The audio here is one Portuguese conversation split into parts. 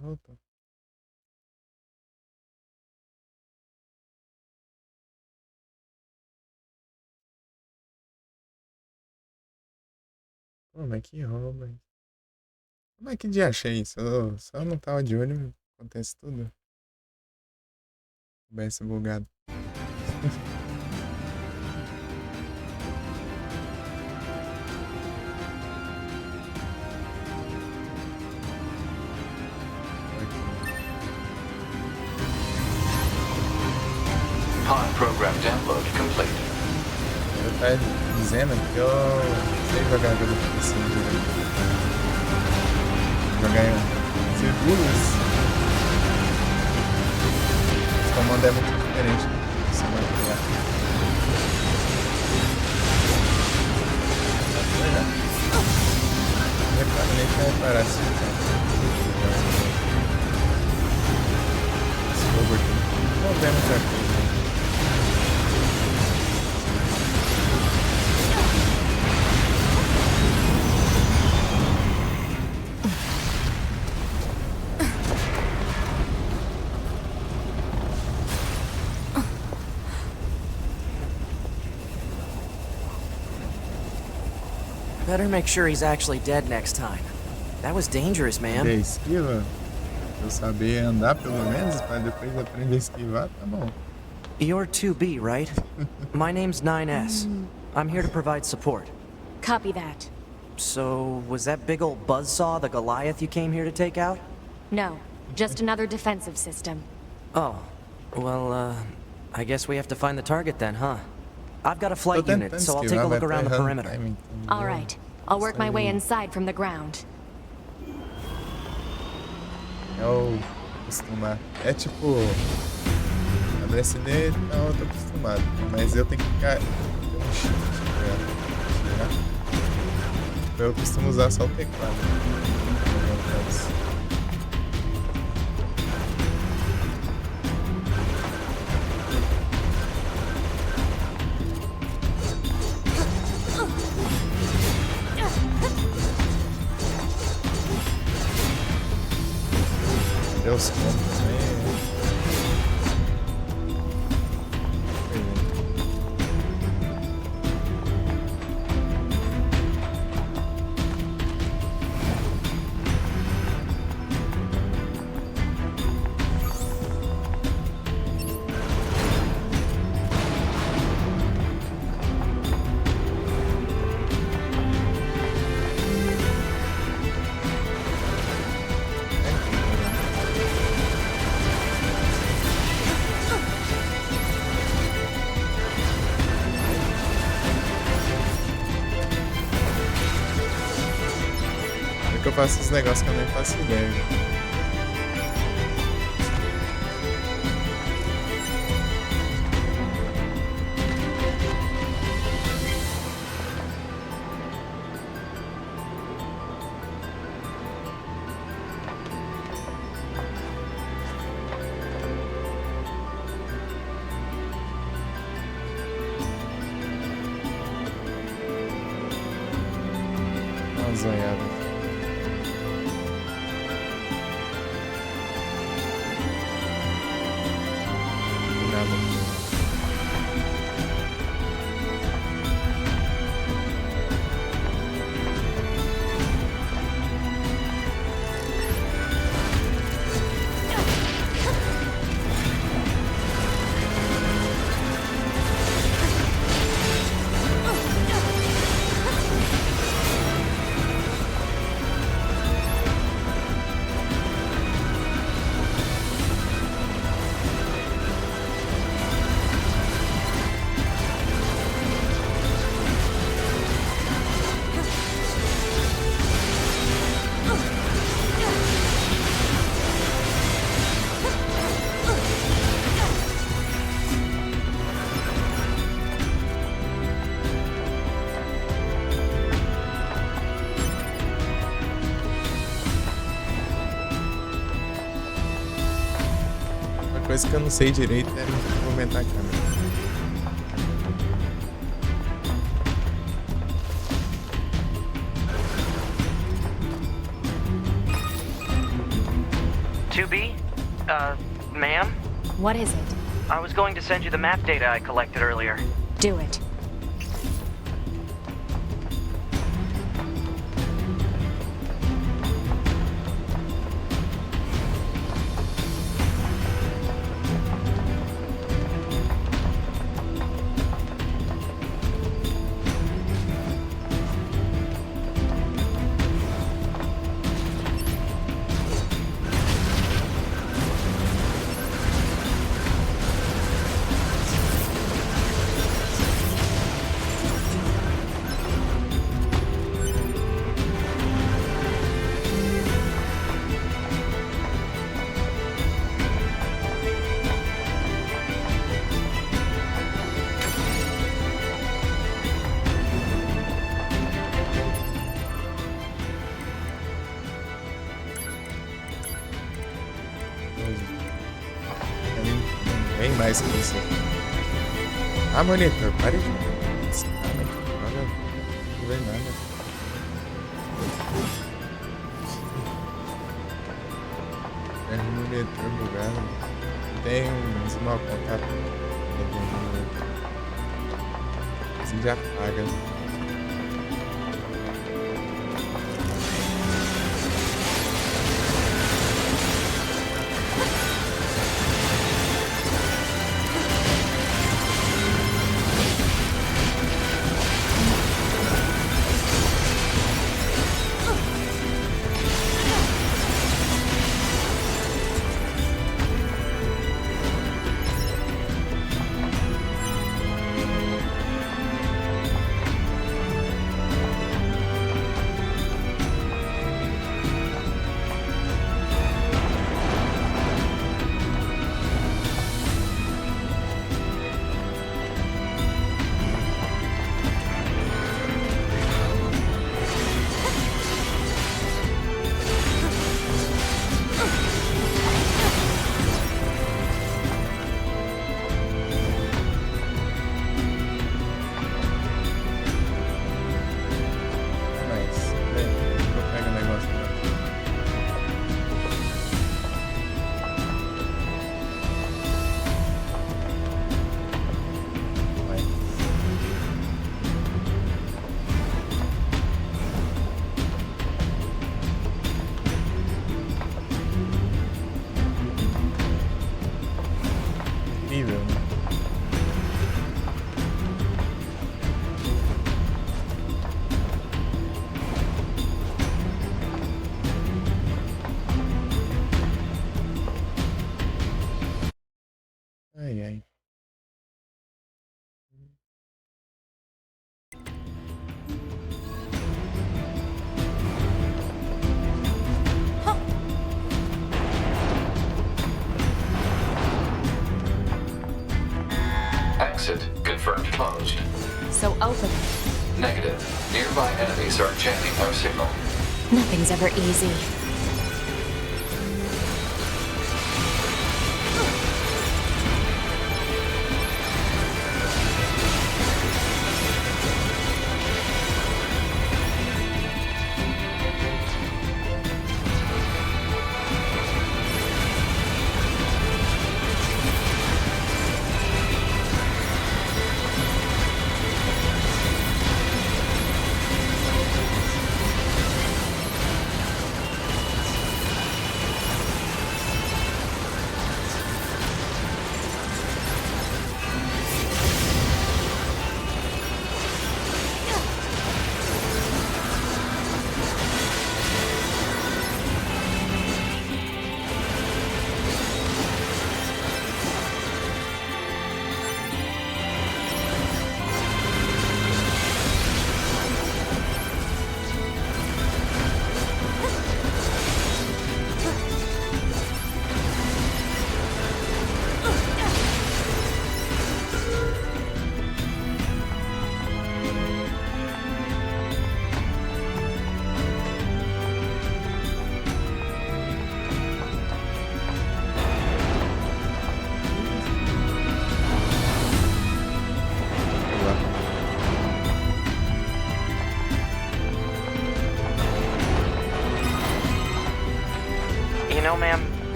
voltou. Pô, mas que roubo, hein? Como é que de achei isso? Eu só não tava de olho, acontece tudo. OBS bugado. Pod program download complete. Eu tá dizendo que eu sei jogar jogo assim direito. Jogar em seguros. O comando é muito diferente do que você vai jogar. Nem pra reparar se esse jogo aqui. Não vê muita coisa. Better make sure he's actually dead next time. That was dangerous, Aprender a man. esquiva, eu saber andar pelo menos, pra depois aprender a esquivar, tá bom. You're 2B, right? My name's 9S. I'm here to provide support. Copy that. So, was that big old buzzsaw the Goliath you came here to take out? No, just another defensive system. Oh, well, I guess we have to find the target then, huh? I've got a Tô flight tentando unit, so I'll take esquivar, a vai look around the errando o perimeter. timing, entendeu? All right, I'll work my way inside from the ground. É o acostumar. É tipo. A do SD, não, eu tô acostumado. Mas eu tenho que ficar. Um shift, tá ligado? Eu costumo usar só o teclado. Deus combos também. É que eu faço uns negócios que eu nem faço ideia. Dá uma zoiada. Nada. Uma coisa que eu não sei direito é movimentar a câmera. 2B? Ma'am? What is it? I was going to send you the map data I collected earlier. Do it. Bem mais que isso. Ah, monitor, pare de esse cara aqui. Olha, não vê nada. É um monitor bugado. Tem uns mau contato. Assim já apaga. Incrível, né? Ai, ai. Exit confirmed closed. So open it. Negative. Nearby enemies are jamming our signal. Nothing's ever easy.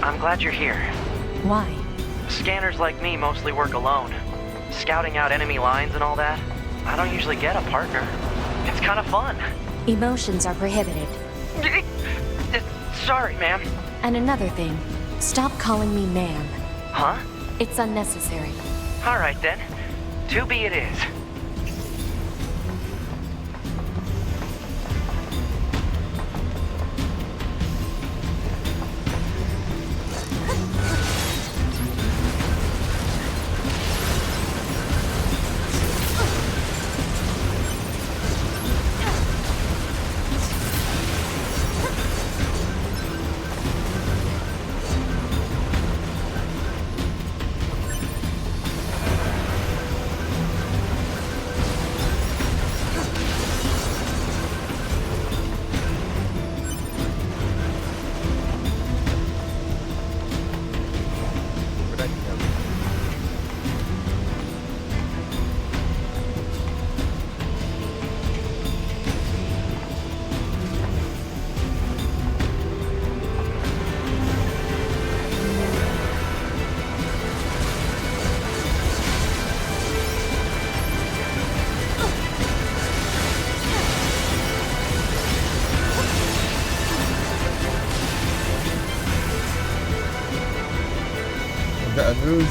I'm glad you're here. Why? Scanners like me mostly work alone. Scouting out enemy lines and all that, I don't usually get a partner. It's kind of fun. Emotions are prohibited. Sorry, ma'am. And another thing, stop calling me ma'am. Huh? It's unnecessary. All right then. 2B it is. Por aqui, ó. That news.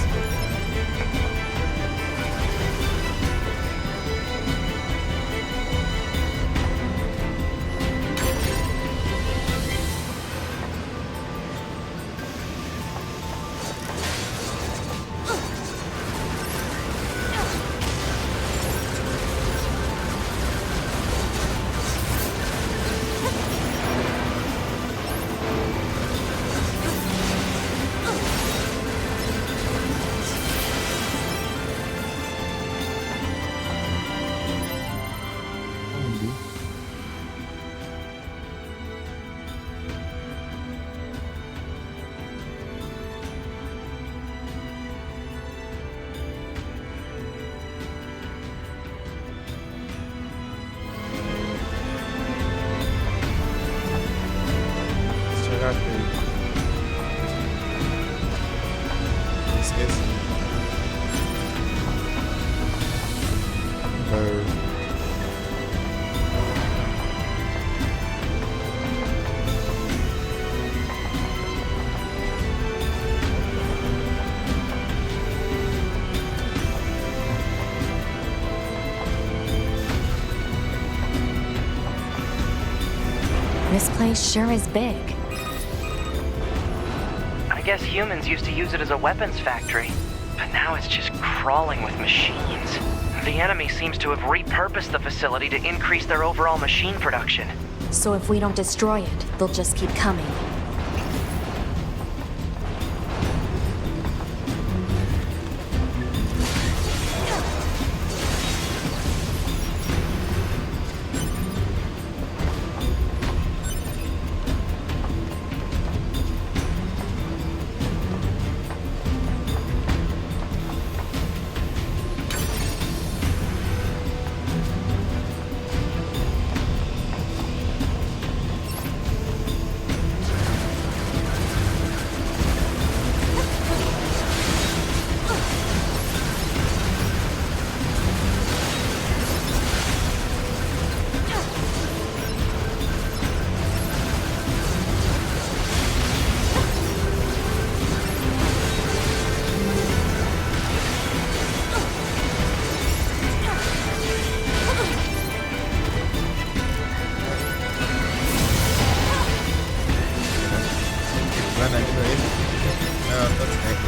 Chegar aqui. Esqueci. This place sure is big. I guess humans used to use it as a weapons factory, but now it's just crawling with machines. The enemy seems to have repurposed the facility to increase their overall machine production. So if we don't destroy it, they'll just keep coming. Vai ainda aí? Não, tá tempo,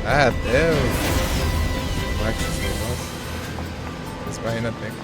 Ah, até o Max, nossa. Esse barriga até que.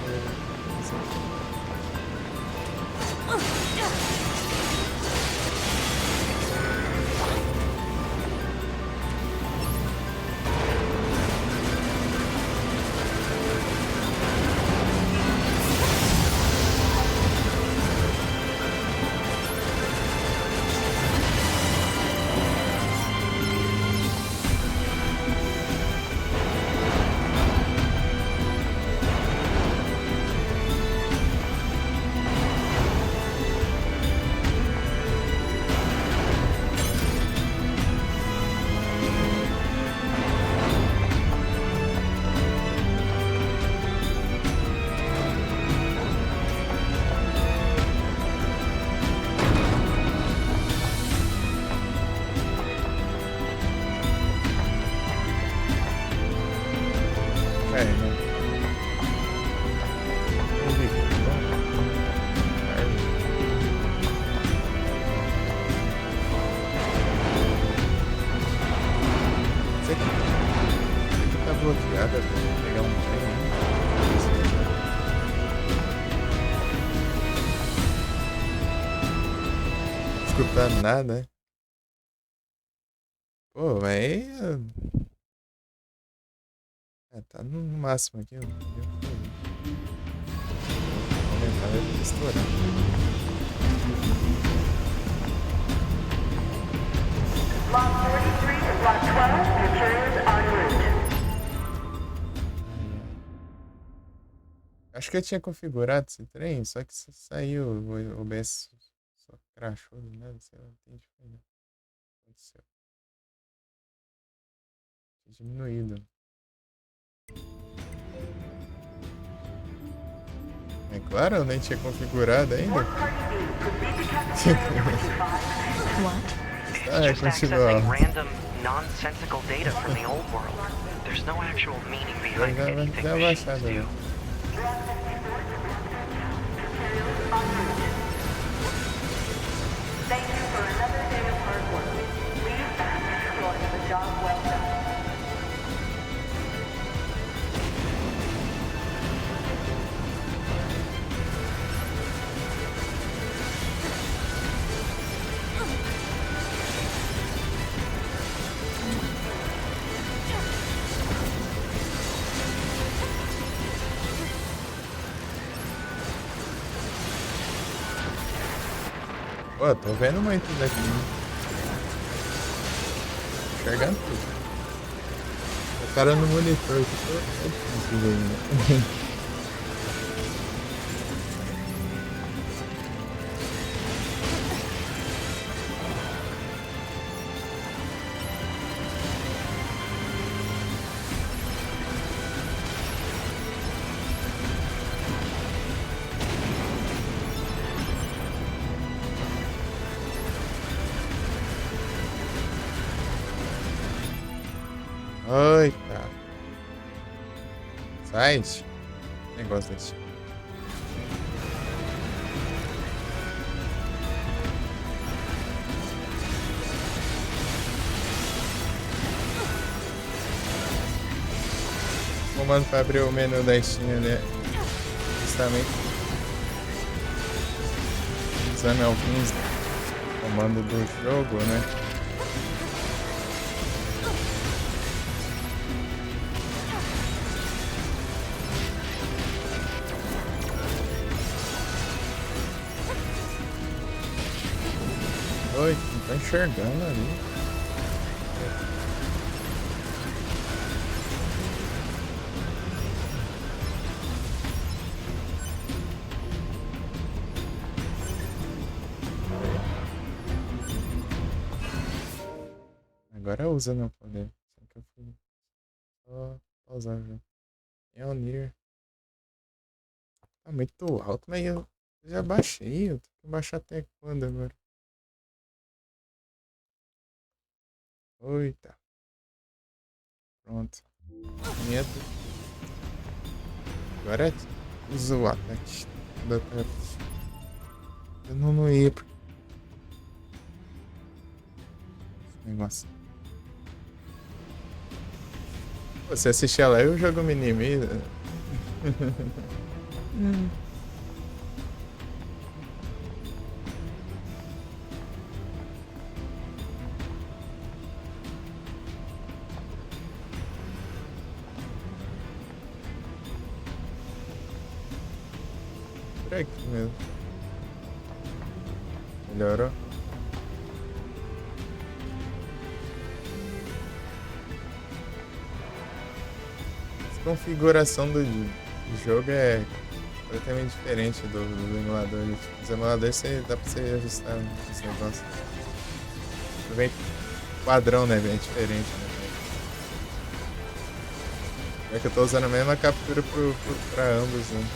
perna. Isso aqui tá bloqueado, eu tenho que pegar um trem. Não escutando nada, né? Pô, mas tá no máximo aqui. Vou aumentar, vai estourar. Block 43 and Block 12, materials en route. Acho que eu tinha configurado esse trem, só que saiu o OBS só crashou, né? Sei lá, não entendi o que aconteceu. Tinha diminuído. É claro, eu nem tinha configurado ainda. It's Ah, just continua. accessing random, nonsensical data from the old world. There's no actual meaning behind anything Já machines baixado, do. né? Thank you for another day of hard work. Leave back exploring the job well done. Pô, tô vendo muito daqui. Enxergando tudo. O cara no monitor que tô difícil ainda. Eita. Sai. Negócio desse. Comando para abrir o menu da Steam ali. Justamente. Usando alguns comandos do jogo, né? Oi, não tá enxergando ali. Agora usa meu poder. Só que eu fui só pausar já. É o Nier. Tá muito alto, mas eu já baixei. Eu tenho que baixar até quando agora? Eita. Pronto. 500. Agora usa o ataque da tela. Eu não ia. Negócio. Você assistir ela, eu jogo Minimi. Por aqui mesmo. Melhorou? A configuração do jogo é completamente diferente do emulador. Os emuladores dá pra você ajustar esse negócio. Vem padrão, né? Bem diferente, né? É que eu tô usando a mesma captura pra ambos, né?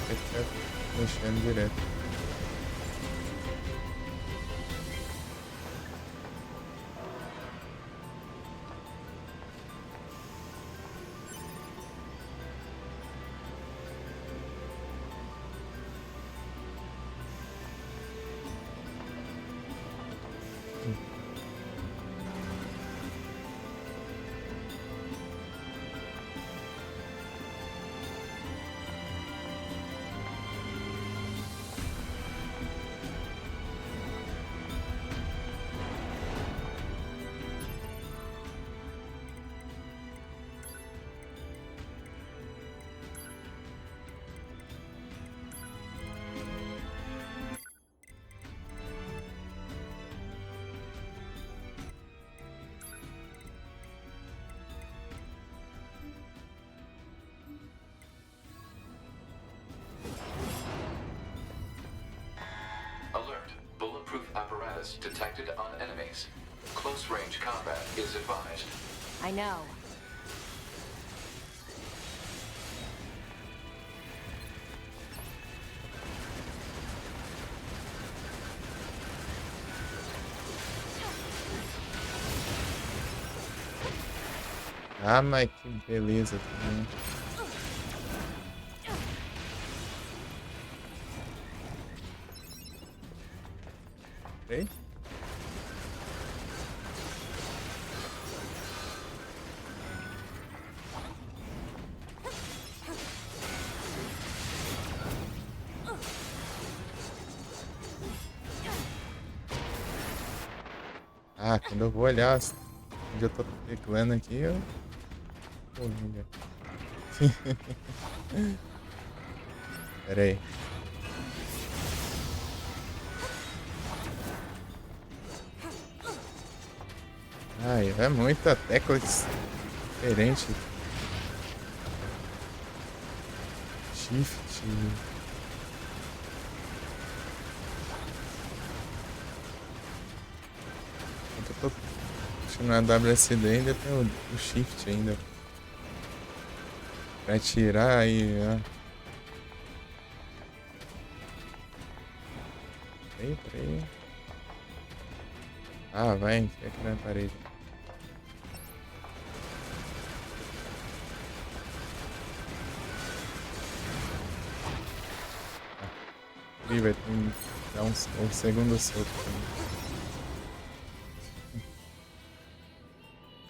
Tem que ficar mexendo direto. threats detected on enemies. Close range combat is advised. I know. Ah, mas que beleza também. Ok? Ah, quando eu vou olhar onde eu tô teclando aqui, eu... Porra, pera aí. Ai, é muita tecla diferente. Shift. Eu tô puxando a WSD ainda tem o Shift ainda. Pra tirar aí, ó. Peraí. Ah, vai, enfia aqui na parede. Ih, vai ter que dar um segundo soco também.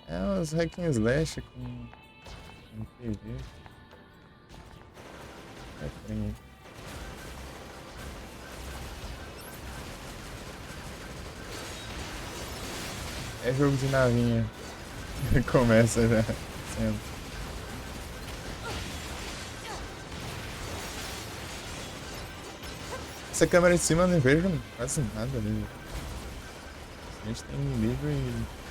É uns hack and slash com RPG. É trem. É jogo de navinha. Começa já sendo. Essa câmera de cima eu não vejo quase nada ali. A gente tem inimigo e...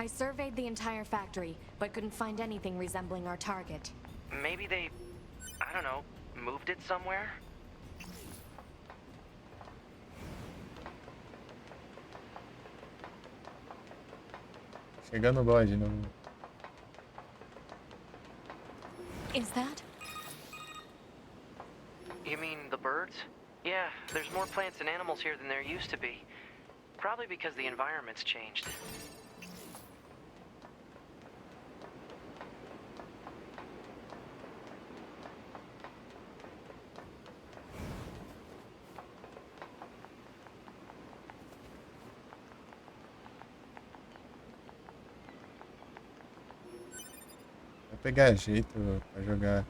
I surveyed the entire factory, but couldn't find anything resembling our target. Maybe they, I don't know, moved it somewhere? Chegando o bode, não... Is that? You mean the birds? Yeah, there's more plants and animals here than there used to be. Probably because the environment's changed. Vai pegar jeito pra jogar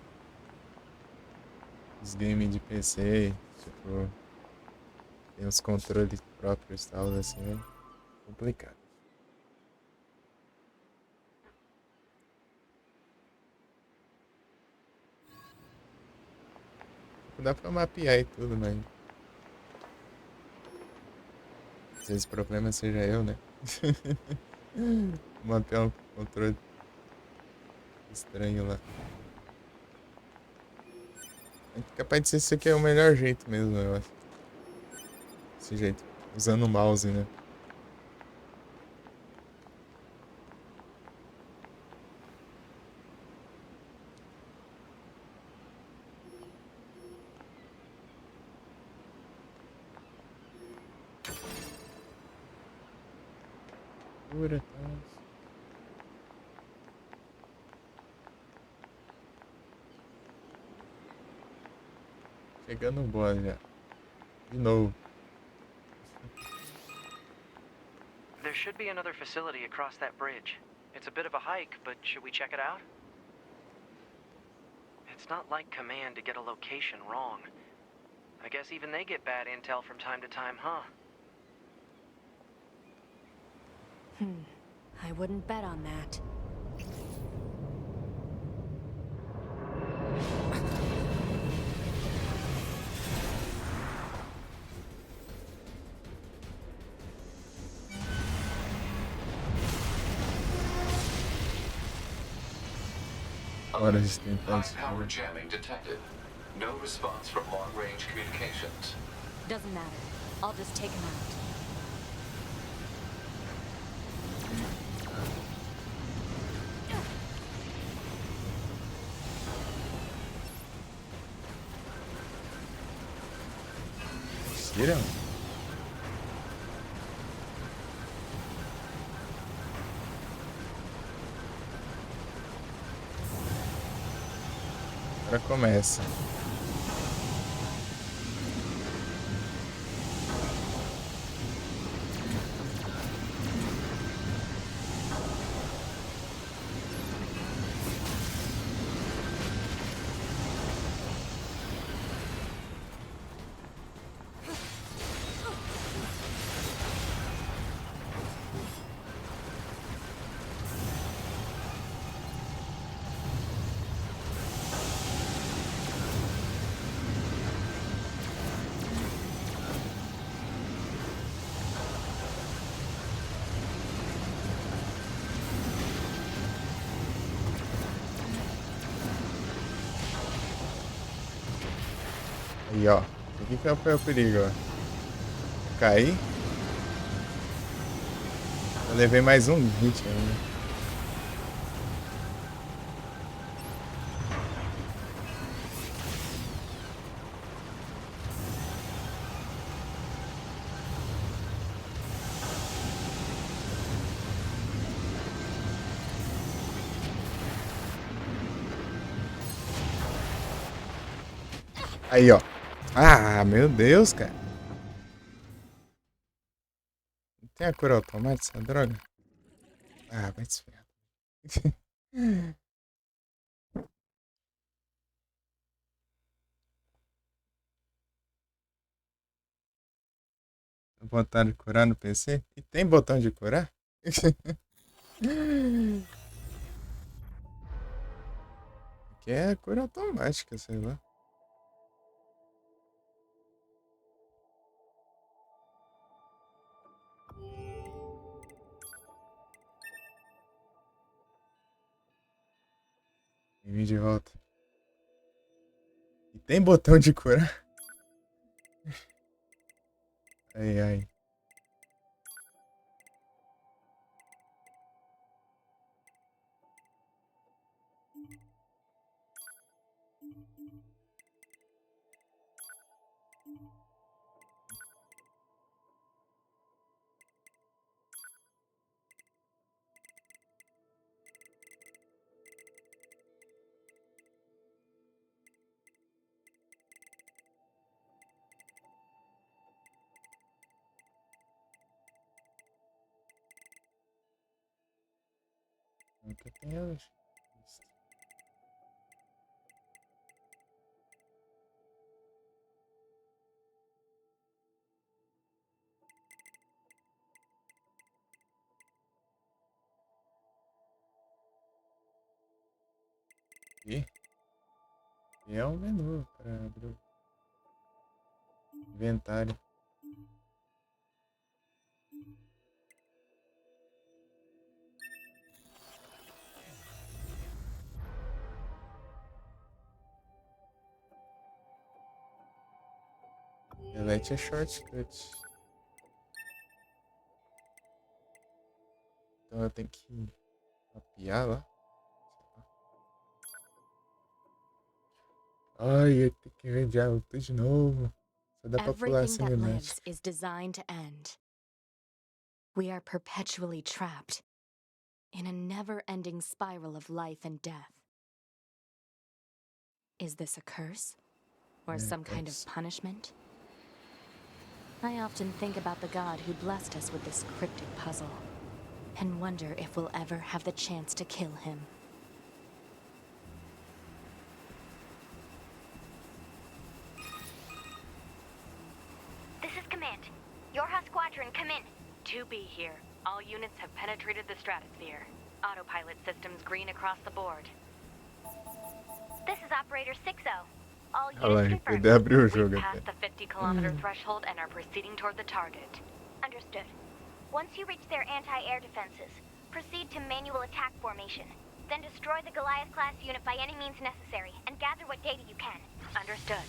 os games de PC, tipo, tem os controles próprios e tal, assim, é complicado. Dá pra mapear e tudo, mas... Às vezes o problema seja eu, né? Mapear um controle estranho lá. É capaz de ser esse aqui é o melhor jeito mesmo, eu acho. Esse jeito, usando o mouse, né? abertura e tal. Chegando no boss já. De novo. There should be another facility across that bridge. It's a bit of a hike, but should we check it out? It's not like Command to get a location wrong. I guess even they get bad intel from time to time, huh? I wouldn't bet on that. Hora de tentar High power jamming detected. No response from long-range communications. Doesn't matter. I'll just take him out. Tira. Agora começa. Aí, ó. Aqui que é o perigo, ó. Caí. Eu levei mais um hit ainda. Aí, ó. Ah, meu Deus, cara. Não tem a cura automática, essa droga? Ah, vai se ferrar. Botão de curar no PC? E tem botão de curar? Aqui é cura automática, sei lá. E vim de volta. E tem botão de curar? Ai, ai. Nunca tem hoje. E é um menu para abrir o inventário. Delete é shortcut. Então eu tenho que mapear lá. Ai, eu tenho que ver diálogo tudo de novo. Só dá pra pular Everything essa that minute. lives is designed to end. We are perpetually trapped in a never-ending spiral of life and death. Is this a curse? Or Yeah, some kind of curse. punishment? I often think about the god who blessed us with this cryptic puzzle, and wonder if we'll ever have the chance to kill him. This is Command. Yorha Squadron, come in. 2B here. All units have penetrated the stratosphere. Autopilot systems green across the board. This is Operator 60. All Olha lá, units confirmed. ele abriu o We've jogo passed até. the 50-kilometer threshold and are proceeding toward the target. Understood. Once you reach their anti-air defenses, proceed to manual attack formation. Then destroy the Goliath-class unit by any means necessary, and gather what data you can. Understood.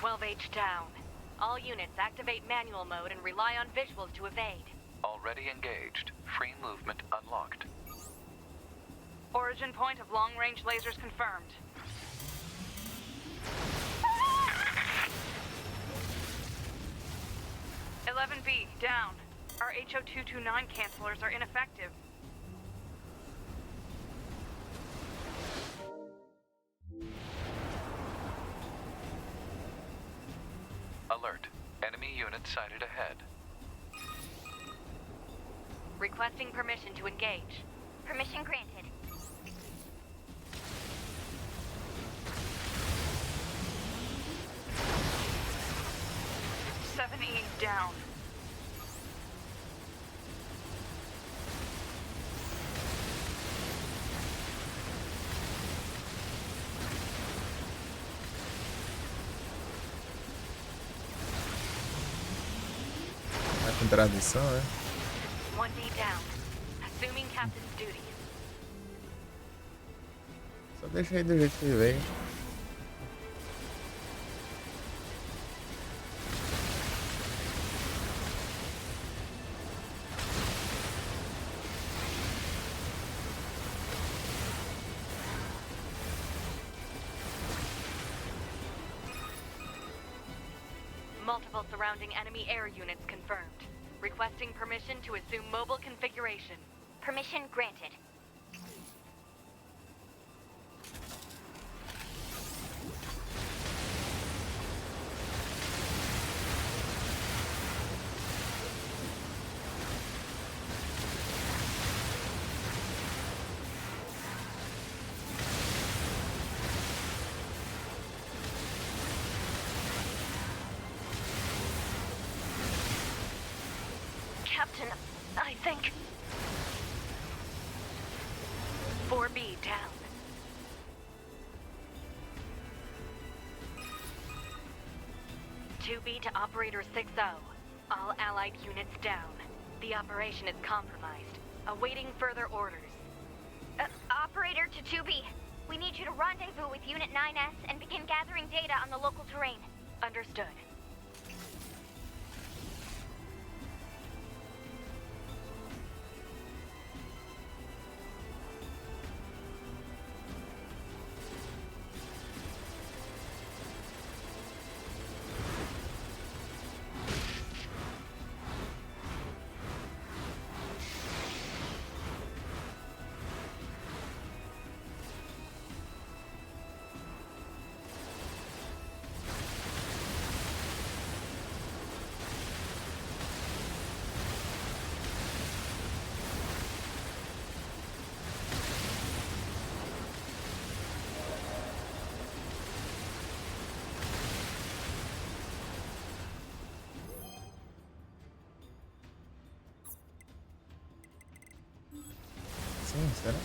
"12H down. All units activate manual mode and rely on visuals to evade. Already engaged. Free movement unlocked. Origin point of long-range lasers confirmed. "11B, down. Our HO-229 cancelers are ineffective. Alert. Enemy unit sighted ahead. Requesting permission to engage. Permission granted. "7E, down. Tá com tradução, né? 1D down. Assuming captain's duties. Só deixa aí do jeito que ele veio. Multiple surrounding enemy air units confirmed. Requesting permission to assume mobile configuration. Permission granted. Captain, I think... 4B down. "2B to Operator 60. All allied units down. The operation is compromised. Awaiting further orders. Operator to 2B. We need you to rendezvous with Unit 9S and begin gathering data on the local terrain. Understood. Sim, será?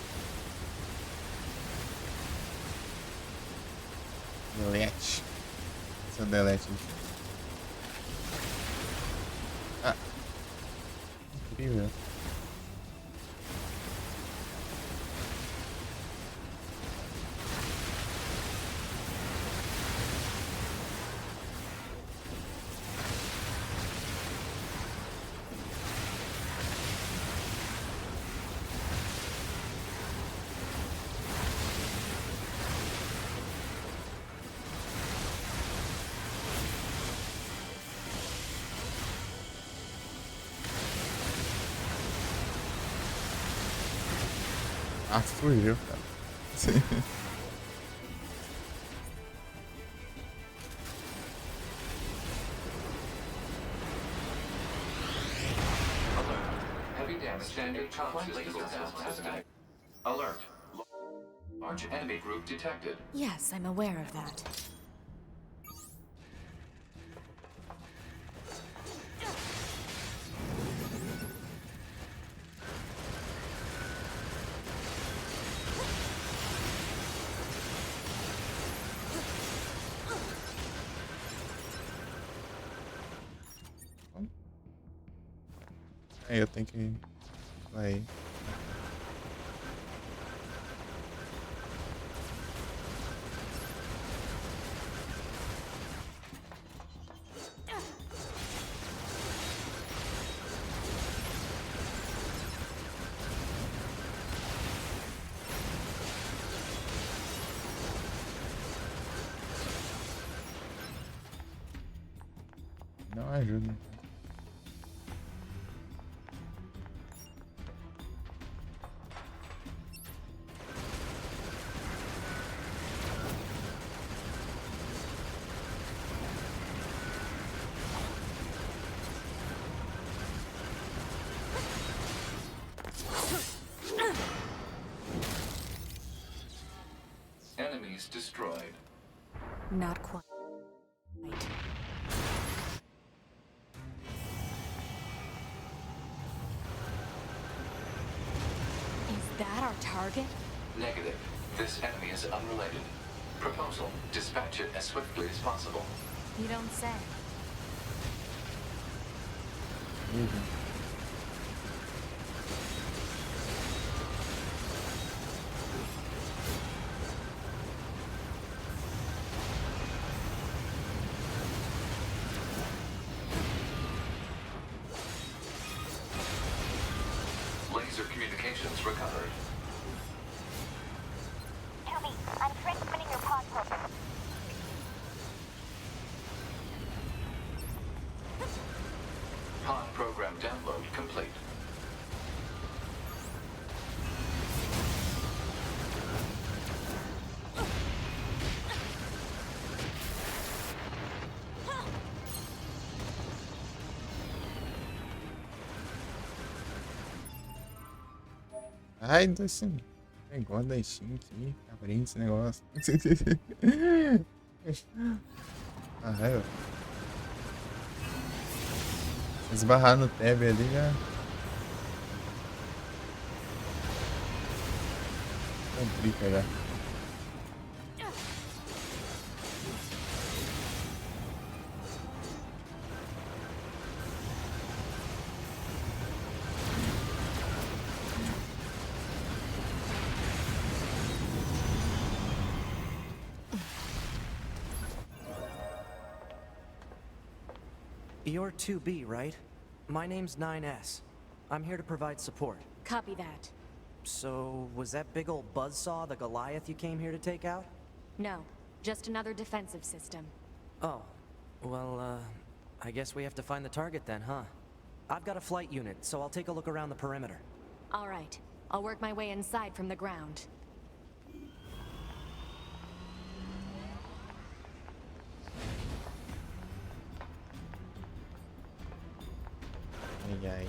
Delete. Esse é o delete. Ah. Incrível. Ah, fugiu, cara. Sim. Alert. Heavy damage and a complex laser system. Alert. Large enemy group detected. Yes, I'm aware of that. Aí eu tenho que... Vai. Não ajuda. Enemies destroyed. Not quite. Is that our target? Negative. This enemy is unrelated. Proposal. Dispatch it as swiftly as possible. You don't say. Laser communications recovered. Toby, I'm transmitting your pod program. Pod program download complete. Ai, tô assim. Negócio da Steam aqui. Abrindo esse negócio. Ah, raiva. Esbarrar no tab ali já. Complica já. You're 2B, right? My name's 9S. I'm here to provide support. Copy that. So, was that big old buzzsaw the Goliath you came here to take out? No, just another defensive system. Oh, well, I guess we have to find the target then, huh? I've got a flight unit, so I'll take a look around the perimeter. All right, I'll work my way inside from the ground. Ai, ai.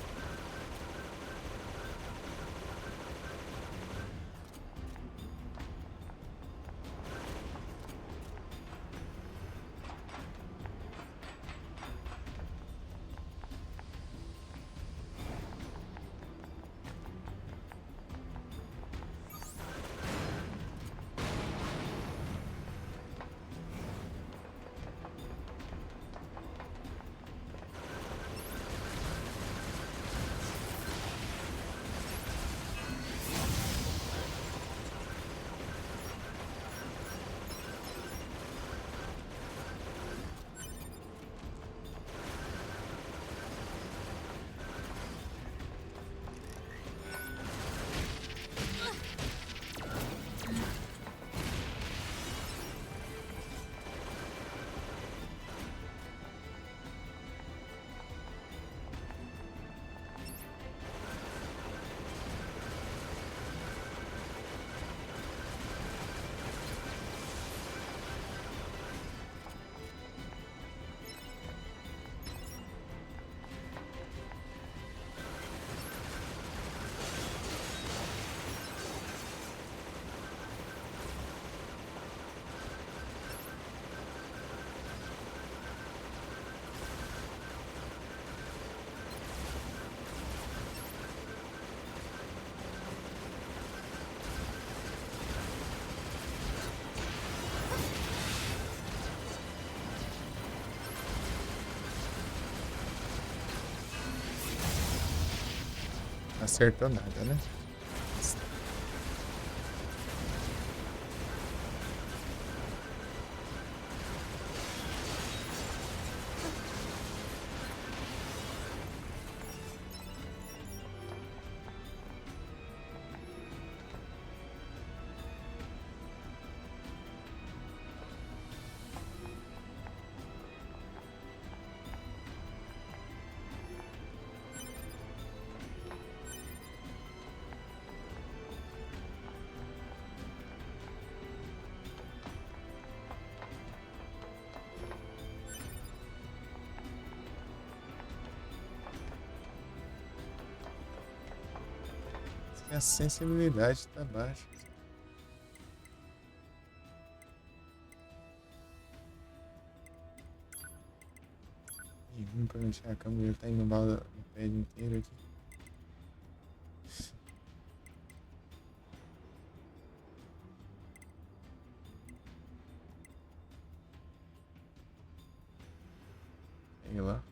acertou nada, né? A sensibilidade tá baixa. E vamos pra mexer a câmera, ele tá indo bala no pé inteiro aqui. Sei lá.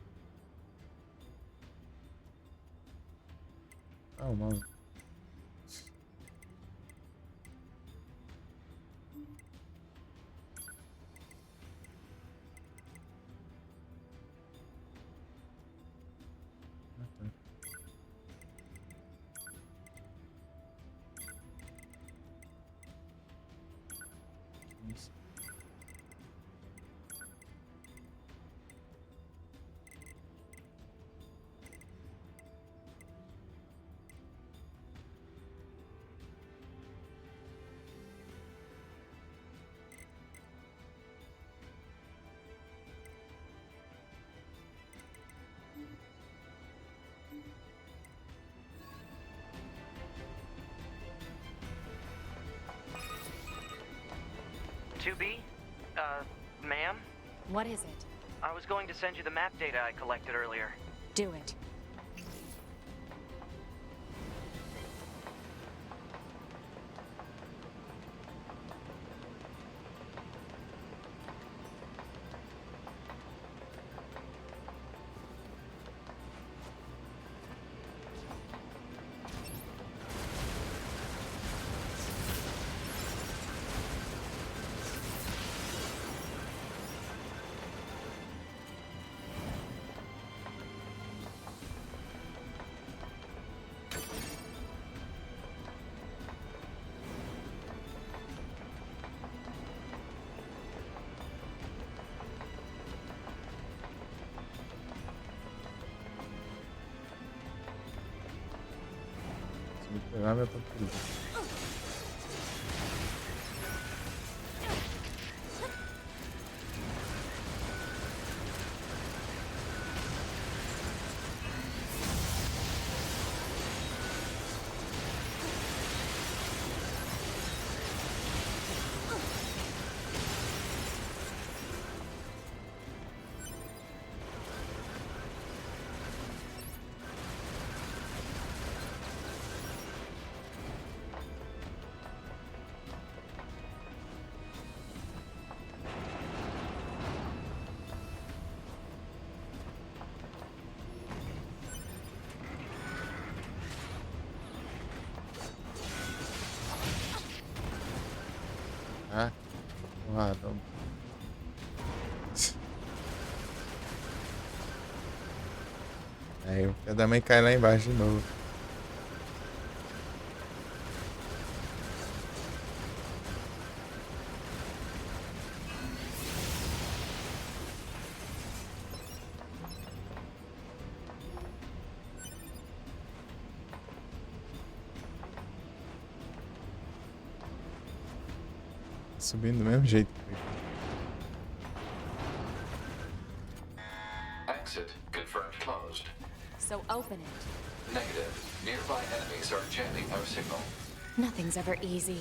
Ah, o mal. Ma'am? What is it? I was going to send you the map data I collected earlier. Do it. Vou pegar meu patrulha. Ah, porradão. Aí o pé da mãe cai lá embaixo de novo. Subindo do mesmo jeito. Exit confirmed closed. So open it. Negative. Nearby enemies are jamming our signal. Nothing's ever easy.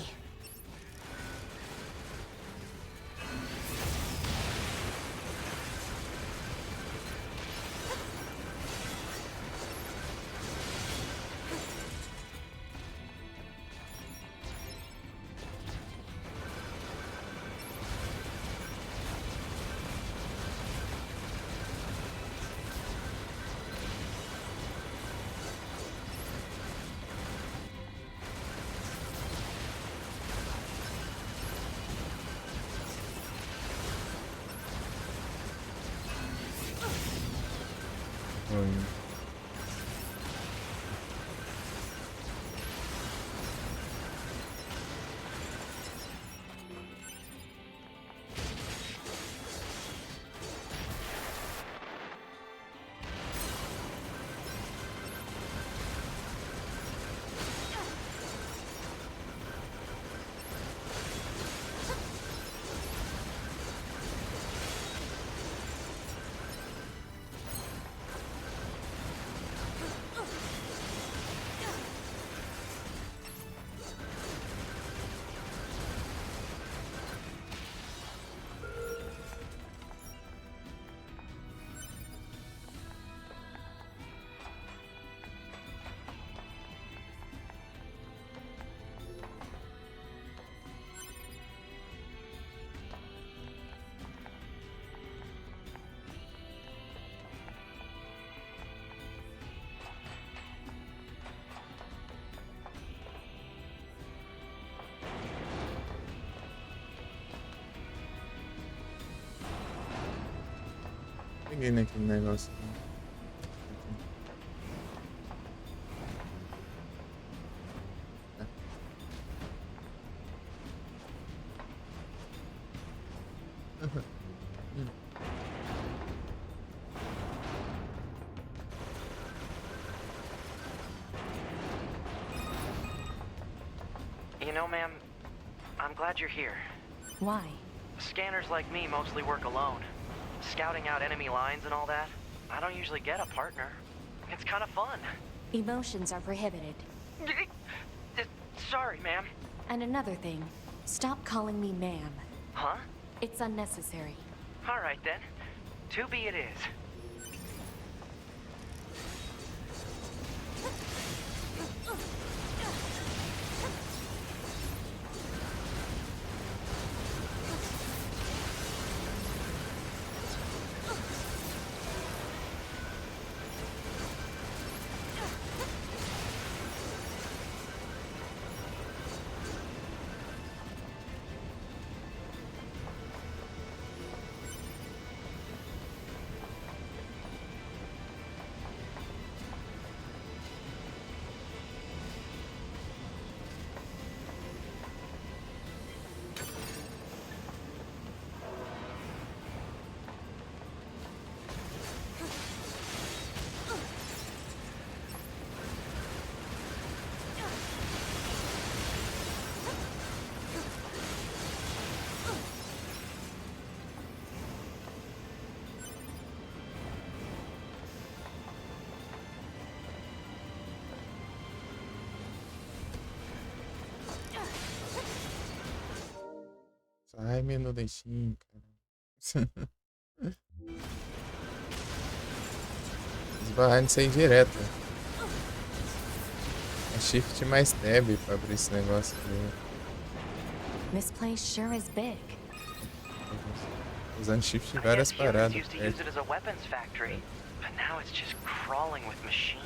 cheguei naquele negócio. You know, ma'am, I'm glad you're here. Why? Scanners like me mostly work alone. Scouting out enemy lines and all that, I don't usually get a partner. It's kind of fun. Emotions are prohibited. Sorry, ma'am. And another thing, stop calling me ma'am. Huh? It's unnecessary. All right, then. To be it is. Sai, meu dentinho, cara. Esbarrar nisso aí direto. É shift mais tab pra abrir esse negócio aqui. This place sure is big. Usando shift em I várias guess humans paradas. used to use it as a weapons factory, but now it's just crawling with machines.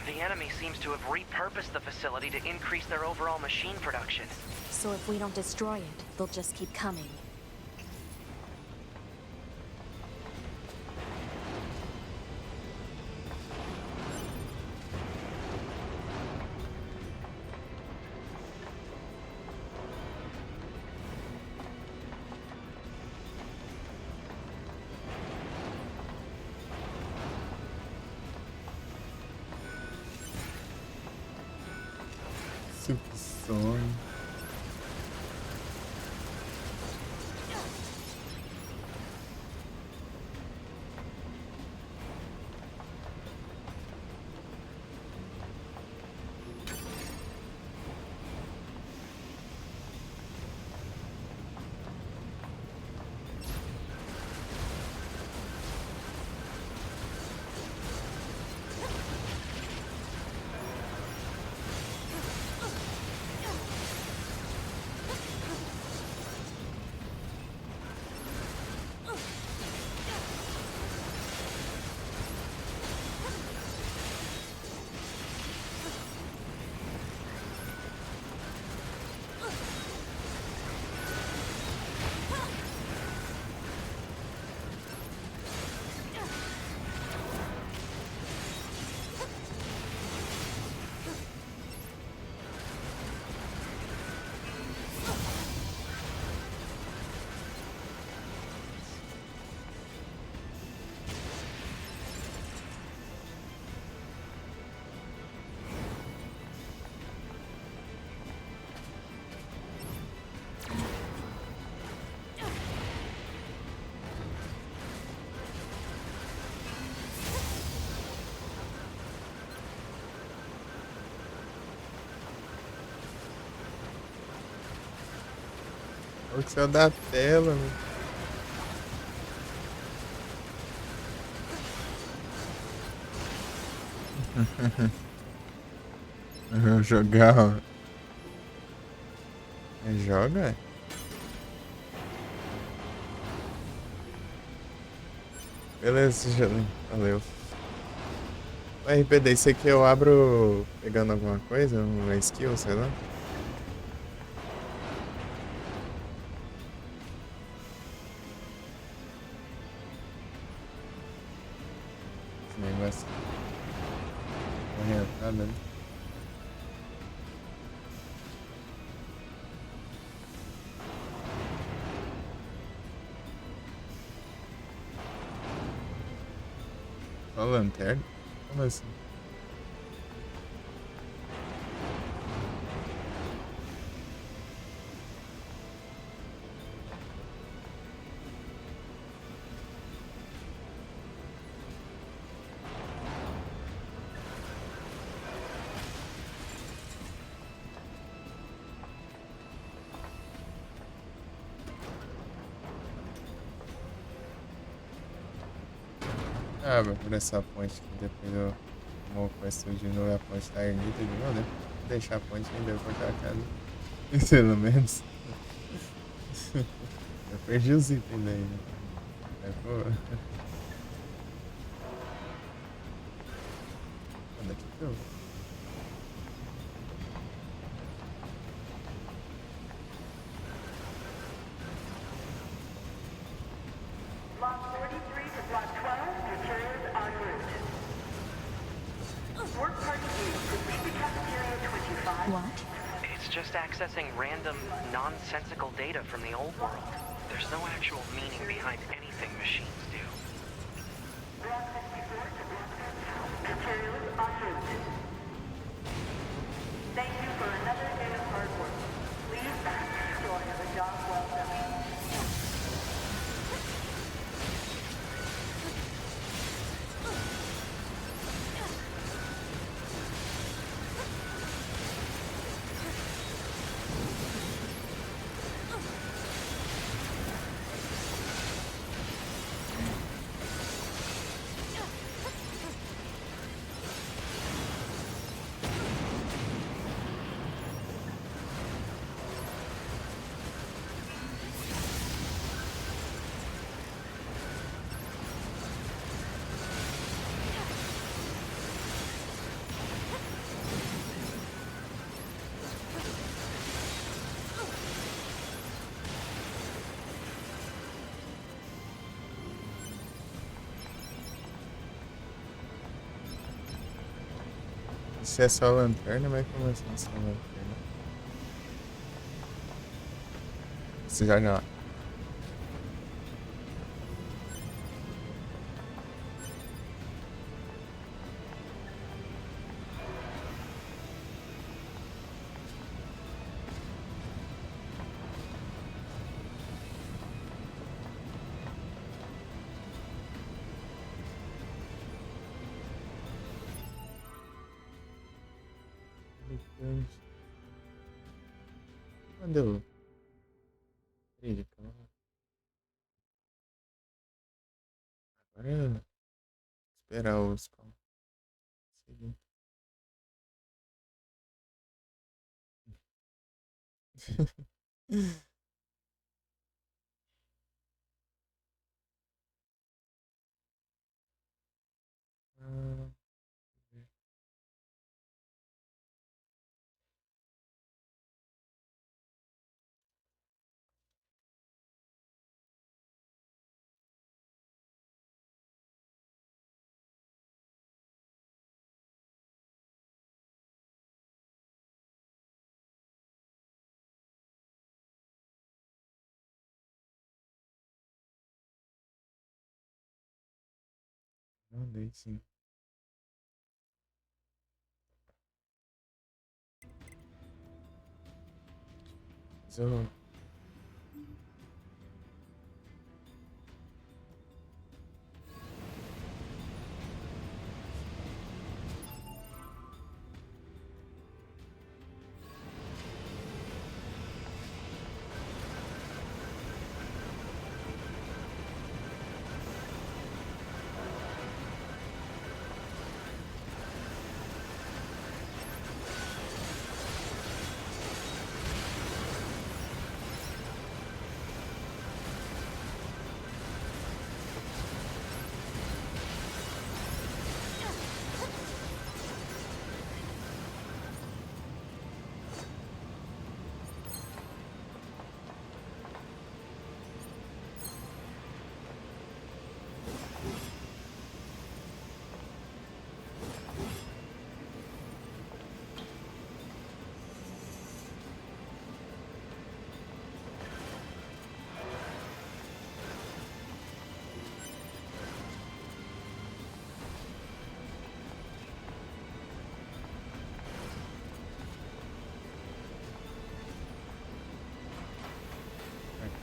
The enemy seems to have repurposed the facility to increase their overall machine production. So if we don't destroy it, they'll just keep coming. Super sonho. O céu da tela, meu. Eu vou jogar, ó. Joga? Beleza, Gelin. Valeu. O RPD, isso aqui eu abro pegando alguma coisa? Uma skill, sei lá. nada, né? Só lanterna? Como assim? Ah, mas por essa ponte que depois eu vou com de novo e a ponte tá erguida de novo, né? Vou deixar a ponte ainda, eu cortar a casa. Pelo menos. Eu perdi os itens daí, né? É, pô. Onde é que eu? Block 43 to Block 12, materials en route. Work party B, proceed to cafeteria 25. What? It's just accessing random, nonsensical data from the old world. There's no actual meaning behind anything machines do. Block 54 to Block 13, materials en route. Thank you for another day of hard work. Please back to destroy the job well done. Se é só lanterna, mas como assim só lanterna? Você já não. Quando eu. Peraí, calma. Agora. Esperar os. Seguir. Ah, mandei sim. Mas eu.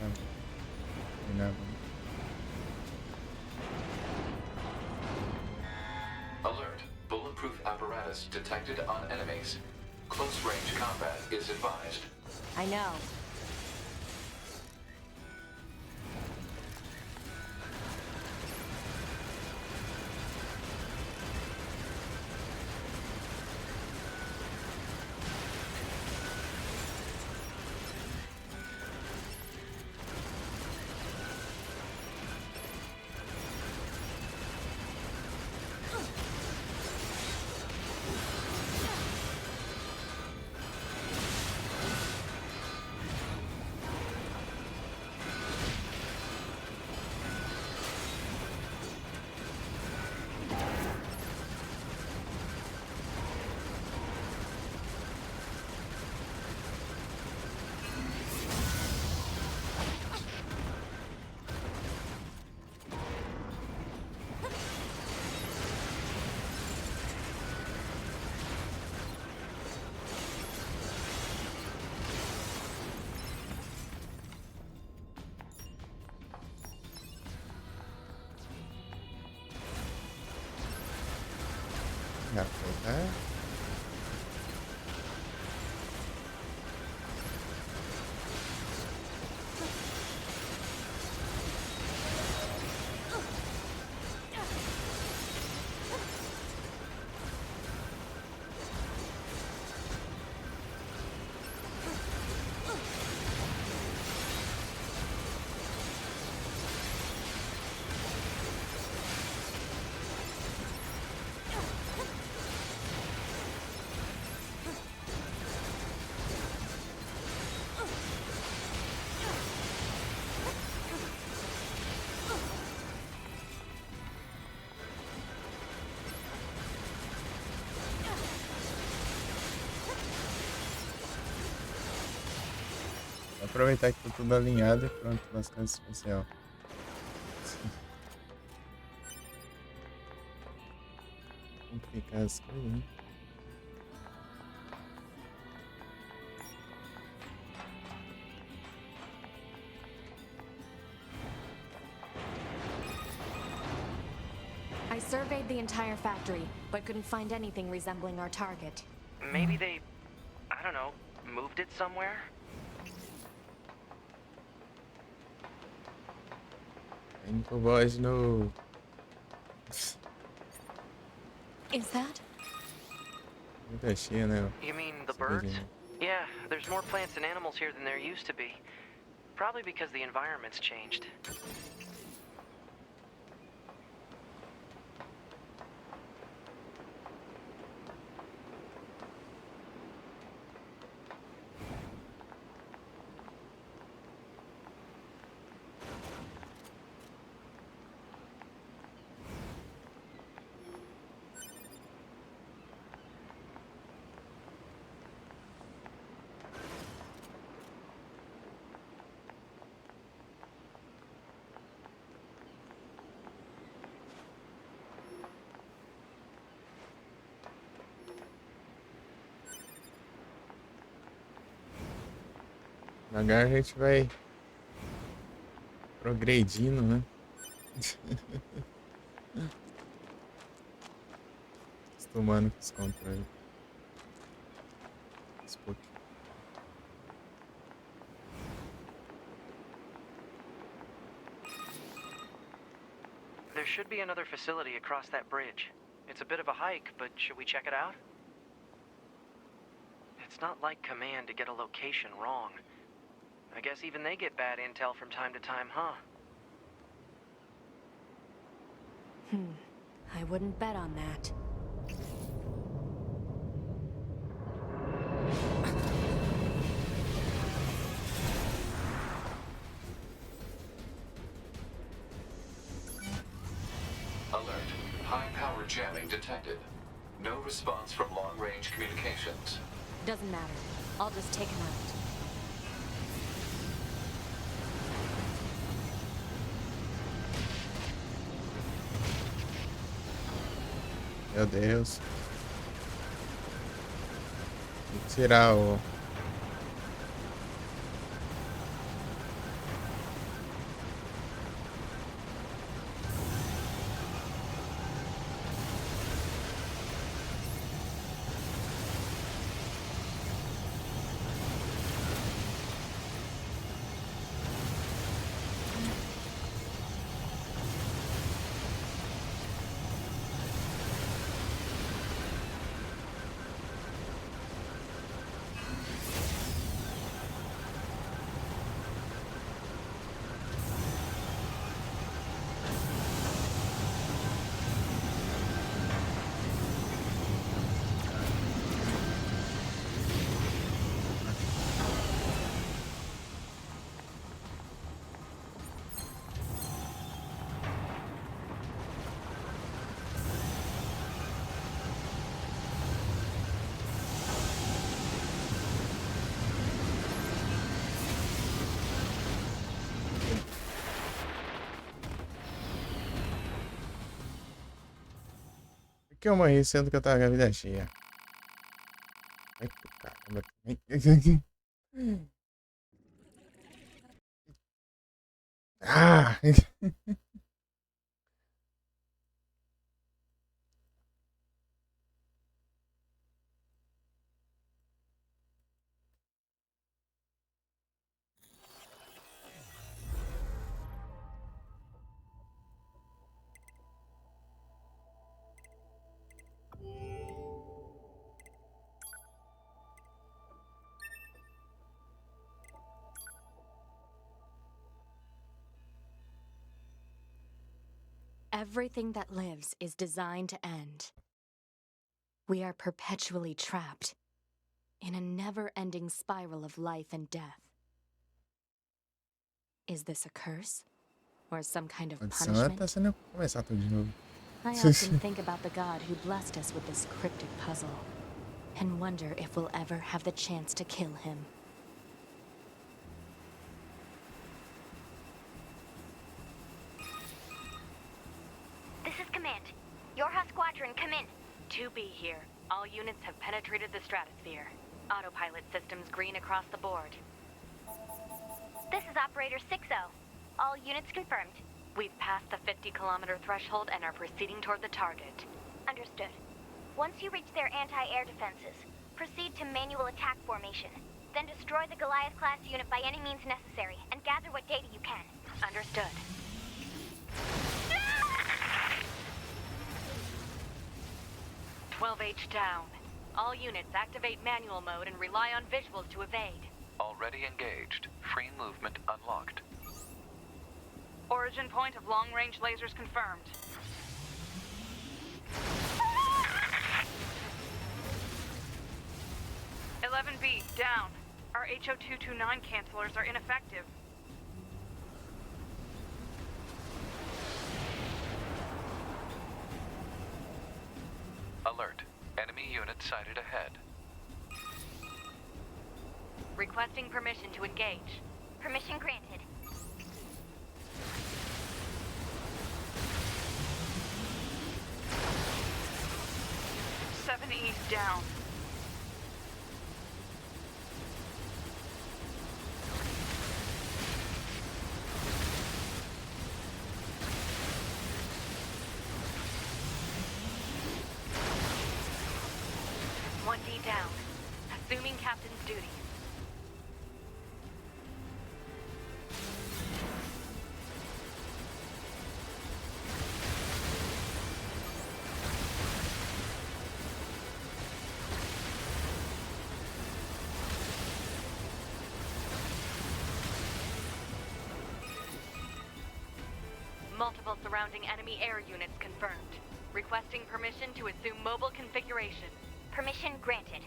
Ah, não é nada. Alert. Bulletproof apparatus detected on enemies. Close range combat is advised. I know. Já foi, né? Vou aproveitar que tá tudo alinhado e pronto, lascando especial. Complicar as coisas, né? I surveyed the entire factory, but couldn't find anything resembling our target. Maybe they, I don't know, moved it somewhere? Indo voz no. Is that? Muita cheia, né? You mean the Essa birds? coisinha. Yeah, there's more plants and animals here than there used to be. Probably because the environment's changed. Devagar a gente vai progredindo, né? Acostumando com os controles. Aos pouquinhos. There should be another facility across that bridge. It's a bit of a hike, but should we check it out? It's not like Command to get a location wrong. I guess even they get bad intel from time to time, huh? I wouldn't bet on that. Alert. High-power jamming detected. No response from long-range communications. Doesn't matter. I'll just take him out. Meu Deus. Tem que tirar o. Por que eu morri sendo que eu tava com a vida cheia? Ai, caramba. Ah! Everything that lives is designed to end. We are perpetually trapped in a never-ending spiral of life and death. Is this a curse? Or some kind of Condição é punishment? tá sendo começar tudo de novo. I often think about the god who blessed us with this cryptic puzzle, and wonder if we'll ever have the chance to kill him. This is Command. Yorha Squadron, come in. 2B here. All units have penetrated the stratosphere. Autopilot systems green across the board. This is Operator 6-0. All units confirmed. We've passed the 50-kilometer threshold and are proceeding toward the target. Understood. Once you reach their anti-air defenses, proceed to manual attack formation. Then destroy the Goliath-class unit by any means necessary, and gather what data you can. Understood. "12H down. All units activate manual mode and rely on visuals to evade. Already engaged. Free movement unlocked. Origin point of long-range lasers confirmed. "11B, down. Our HO229 cancelers are ineffective. Alert. Enemy unit sighted ahead. Requesting permission to engage. Permission granted. "7 East down. "1D down. Assuming captain's duties. Multiple surrounding enemy air units confirmed. Requesting permission to assume mobile configuration. Permission granted.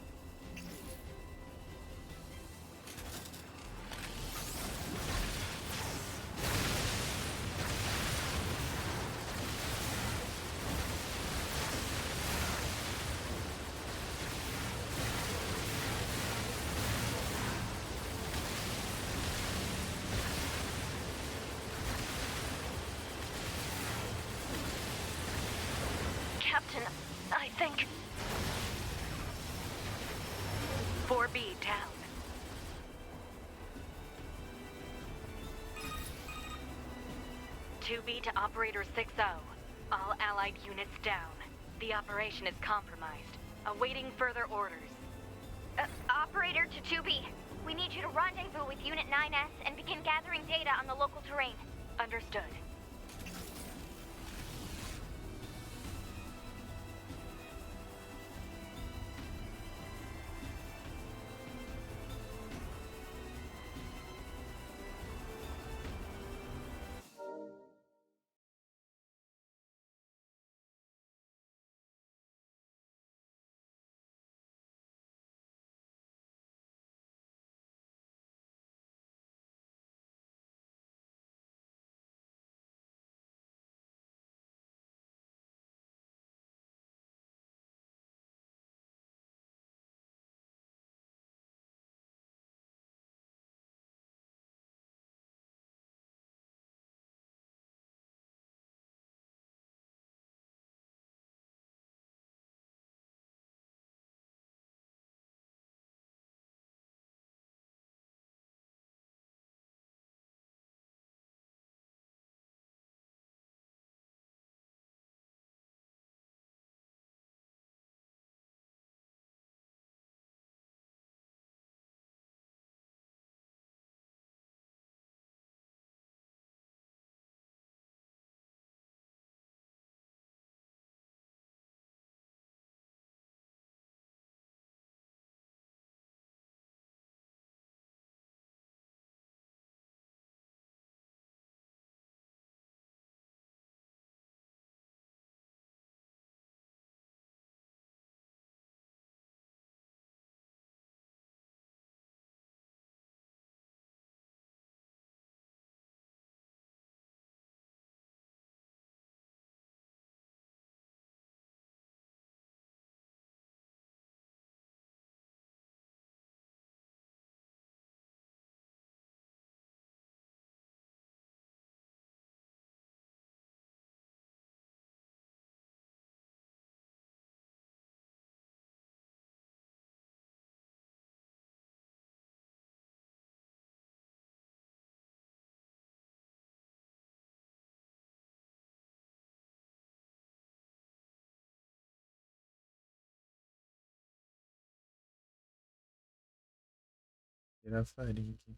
Captain, I think... 4B down. "2B to Operator 6-0. All allied units down. The operation is compromised. Awaiting further orders. Operator to 2B. We need you to rendezvous with Unit 9S and begin gathering data on the local terrain. Understood. Tirar a farinha aqui.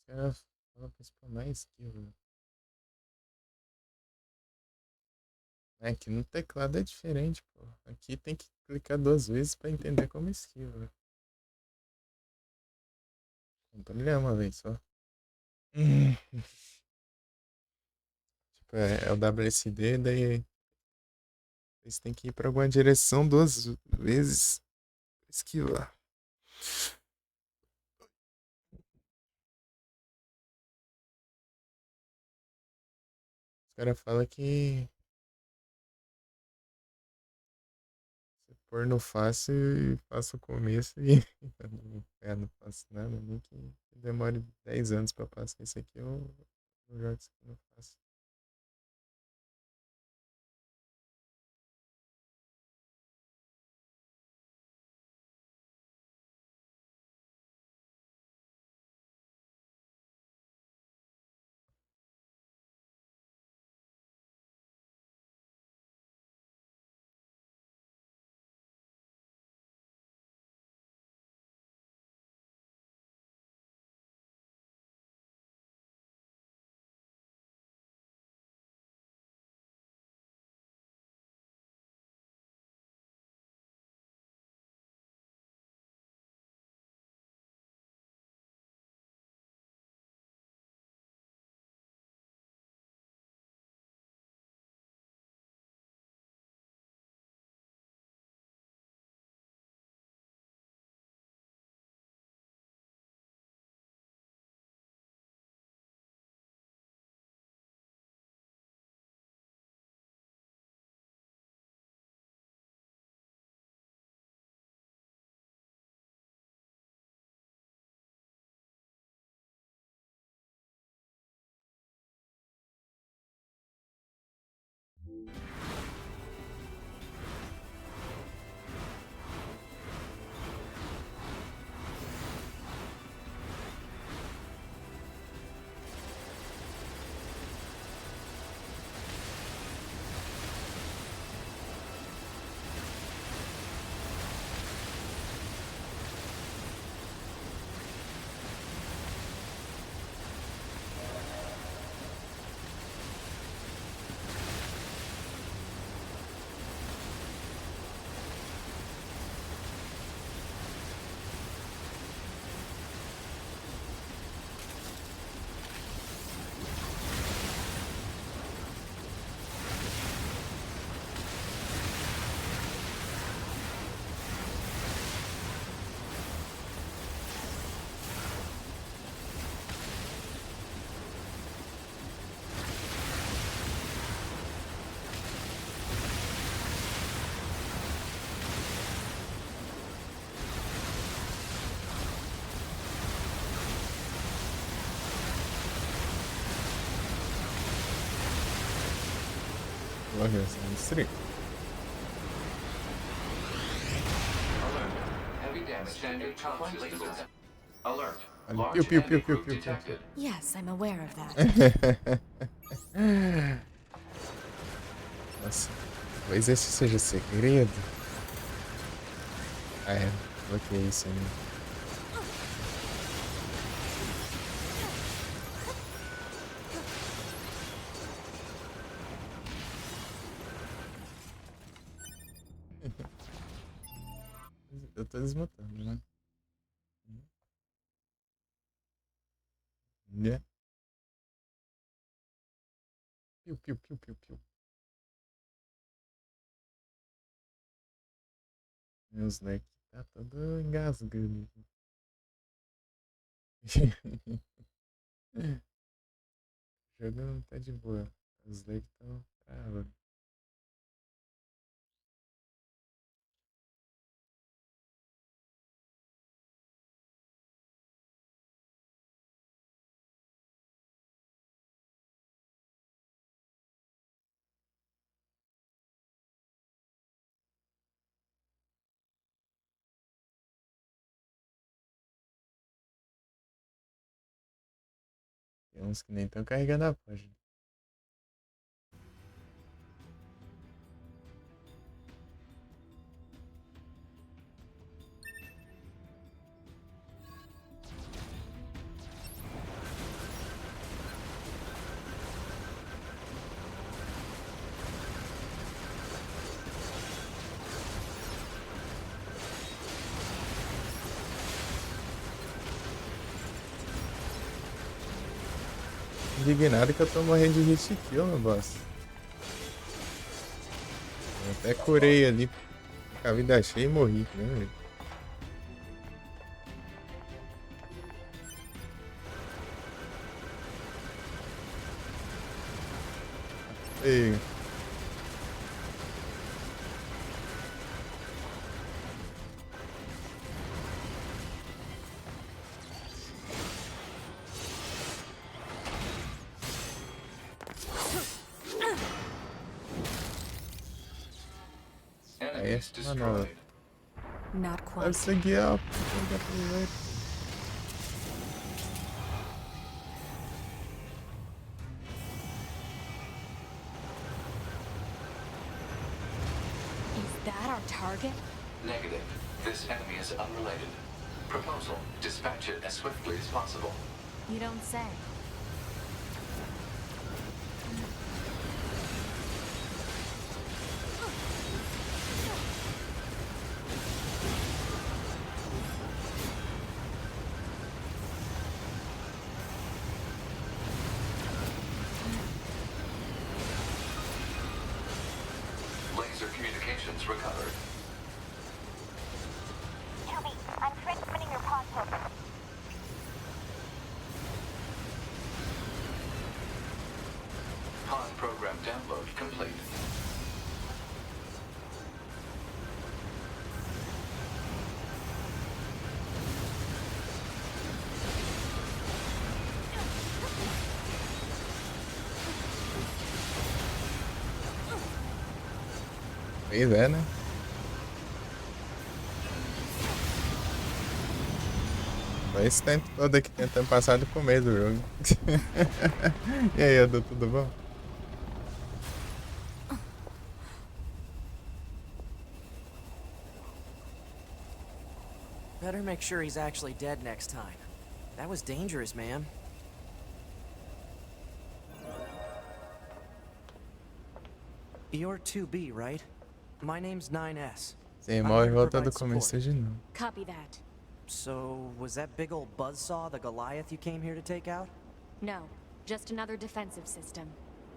Os caras falam pra spamar skill, velho. Aqui no teclado é diferente, pô. Aqui tem que clicar 2 vezes pra entender como skill, velho. Não tô olhando uma vez só. Tipo, é o WSD, daí Vocês têm que ir pra alguma direção 2 vezes. Esquivar. Os caras falam que se pôr no fácil e faço o começo e não faço nada, nem que demore 10 anos pra passar isso aqui, eu jogo isso aqui no fácil. Olha, estranho. Alert. Heavy damage. Standard top line labels. Alert. Olha, Large piu, piu, enemy piu, piu, group piu, piu. detected. Yes, I'm aware of that. Nossa, talvez esse seja o segredo. Ah, é. Bloqueei isso aí. Eu tô desmontando, né? Né? Piu, piu, piu, piu, piu. Meus leques tá todo engasgando. Jogando tá de boa. Os leques estão travando. Tem uns que nem estão carregando a página. Indignado que eu tô morrendo de hit kill, meu boss. Até curei ali com a vida cheia e morri, né? Ei. Enemies Essa não. destroyed. Not Deve quite. seguir a porra primeiro. Is that our target? Negative. This enemy is unrelated. Proposal. Dispatch it as swiftly as possible. You don't say. Laser communications recovered. Toby, I'm transmitting your pod token. Pod program download complete. Pois é, né? Só esse tempo todo aqui tentando passar do começo do jogo. E aí, Edu, tudo bom? Better make sure he's actually dead next time. That was dangerous, man. You're 2B, right? My name's 9S. Você I'm morre here e to volta do provide começo support. de novo. Copy that. So, was that big old buzzsaw the Goliath you came here to take out? No, just another defensive system.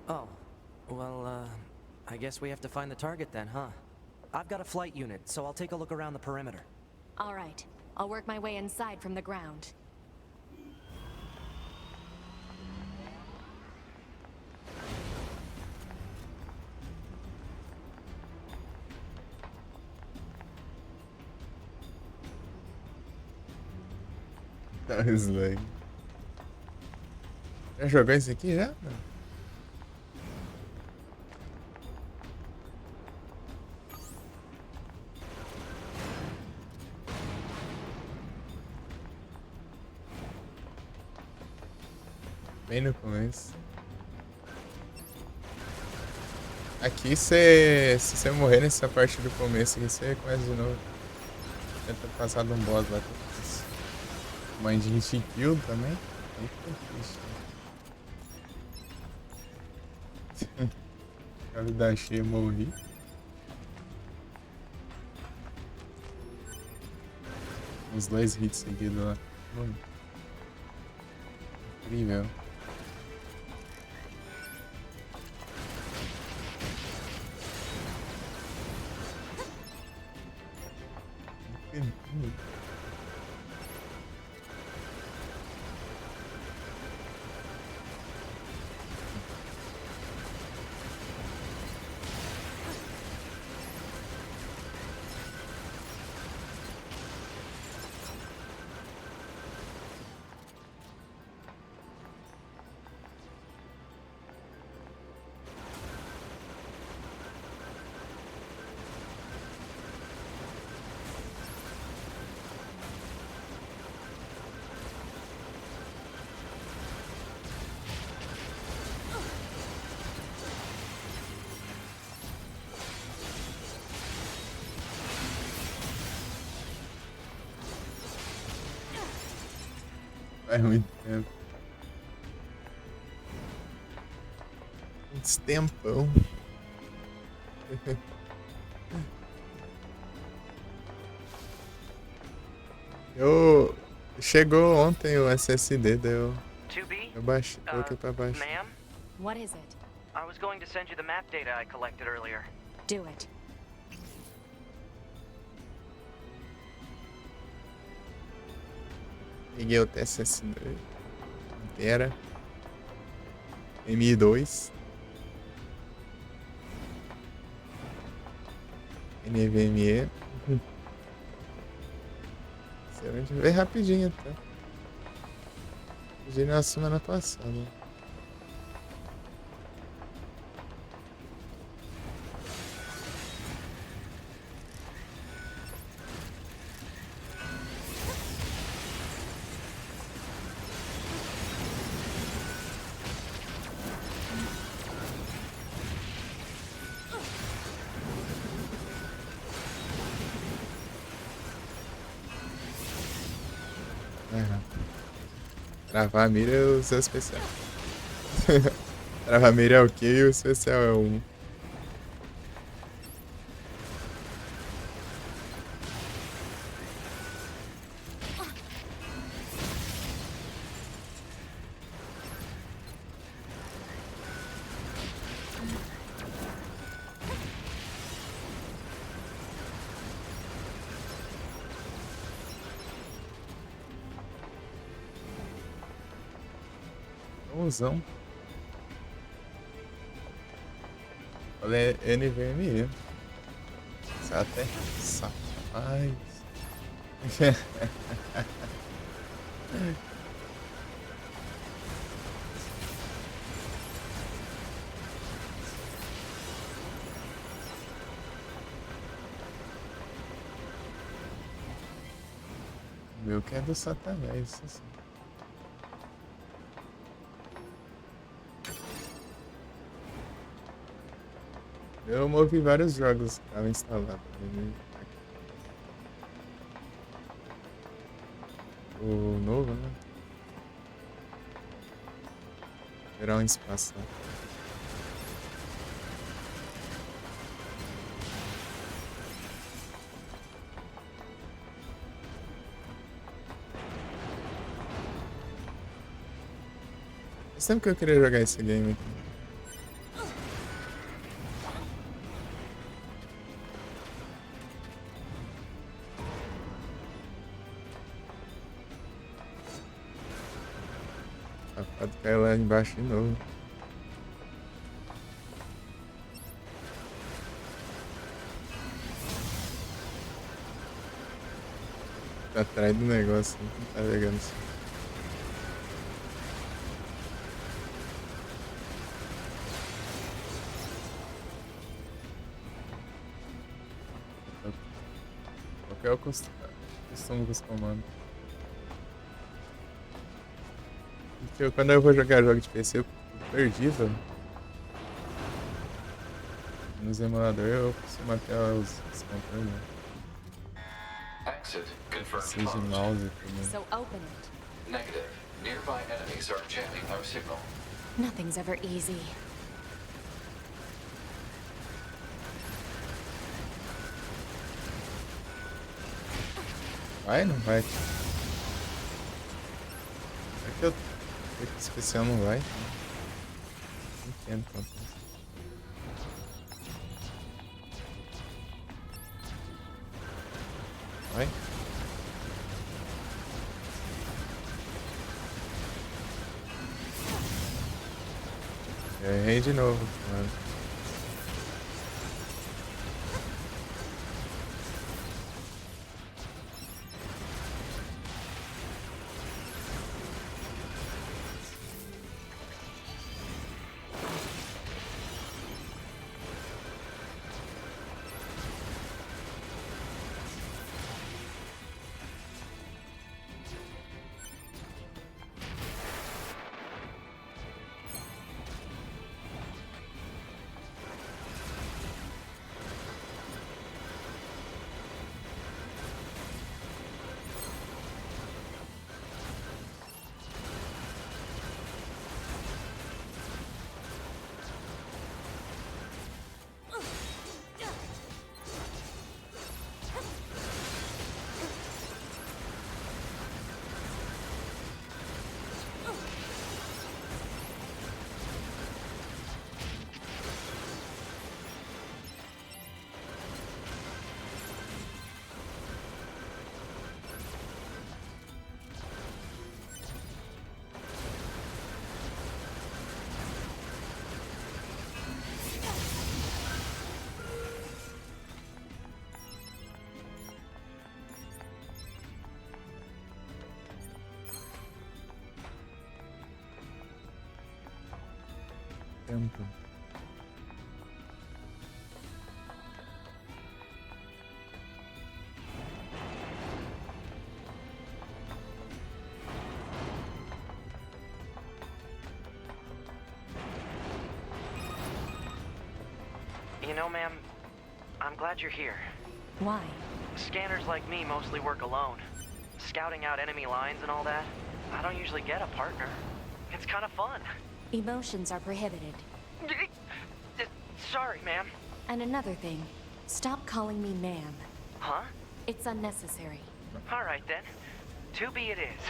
Oh, well, I guess we have to find the target then, huh? I've got a flight unit, so I'll take a look around the perimeter. All right, I'll work my way inside from the ground. Tá, Slug. Já jogou esse aqui já? Não. Bem no começo. Aqui se você morrer nessa parte do começo aqui, você começa de novo. Tenta passar de um boss lá. Mãe de hit kill também. Aí fica triste. A vida cheia, morri. Uns 2 hits seguidos lá. Morri. Incrível. Incrível. Faz muito tempo. Muito tempão. Chegou ontem o SSD, daí eu 2B? baixei, coloquei pra baixo. Ma'am? What is it? I was going to send you the map data I collected earlier. Do it. Peguei o TSS2. Pantera. M2. NVMe. Excelente. Veio rapidinho até. Peguei na semana passada. Travar a mira é o seu especial. Travar a mira é o que e o especial é um. Bonzão. Olha, é NVMe. Isso é até rapaz. Meu que é do Satanás, assim. Eu movi vários jogos que estavam instalados. O novo, né? Gerar um espaço lá. Faz tempo que eu queria jogar esse game aqui. Pode cair lá embaixo de novo. Tá atrás do negócio, não tá pegando isso. Qual que é o costume com os comandos? Quando eu vou jogar jogo de PC, eu perdi, velho. Nos emuladores eu costumo até os controles. Exit confirmed. Preciso de closed. mouse também. So open it. Negative. Nearby enemies are jamming our signal. Nothing's ever easy. Vai, não vai? É que eu... Esse especial não vai. Não entendo quanto é. Vai. Eu errei de novo, mano. tempo. You know, ma'am, I'm glad you're here. Why? Scanners like me mostly work alone. Scouting out enemy lines and all that, I don't usually get a partner. It's kind of fun. Emotions are prohibited. Sorry, ma'am. And another thing, stop calling me ma'am. Huh? It's unnecessary. All right, then. To be it is.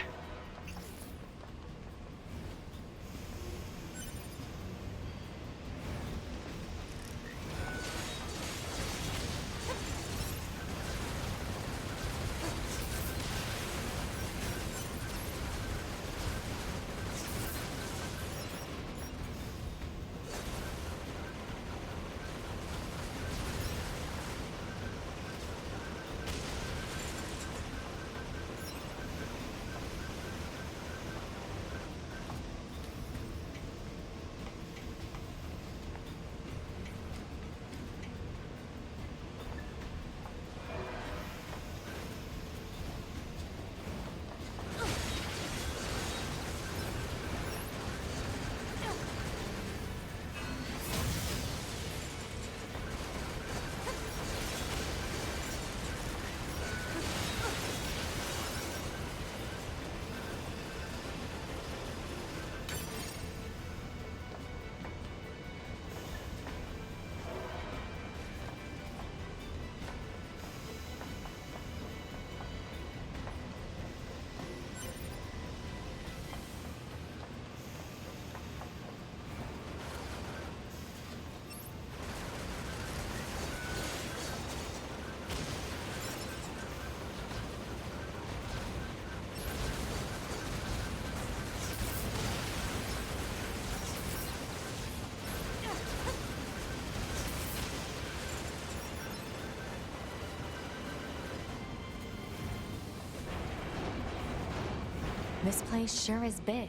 This place sure is big.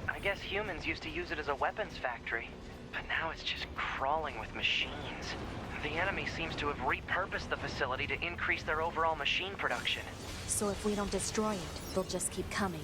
I guess humans used to use it as a weapons factory, but now it's just crawling with machines. The enemy seems to have repurposed the facility to increase their overall machine production. So if we don't destroy it, they'll just keep coming.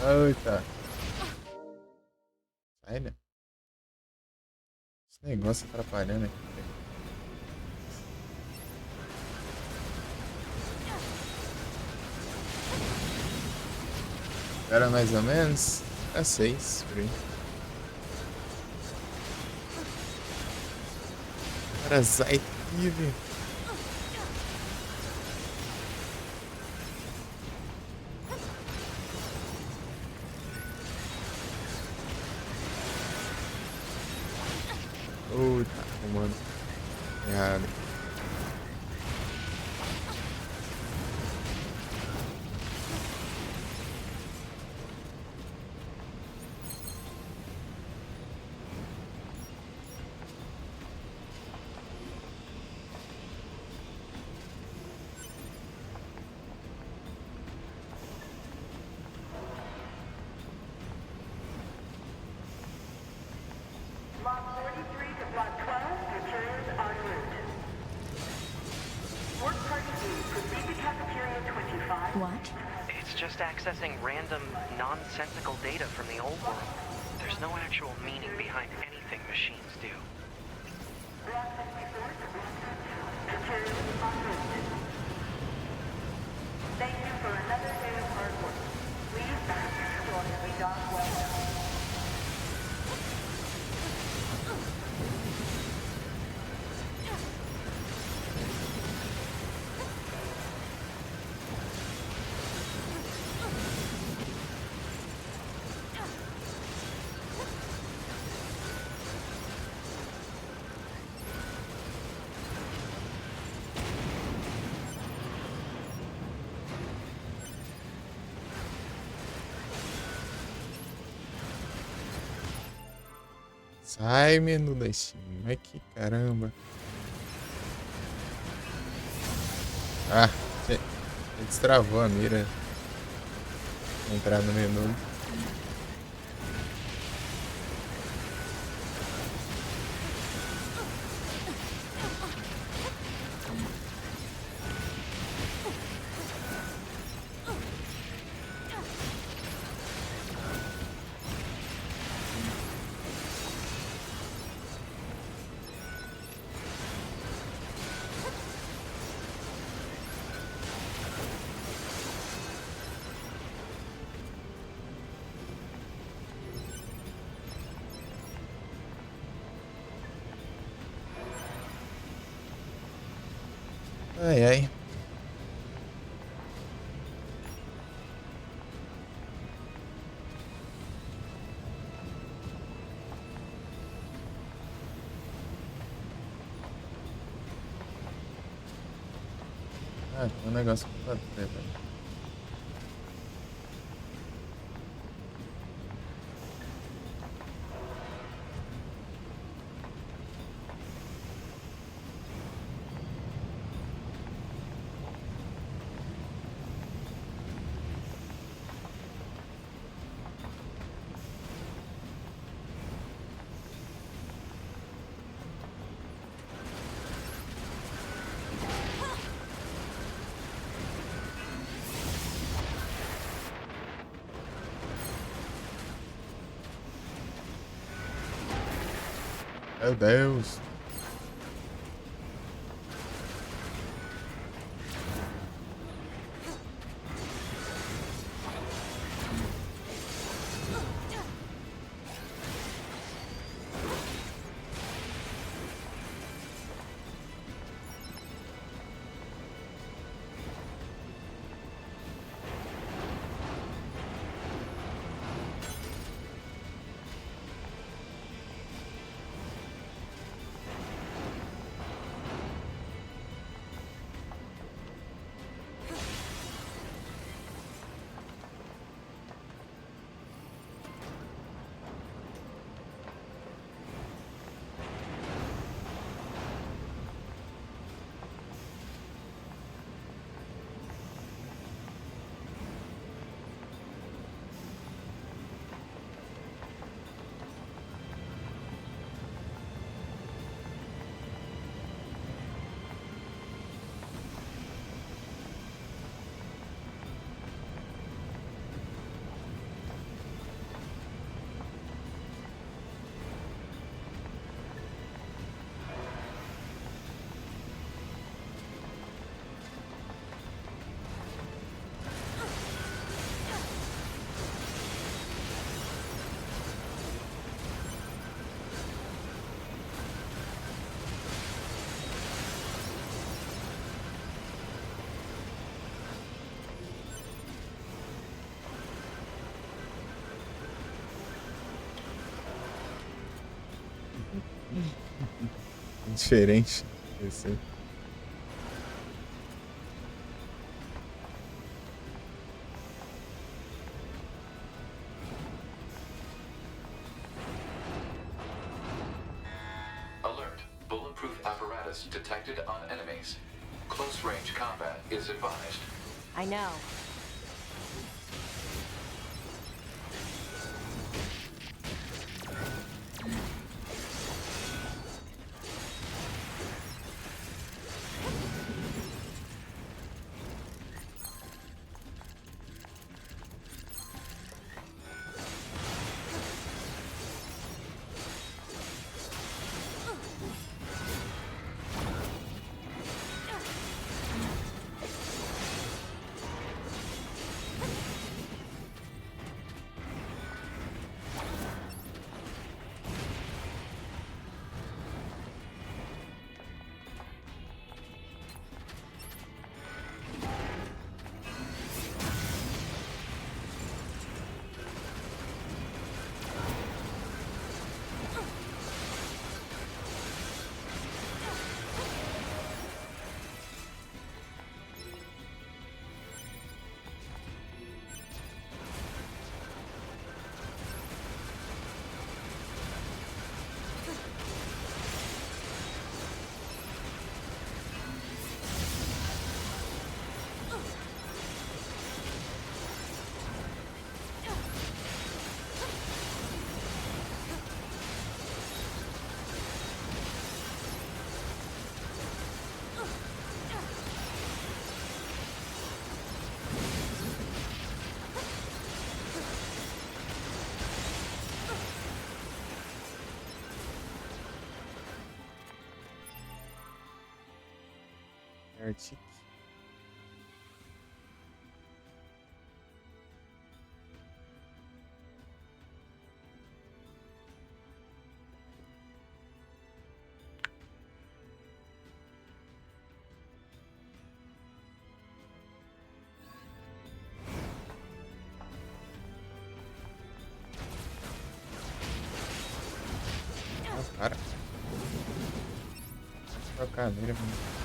Eita. Sai, né? Esse negócio atrapalhando aqui. Era mais ou menos a 6 por aí. Parasite Eve. Tá arrumando errado. Lot 43 to Block 12, materials en route. Work Party B, proceed to Cafeteria 25. What? It's just accessing random, nonsensical data from the old world. There's no actual meaning behind anything machines do. Block 54 to Block 13, materials en route. Thank you for another day of hard work. Please back to Stormy Dock well. Sai, menu da Steam. Mas que caramba. Ah, destravou a mira. Entrar no menu. Ai, ai. Ah, tem um negócio pra fazer, velho. Meu Deus. Diferente. Esse. Alert. Bulletproof apparatus detected on enemies. Close range combat is advised. I know. Arctic. Nossa, cara. Trocadeira, mano.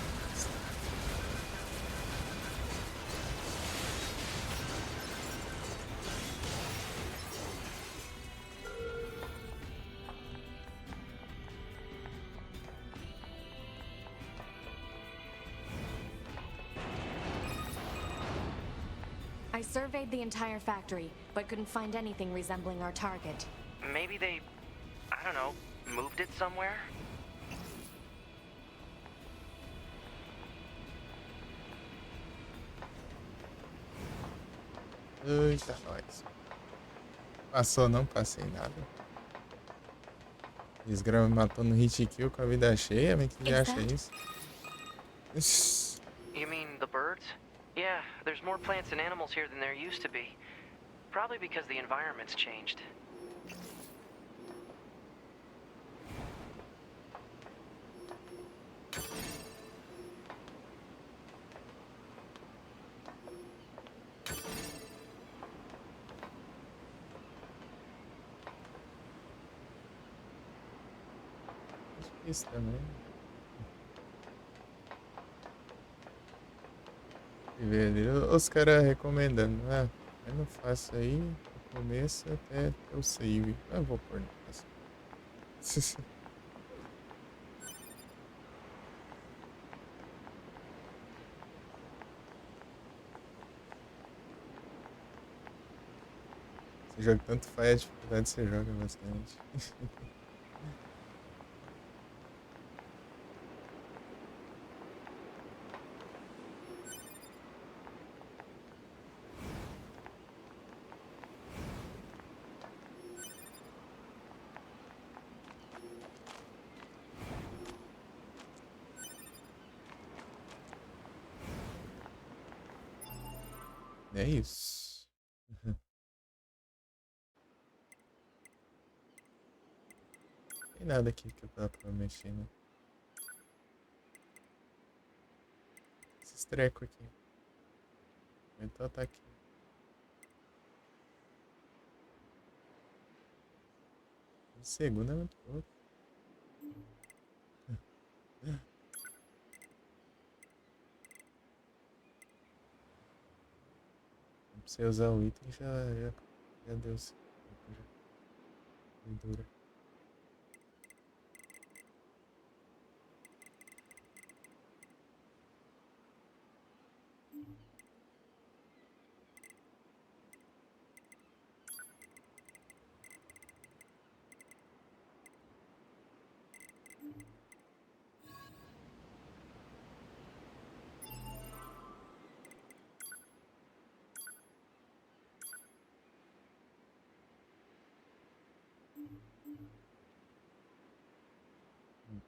I surveyed the entire factory, but couldn't find anything resembling our target. Maybe they, I don't know, moved it somewhere? Eita, nós. Passou não? Passei nada. Desgrama me matou no hit kill com a vida cheia, mas que acha isso? Ixi. You mean the birds? Yeah, there's more plants and animals here than there used to be. Probably because the environment's changed. Isso também. E ver ali os caras recomendando. Ah, eu não faço aí do começo até o save. Eu vou pôr no faço. Esse jogo tanto faz a dificuldade você joga bastante. É isso. Tem nada aqui que dá pra mexer, né? Esses trecos aqui. Então tá aqui. Segunda é muito pouco. Pra você usar o item já deu certo. Já dura.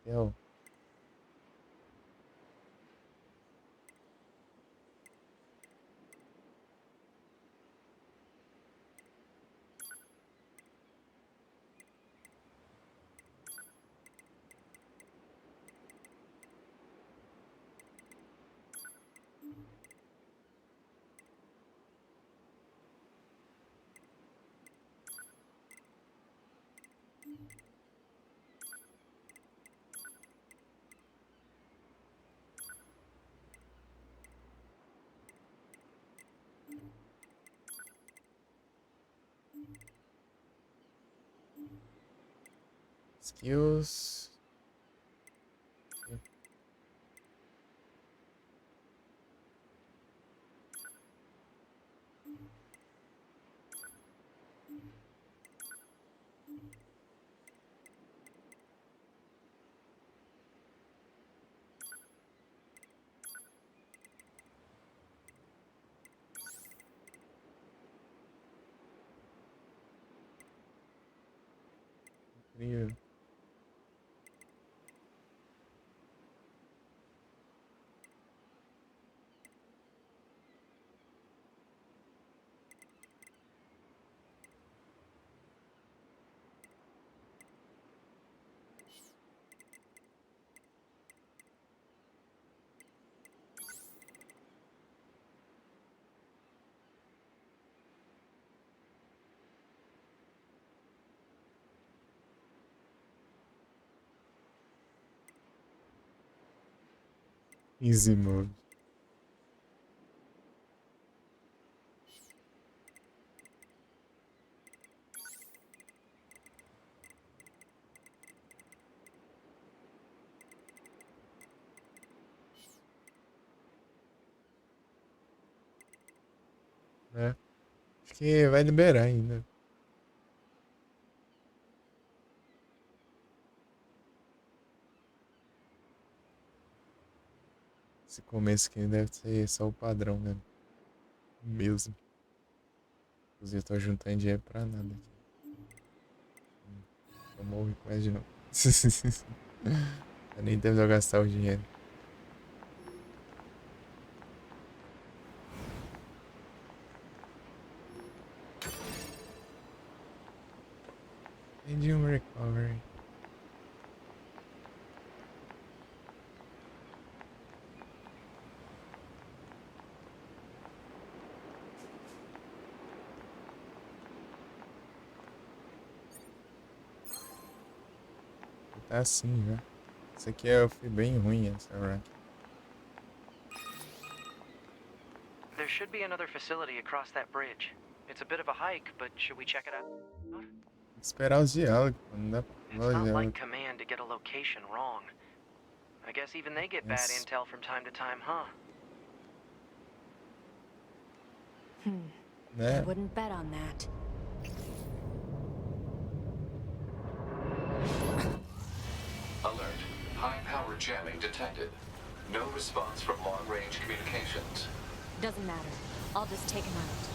Então, skills. Incrível. Easy mode. Né? Acho que vai liberar ainda. Esse começo aqui deve ser só o padrão, né? Mesmo. Inclusive, eu tô juntando dinheiro pra nada aqui. Eu morro quase de novo. Eu nem tempo de eu gastar o dinheiro. Entendi um recovery. Tá assim, já. Isso aqui foi bem ruim, essa rank. There should be another facility across that bridge. It's a bit of a hike, but should we check it out? Tem que esperar os diálogos, não dá pra It's falar not diálogo. like Command to get a location wrong. I guess even they get bad Yes. intel from time to time, huh? I Né? wouldn't bet on that. Alert. High-power jamming detected. No response from long-range communications. Doesn't matter. I'll just take him out.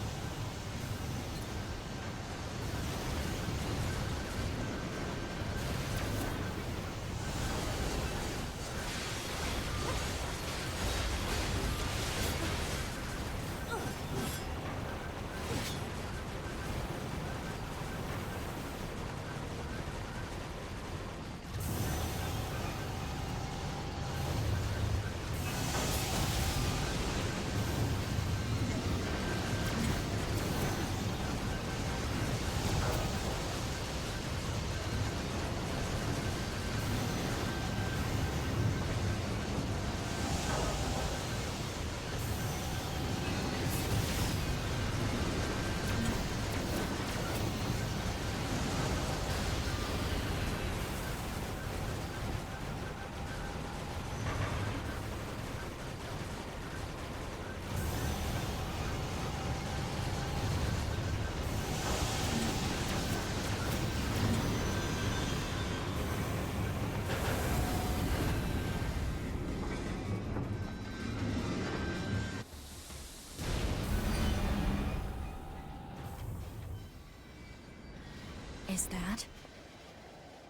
Is that?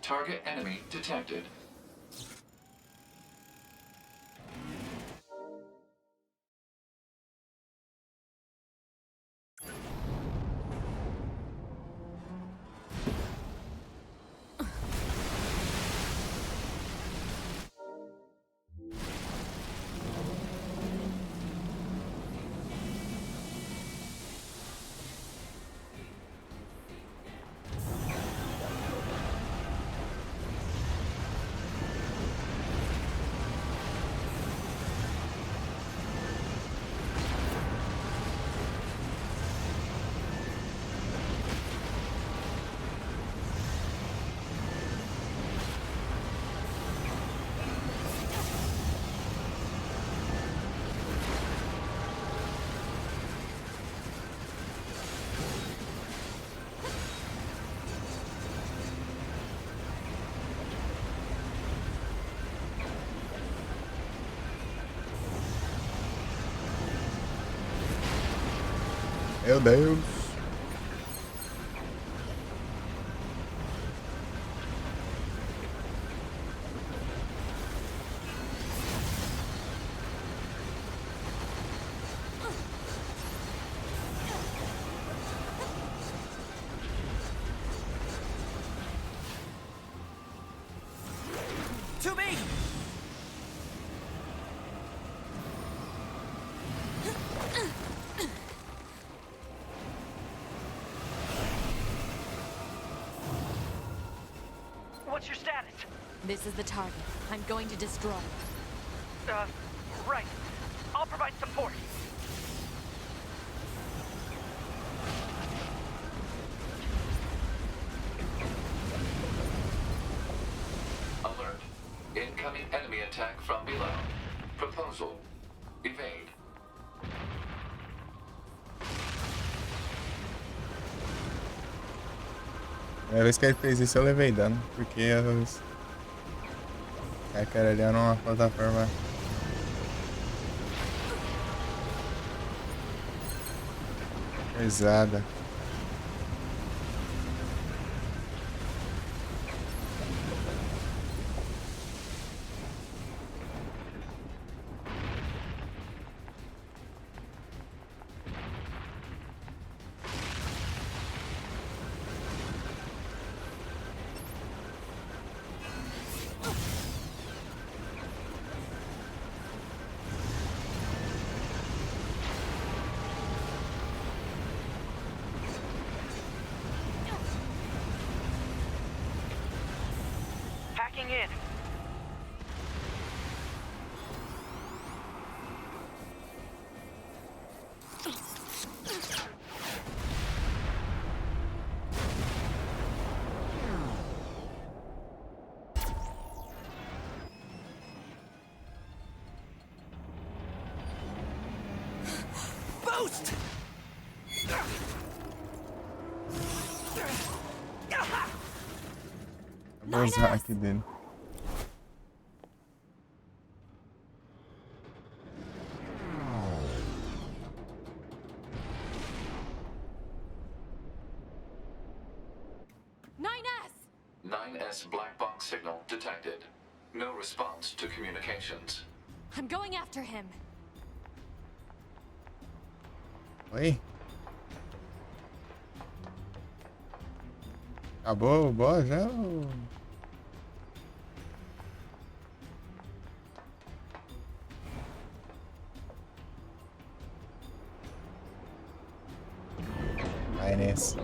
Target enemy detected. Meu Deus. To me! What's your status? This is the target. I'm going to destroy it. Right. I'll provide support. Alert. Incoming enemy attack from below. Proposal. Evade. A vez que ele fez isso eu levei dano, porque a cara ali era uma plataforma. Pesada. Hacking in. Boost! Acabou os hack dele. Nine S! 9S black box signal detected. No response to communications. I'm going after him. Oi? Acabou o boss já? Vai nessa.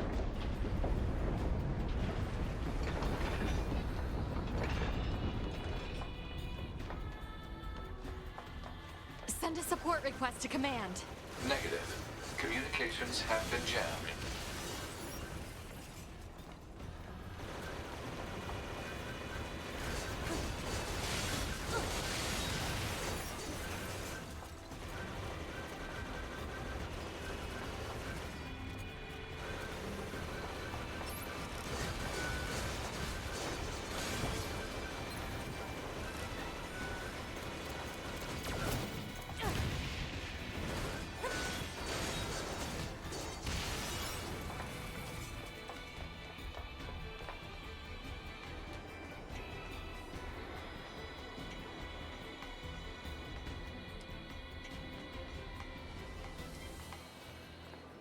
Send a support request to command. Negative. Communications have been jammed.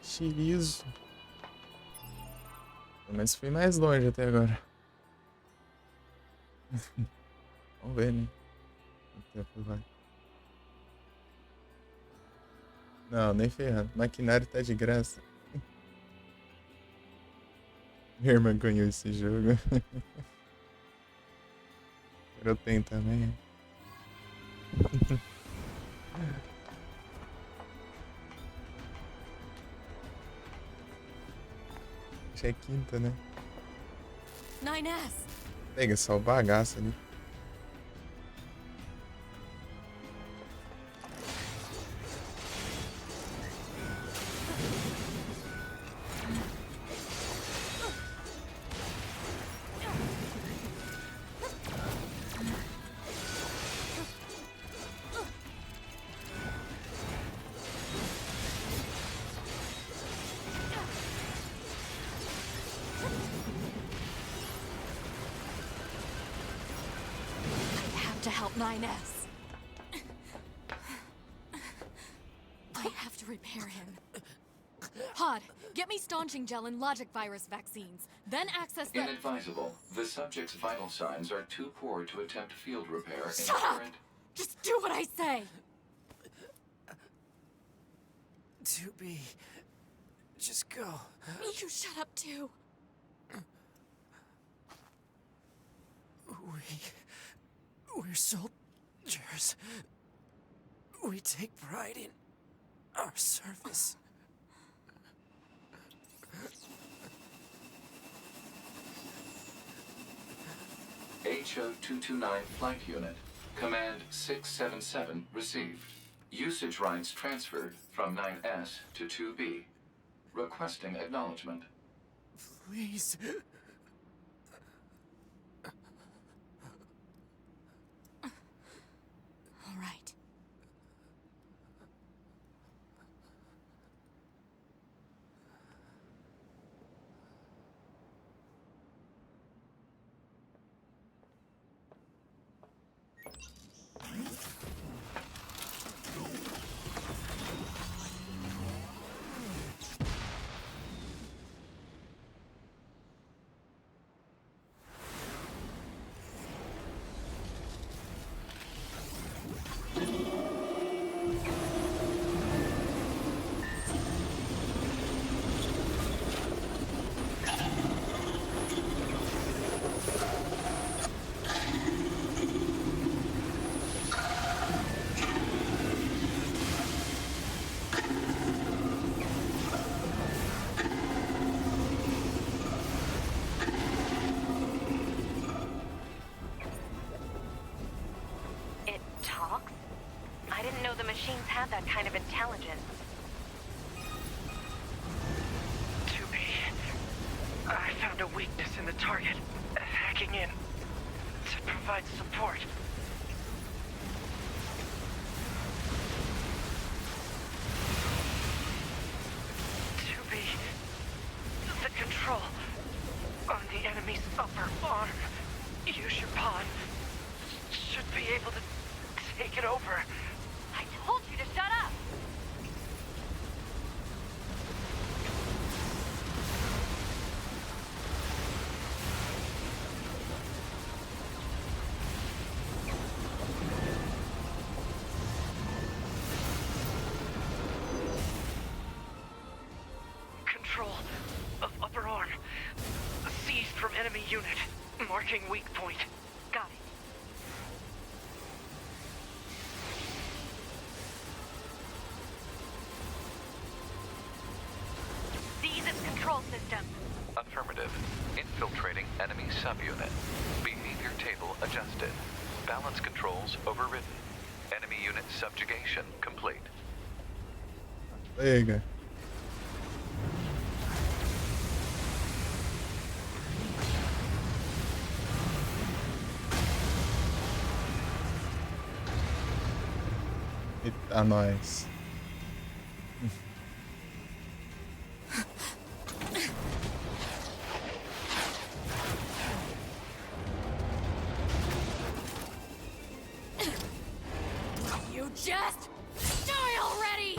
Chilizo. Pelo menos fui mais longe até agora. Vamos ver, né? Quanto tempo vai. Não, nem ferrando. O maquinário tá de graça. Minha irmã ganhou esse jogo. Eu tenho também. Já é quinta, né? 9S! Pega só o bagaço ali. To help 9S. I have to repair him. Hod, get me staunching gel and logic virus vaccines. Then access the... Inadvisable. The subject's vital signs are too poor to attempt field repair in Shut up! current... Just do what I say! To be. Just go. You shut up too. We're soldiers. We take pride in our service. HO-229 Flight Unit. Command 677 received. Usage rights transferred from 9S to 2B. Requesting acknowledgement. Please. All right. It talks? I didn't know the machines had that kind of intelligence. To be, I found a weakness in the target. Hacking in to provide support. To be, the control on the enemy's upper arm. Use your pawn. Should be able to take it over. I told you to shut up! Control of upper arm. Seized from enemy unit. Marking weak point. Got it. These is control system. Affirmative. Infiltrating enemy subunit. Behavior table adjusted. Balance controls overridden. Enemy unit subjugation complete. Liga. Eita, nós. You just die already!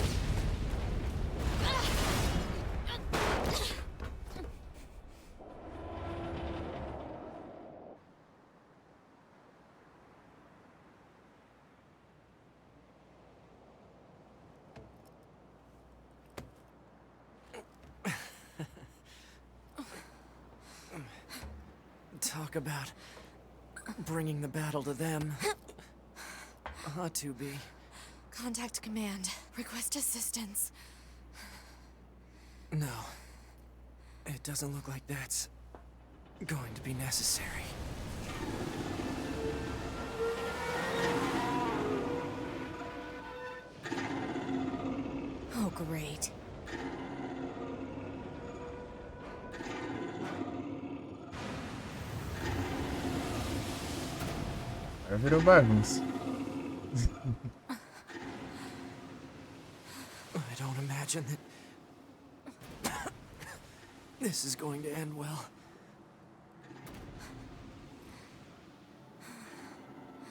Talk about bringing the battle to them. 2B. Contact command. Request assistance. No. It doesn't look like that's going to be necessary. Oh, great. Agora virou bagunça. I don't imagine that this is going to end well.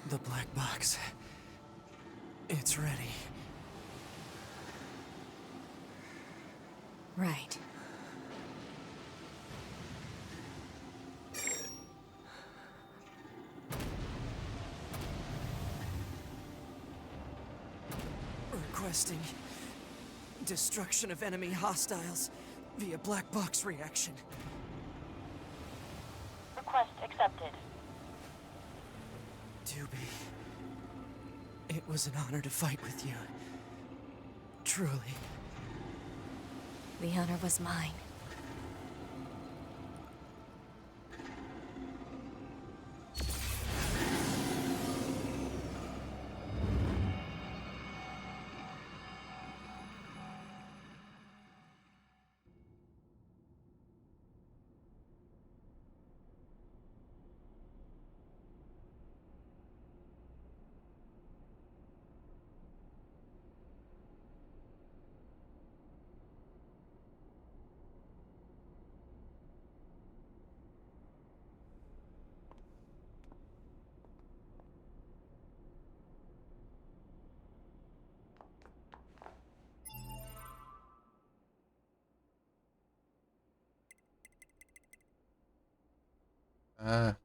The black box. It's ready. Right. Requesting destruction of enemy hostiles via black box reaction. Request accepted. 2B. It was an honor to fight with you. Truly. The honor was mine. Ah,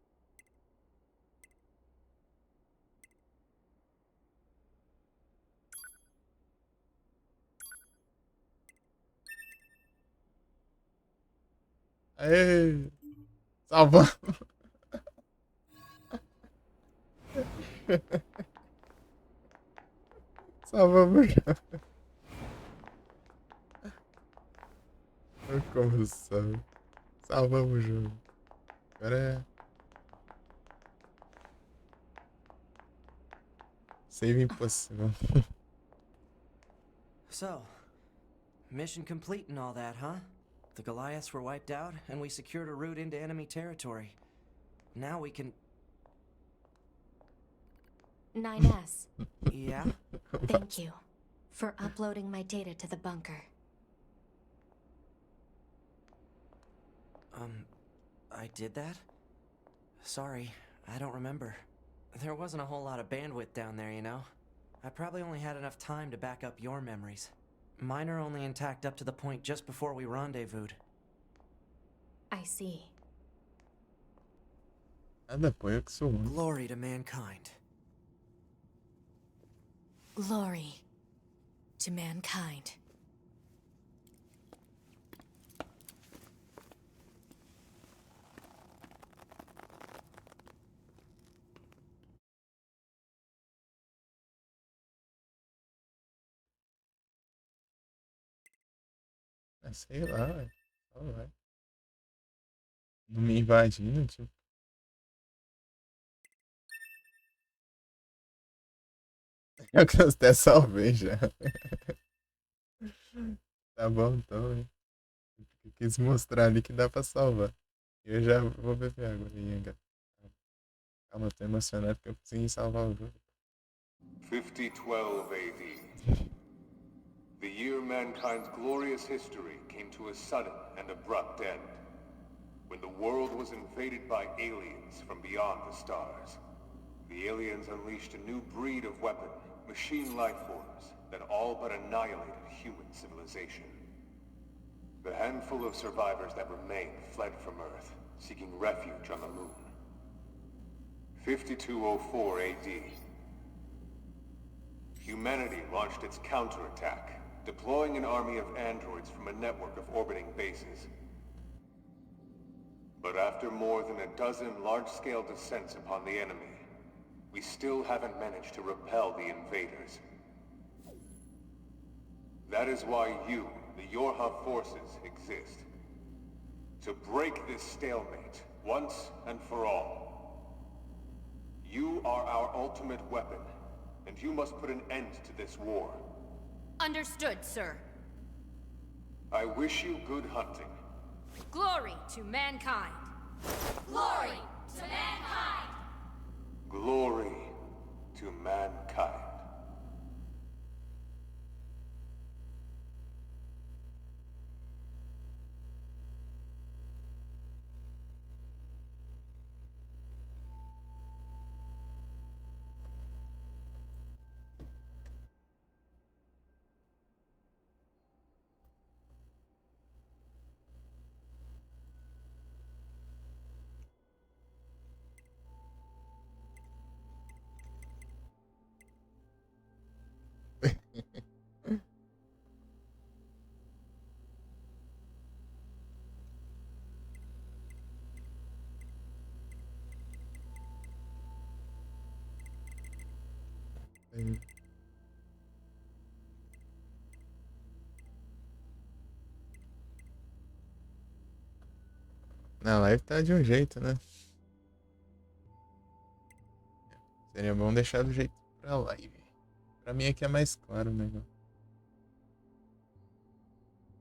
aê! Salvamos! Salvamos o jogo. Como salve? Salvamos o jogo. Agora é. Save impossível. So, mission complete and all that, huh? The Goliaths were wiped out, and we secured a route into enemy territory. Now we can... 9S, Yeah? thank you for uploading my data to the bunker. I did that? Sorry, I don't remember. There wasn't a whole lot of bandwidth down there, you know? I probably only had enough time to back up your memories. Mine are only intact up to the point just before we rendezvoused. I see. Nada, pô, eu que sou um. Glory to mankind. Glory to mankind. Ah, sei lá, ué. Só vai. Não me invadindo, tipo. Eu que até salvei já. Tá bom, então, hein. Eu quis mostrar ali que dá pra salvar. Eu já vou beber água aí, hein, calma, eu tô emocionado porque eu consegui salvar o jogo. 5012 AD. The year mankind's glorious history came to a sudden and abrupt end, when the world was invaded by aliens from beyond the stars. The aliens unleashed a new breed of weapon, machine life forms, that all but annihilated human civilization. The handful of survivors that remained fled from Earth, seeking refuge on the moon. 5204 AD. Humanity launched its counterattack, deploying an army of androids from a network of orbiting bases. But after more than a dozen large-scale descents upon the enemy, we still haven't managed to repel the invaders. That is why you, the Yorha forces, exist. To break this stalemate, once and for all. You are our ultimate weapon, and you must put an end to this war. Understood, sir. I wish you good hunting. Glory to mankind. Glory to mankind. Glory to mankind. Na live tá de um jeito, né? Seria bom deixar do jeito pra live. Pra mim aqui é mais claro o negócio.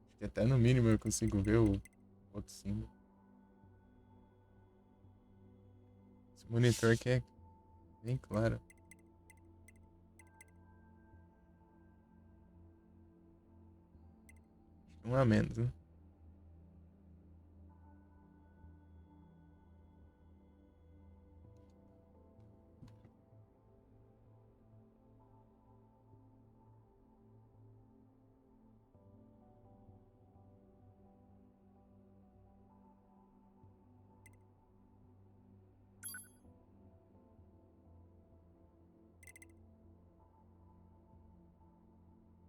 Acho que até no mínimo eu consigo ver o outro símbolo. Esse monitor aqui é bem claro. Um a menos, né?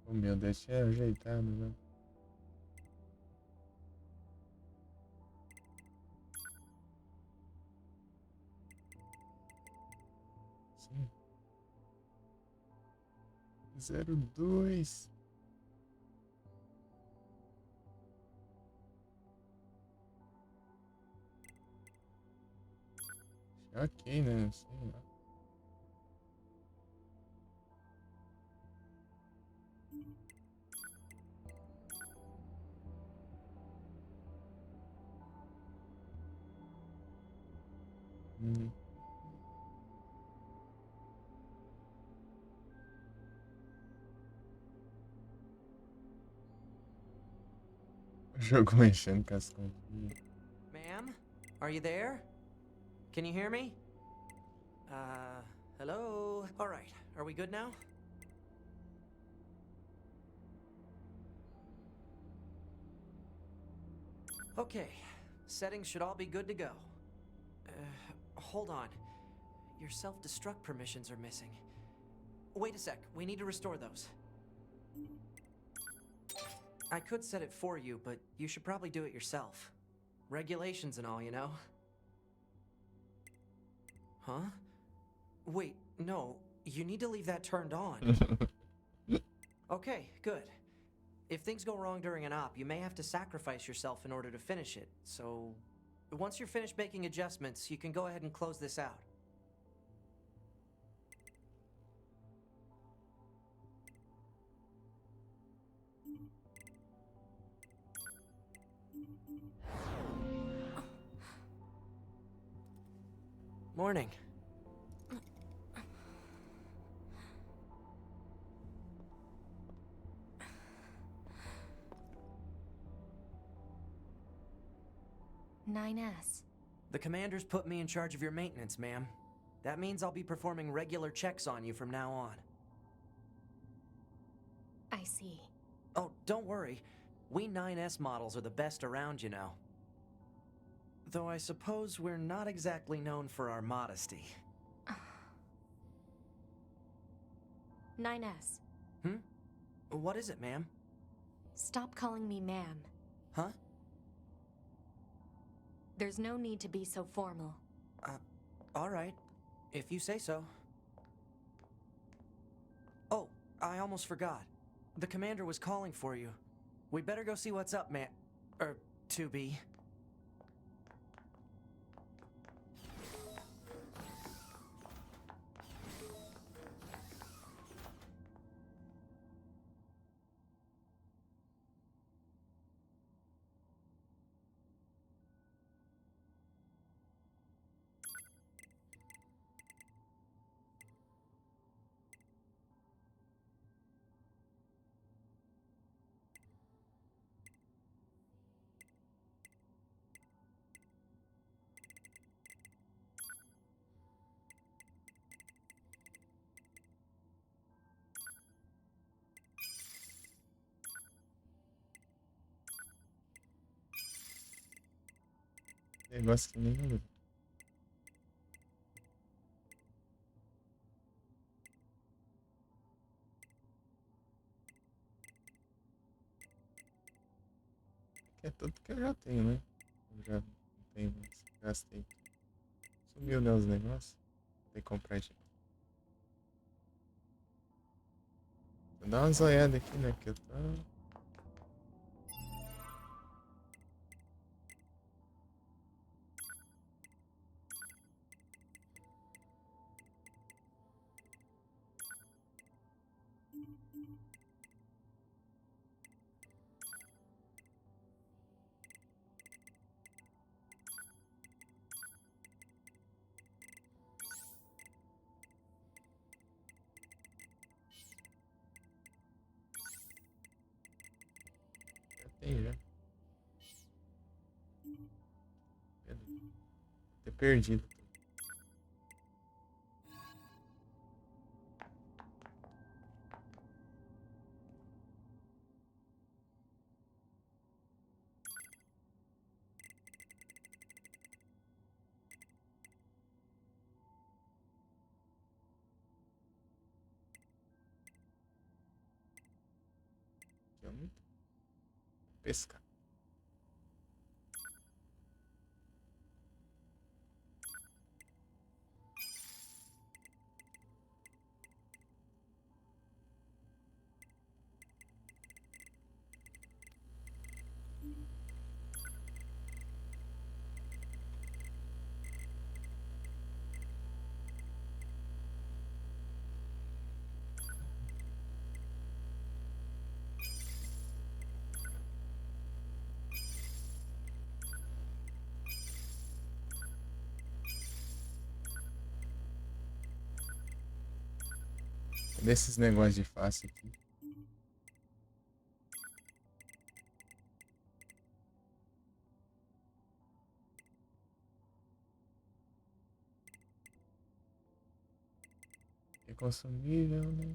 Oh meu Deus, tinha ajeitado, né? Sim. 02. Ok, né? Sei lá. Hum. O jogo mexendo com as continhas. Ma'am? Are you there? Can you hear me? Hello? Alright, are we good now? Okay, settings should all be good to go. Hold on. Your self-destruct permissions are missing. Wait a sec, we need to restore those. I could set it for you, but you should probably do it yourself. Regulations and all, you know? Huh? Wait, no, you need to leave that turned on. Okay, good. If things go wrong during an op, you may have to sacrifice yourself in order to finish it, so... Once you're finished making adjustments, you can go ahead and close this out. Morning. The commander's put me in charge of your maintenance, ma'am. That means I'll be performing regular checks on you from now on. I see. Oh, don't worry. We 9S models are the best around, you know. Though I suppose we're not exactly known for our modesty. 9S. What is it, ma'am? Stop calling me ma'am. Huh? There's no need to be so formal. Alright. If you say so. Oh, I almost forgot. The commander was calling for you. We better go see what's up, man. 2B. Negócio que nem eu. Que é tudo que eu já tenho, né? Eu já não tenho mais. Gastei. Sumiu, né, os negócios. Tem que comprar de novo. Vou dar uma zoiada aqui, né? Que eu tô... Ih, já. Ter perdido. Vamos pescar. Desses negócios de face aqui. É consumível, né?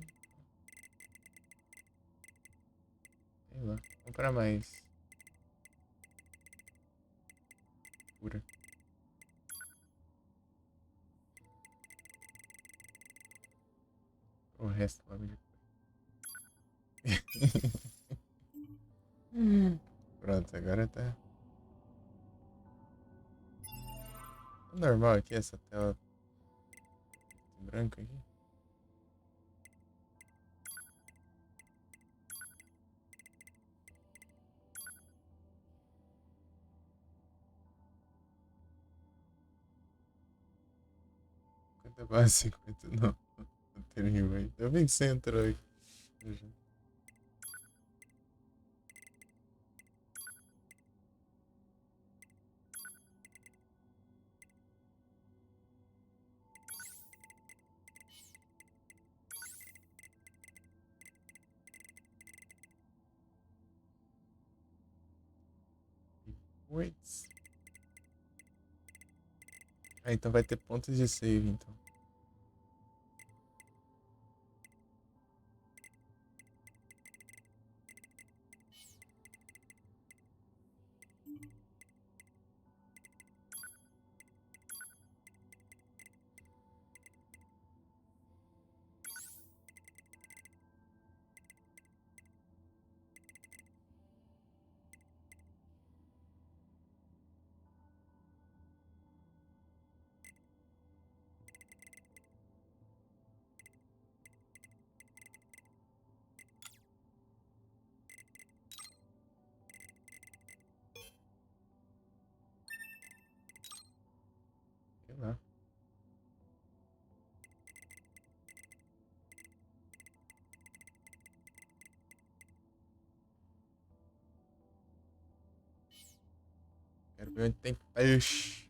Sei lá. Comprar mais. Cura. O resto logo depois. Pronto, agora tá. Tá normal aqui essa tela branca aqui. Quanto base 50 não. Não tem nenhum aí. Eu vi que você entrou aí. Waits. Ah, então vai ter pontos de save, então. Sei lá. Quero ver onde tem peixe.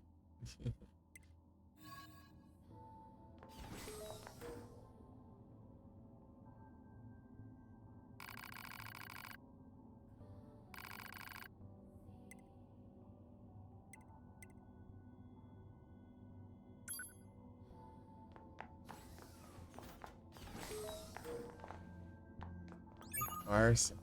Arce.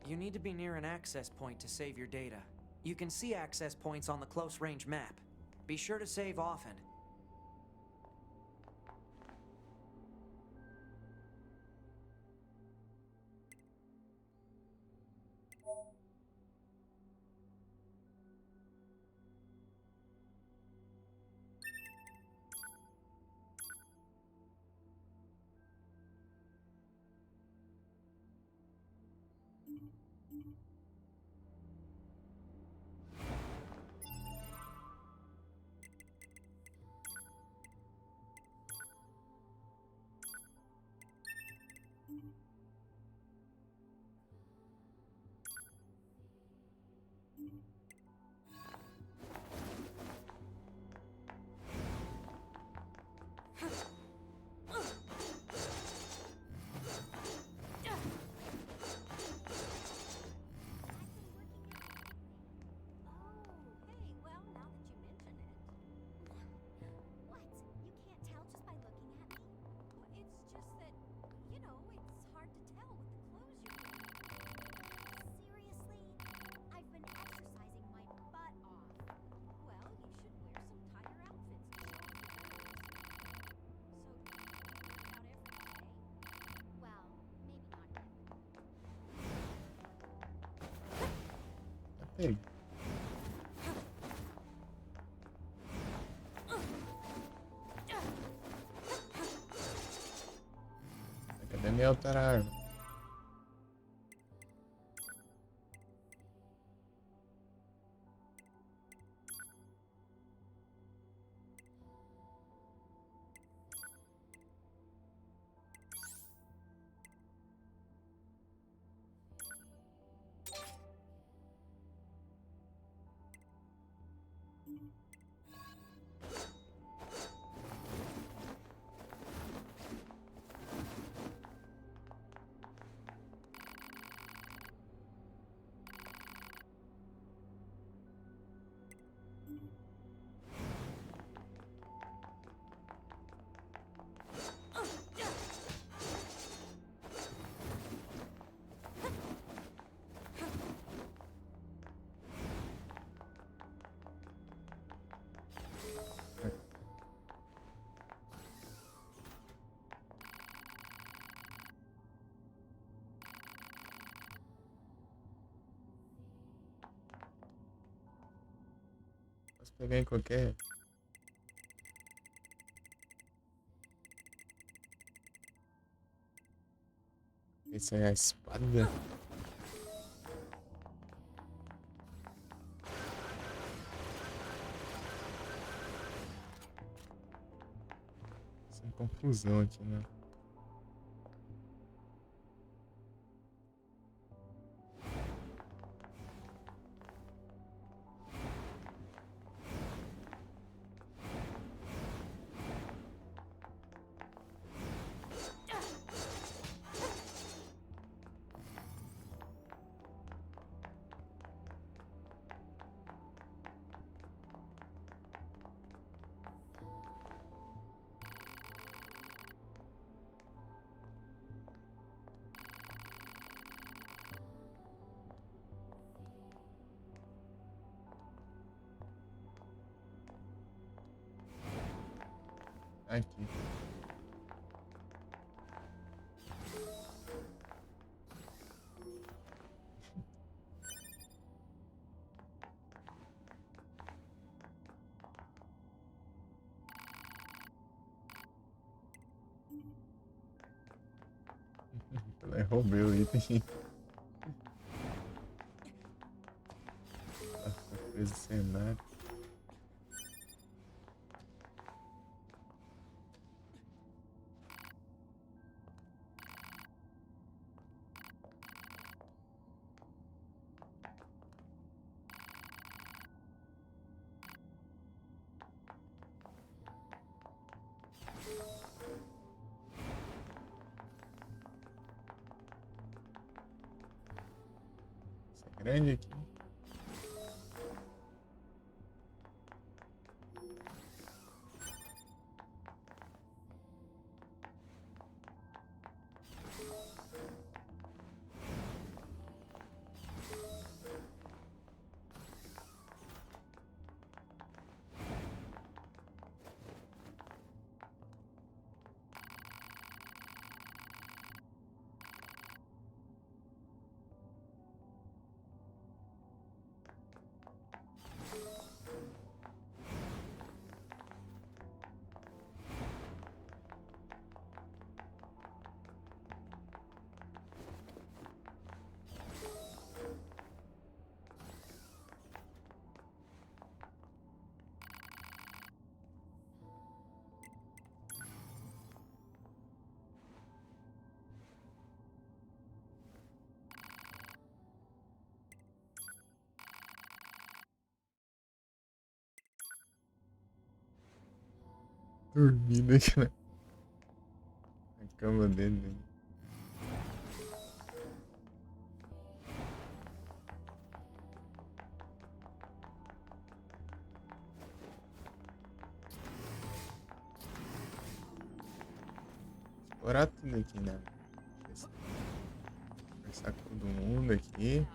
You need to be near an access point to save your data. You can see access points on the close range map. Be sure to save often. nem alterar a arma. Posso pegar em qualquer. Essa é a espada. Sem confusão aqui, né? Aqui. Eu roubei o item. Coisa sem nada. Grande aqui. Dormindo aqui na cama dele. Explorar tudo aqui, né? Conversar com todo mundo aqui.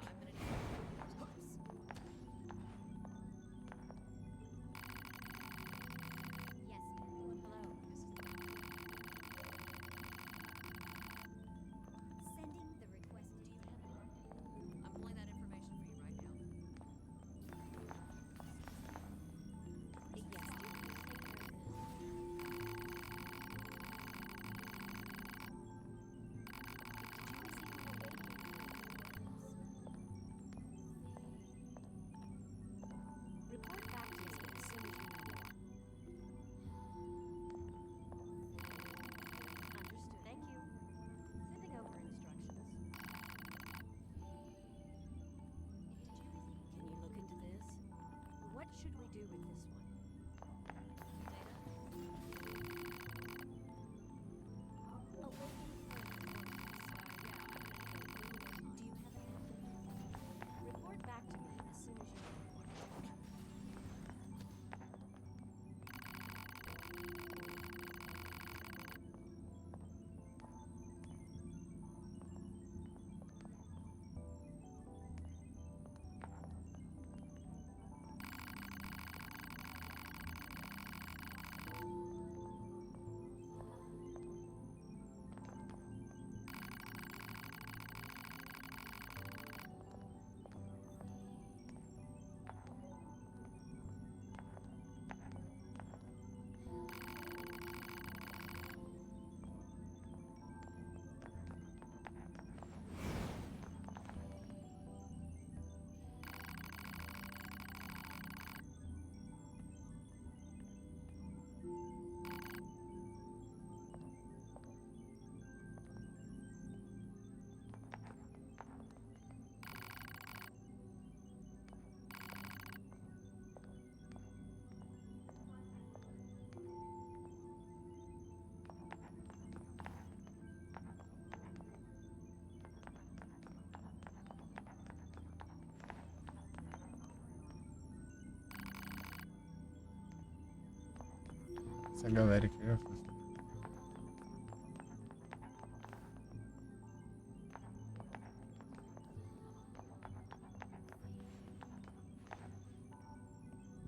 Essa galera aqui já foi.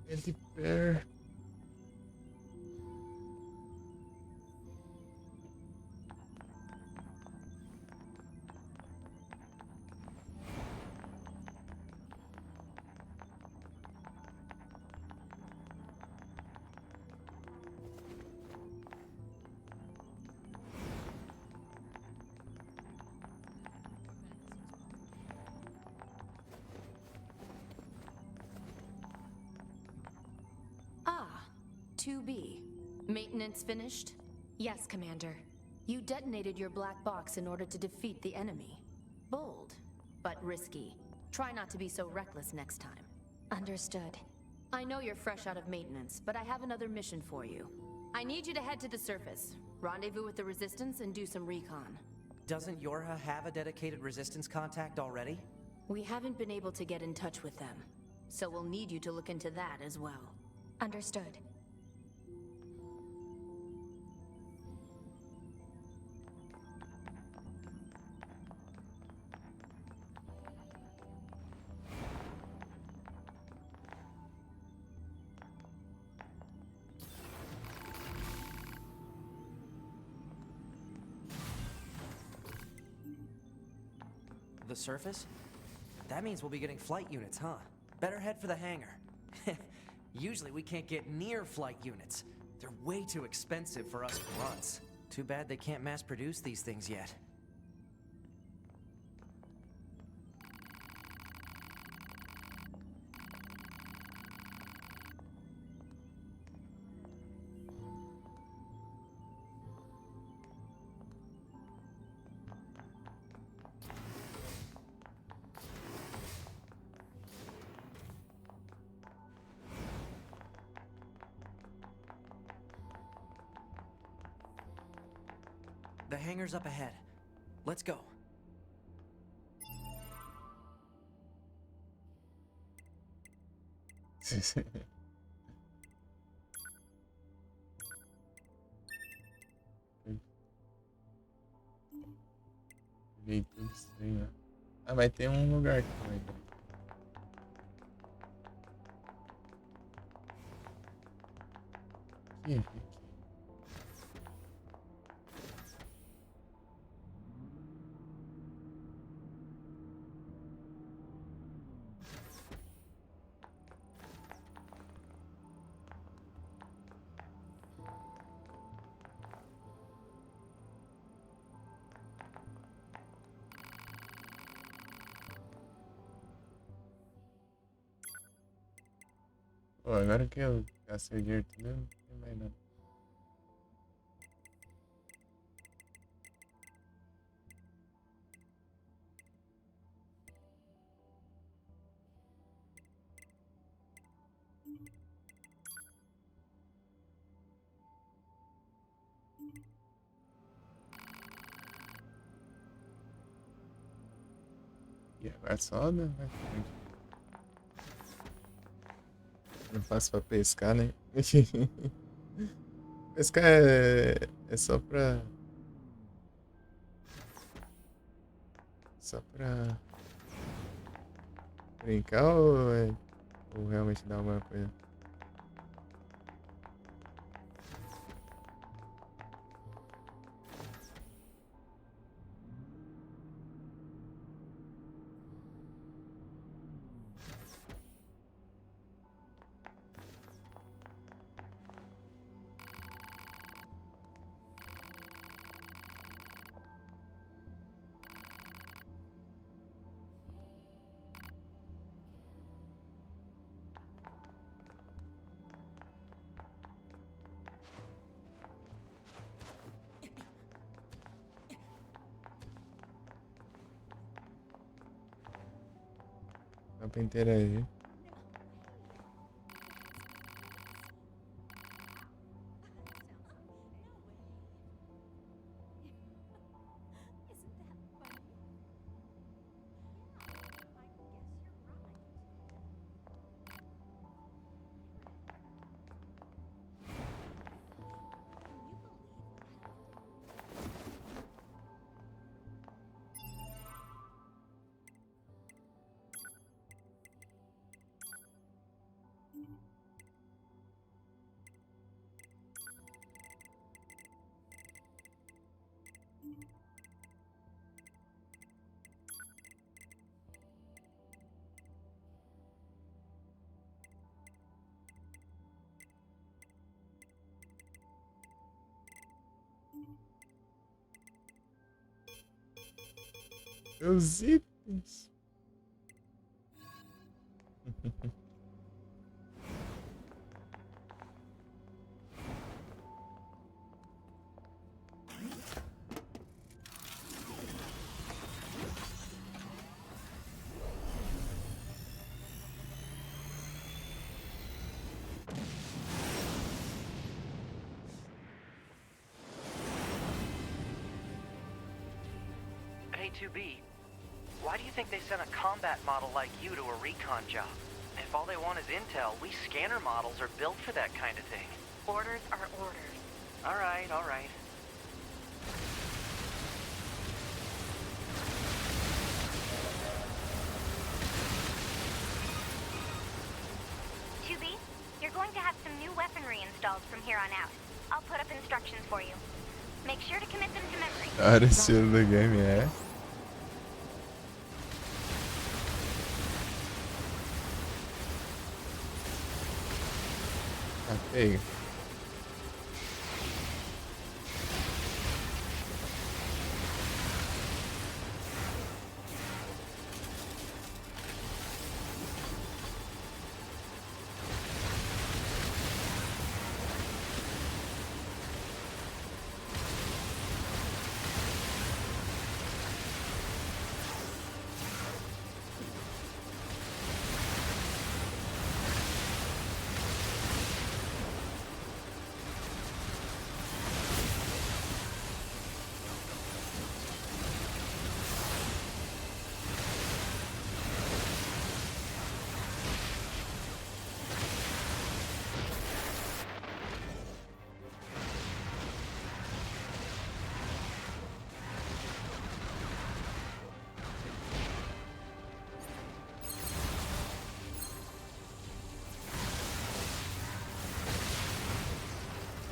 Ele per. Ah, 2B. Maintenance finished? Yes, Commander. You detonated your black box in order to defeat the enemy. Bold, but risky. Try not to be so reckless next time. Understood. I know you're fresh out of maintenance, but I have another mission for you. I need you to head to the surface, rendezvous with the Resistance, and do some recon. Doesn't Yorha have a dedicated resistance contact already? We haven't been able to get in touch with them, so we'll need you to look into that as well. Understood. The surface? That means we'll be getting flight units, huh? Better head for the hangar. Usually we can't get near flight units. They're way too expensive for us grunts. Too bad they can't mass produce these things yet. The hangar's up ahead. Let's go. Peguei tudo isso aí, né? Ah, vai ter um lugar aqui também. Aqui. Pô, agora que eu gastei dinheiro tudo, não tem mais nada. E agora só, né? Não faço pra pescar, né? Pescar é só pra... Só pra... brincar ou realmente dar alguma coisa? Dá pra interagir. Meus itens. Hey, 2B, why do you think they sent a combat model like you to a recon job? If all they want is intel, we scanner models are built for that kind of thing. Orders are orders. All right, all right. You're going to have some new weaponry installed from here on out. I'll put up instructions for you. Make sure to commit them to memory. Cara, estilo do game é. Ah, pega.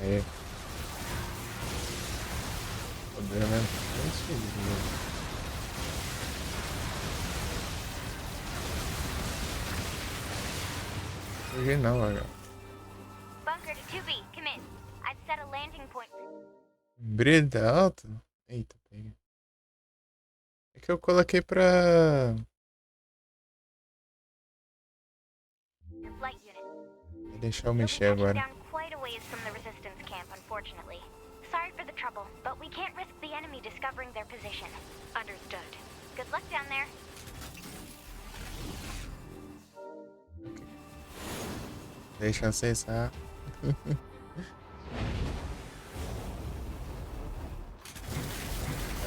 É. Poder aumentar isso aí. Hoje não, olha. Bunker to 2B, come in. I've set a landing point. Brilho tá alto? Eita, pega. É que eu coloquei pra... Your flight unit. Vou deixar eu You'll be mexer touching agora. down quite a ways from the resistance camp, unfortunately. Sorry for the trouble, but we can't risk the enemy discovering their position. Understood. Good luck down there. Deixa eu acessar. Pera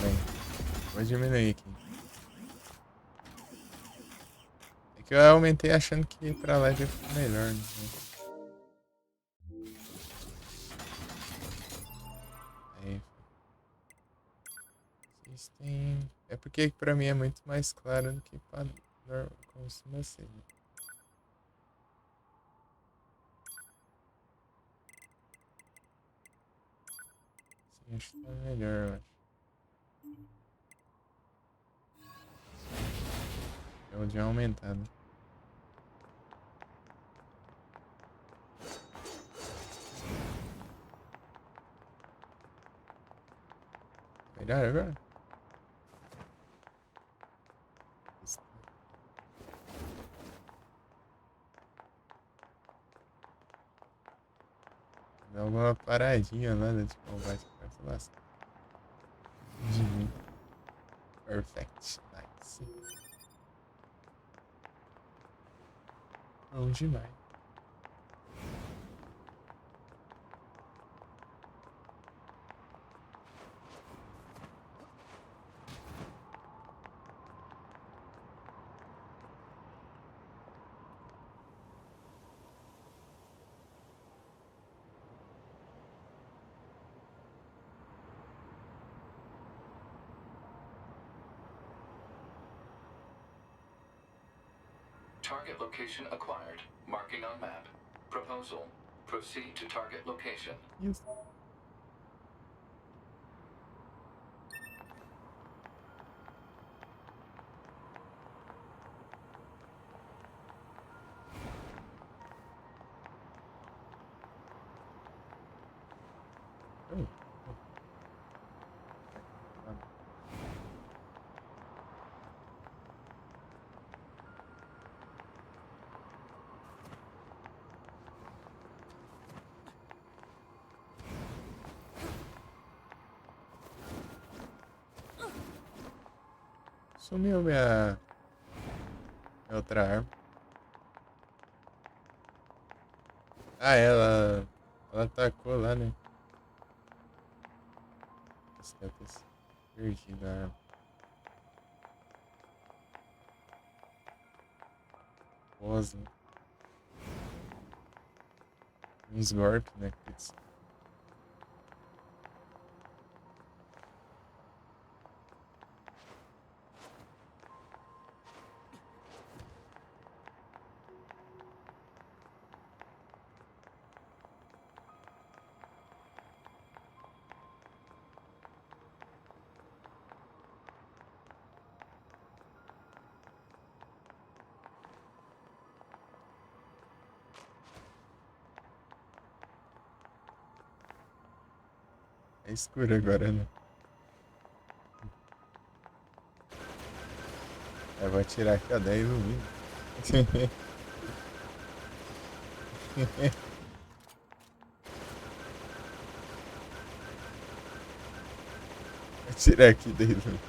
aí. Vou diminuir aqui. É que eu aumentei achando que ir pra lá ia ficar melhor, né? Aí. System. É porque pra mim é muito mais claro do que pra costuma ser. Né? Acho que tá melhor, eu acho. Eu vou dar uma aumentada. Melhor agora? Dá alguma paradinha lá de combate pra se lascar. De mim. Perfect. Nice. Bom demais. Target location acquired. Marking on map. Proposal. Proceed to target location. Isso. Sumiu minha outra arma. Ah, ela atacou lá, né? Você deve ter se perdido a arma. Rosa. Um Scorpion, né? Putz. É escuro agora, né? Eu vou atirar aqui a 10 no mínimo. Vou tirar aqui dele.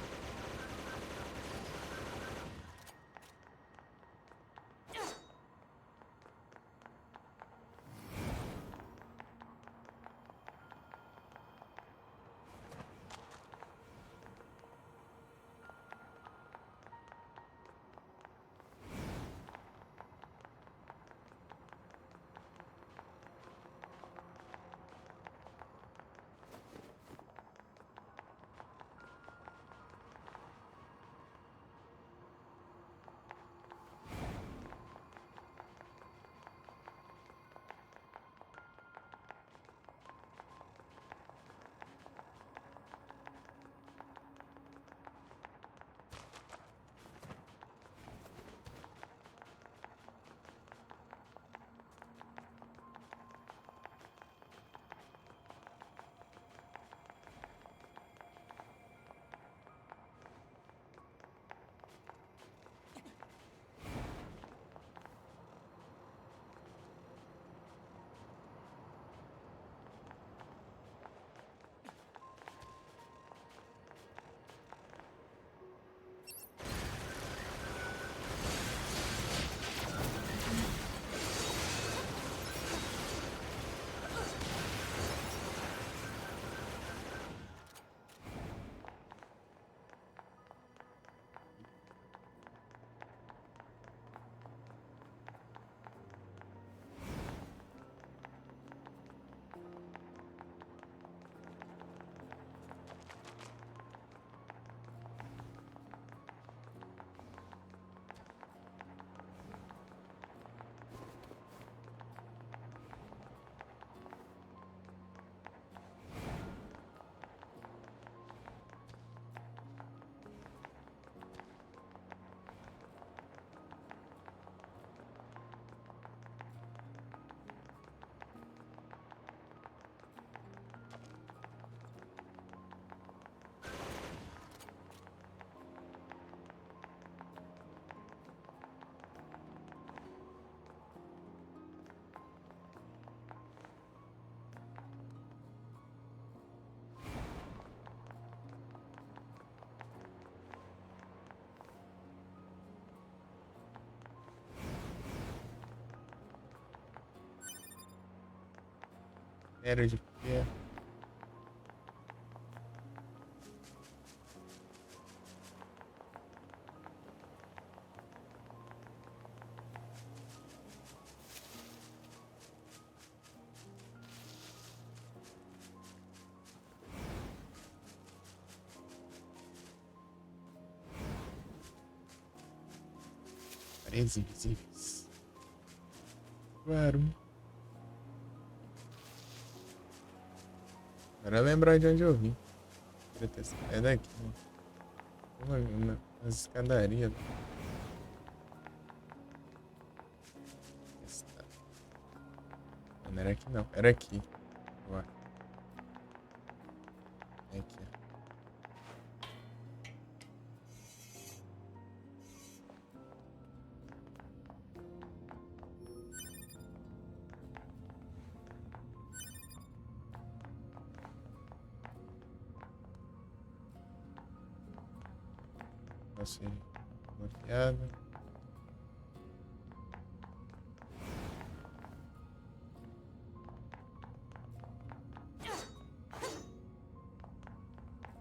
Era de ferro. Paredes invisíveis. Claro. Agora lembrar de onde eu vim. É daqui, né? Umas escadarias. Não era aqui não, era aqui. Ué. É aqui, ó. Negócio bloqueado.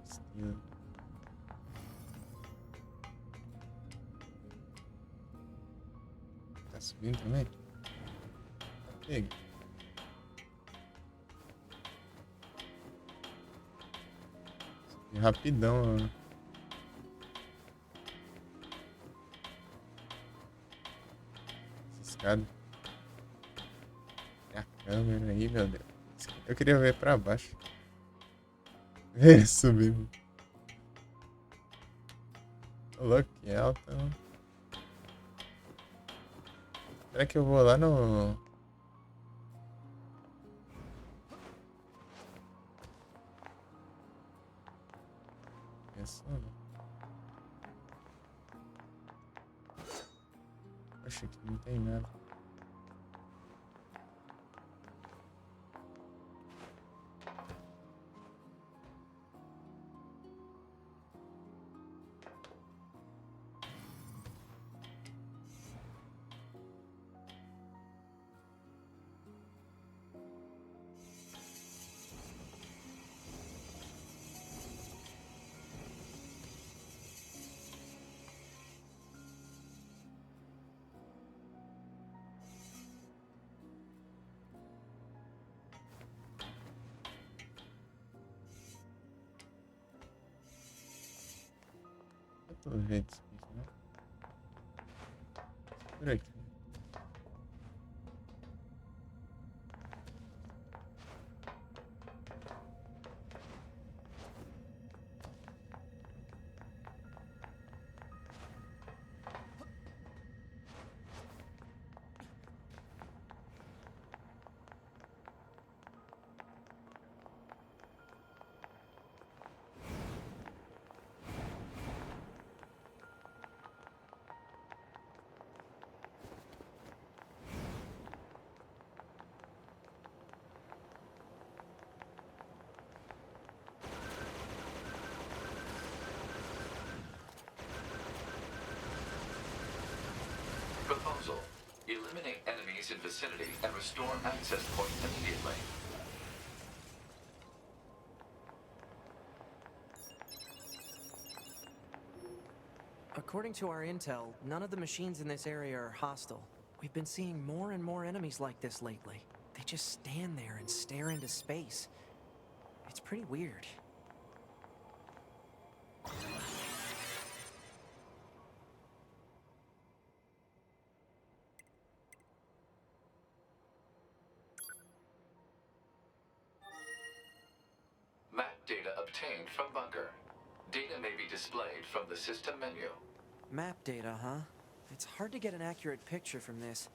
Estilo. Tá subindo também? Tá pego. Subi rapidão, ó. Essa escada. E a câmera aí, meu Deus. Eu queria ver pra baixo. Ver subindo. Ô, louco, que alta, mano. Será que eu vou lá no... Pensando. Poxa, aqui não tem nada. Tô vendo isso aqui, né? Por aqui. Proposal. Eliminate enemies in vicinity and restore access point immediately. According to our intel, none of the machines in this area are hostile. We've been seeing more and more enemies like this lately. They just stand there and stare into space. It's pretty weird. Map data obtained from bunker. Data may be displayed from the system menu. Map data, huh? It's hard to get an accurate picture from this.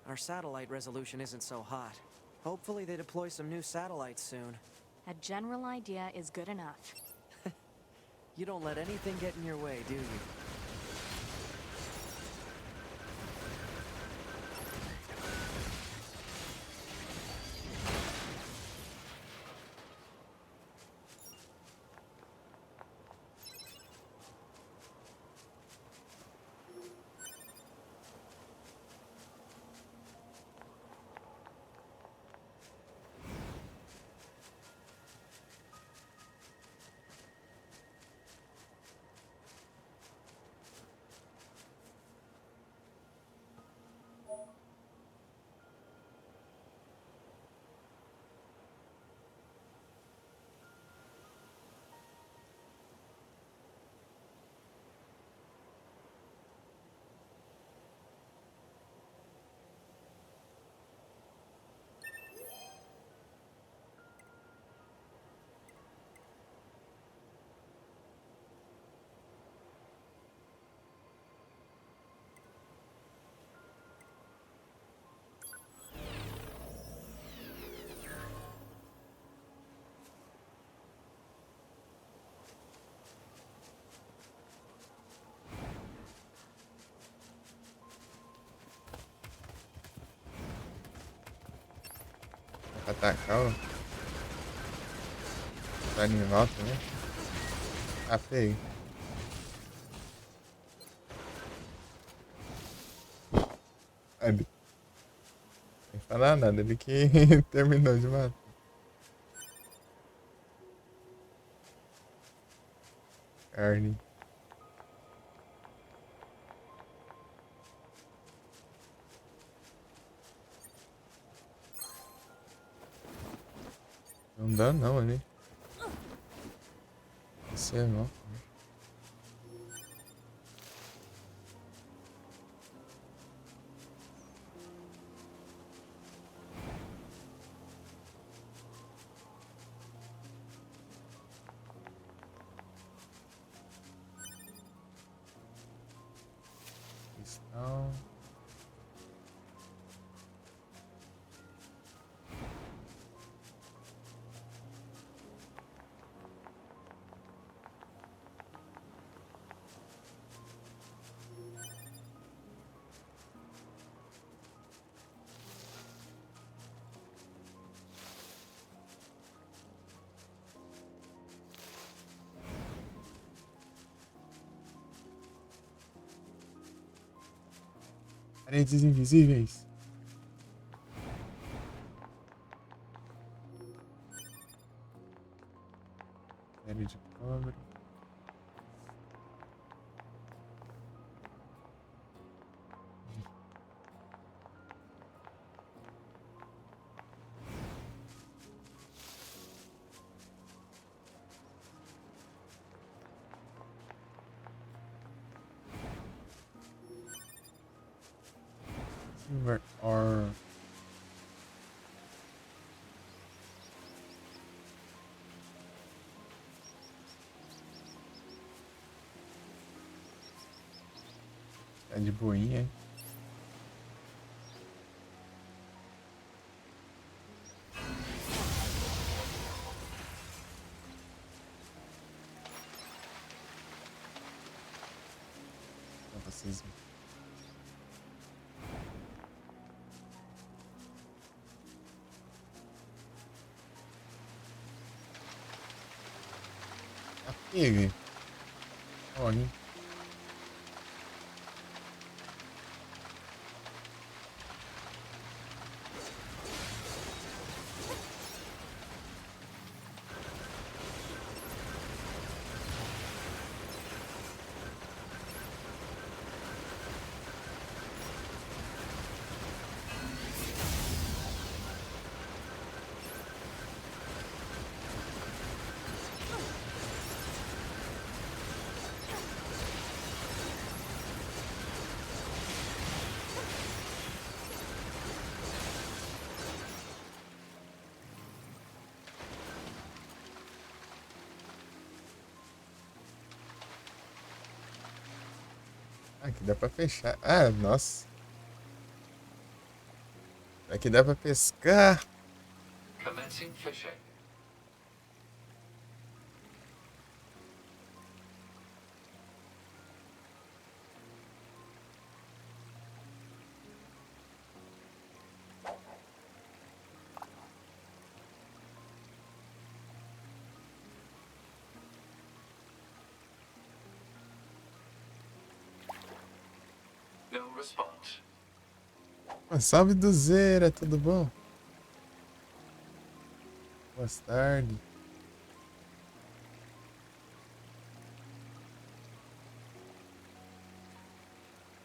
Our satellite resolution isn't so hot. Hopefully they deploy some new satellites soon. A general idea is good enough. You don't let anything get in your way, do you? Atacar o animal também. Ah, feio. Sabe? Sem falar nada, ele que terminou de matar. Carne. Não dá não ali. Isso é mal. Cristal. Paredes invisíveis. Série de cobre. Silver ore. Tá de boinha, hein? Pra vocês verem. A pega. Olha. Aqui dá pra fechar. Ah, nossa. Aqui dá pra pescar. Commencing fishing. No response. Salve do Zera, tudo bom? Boa tarde.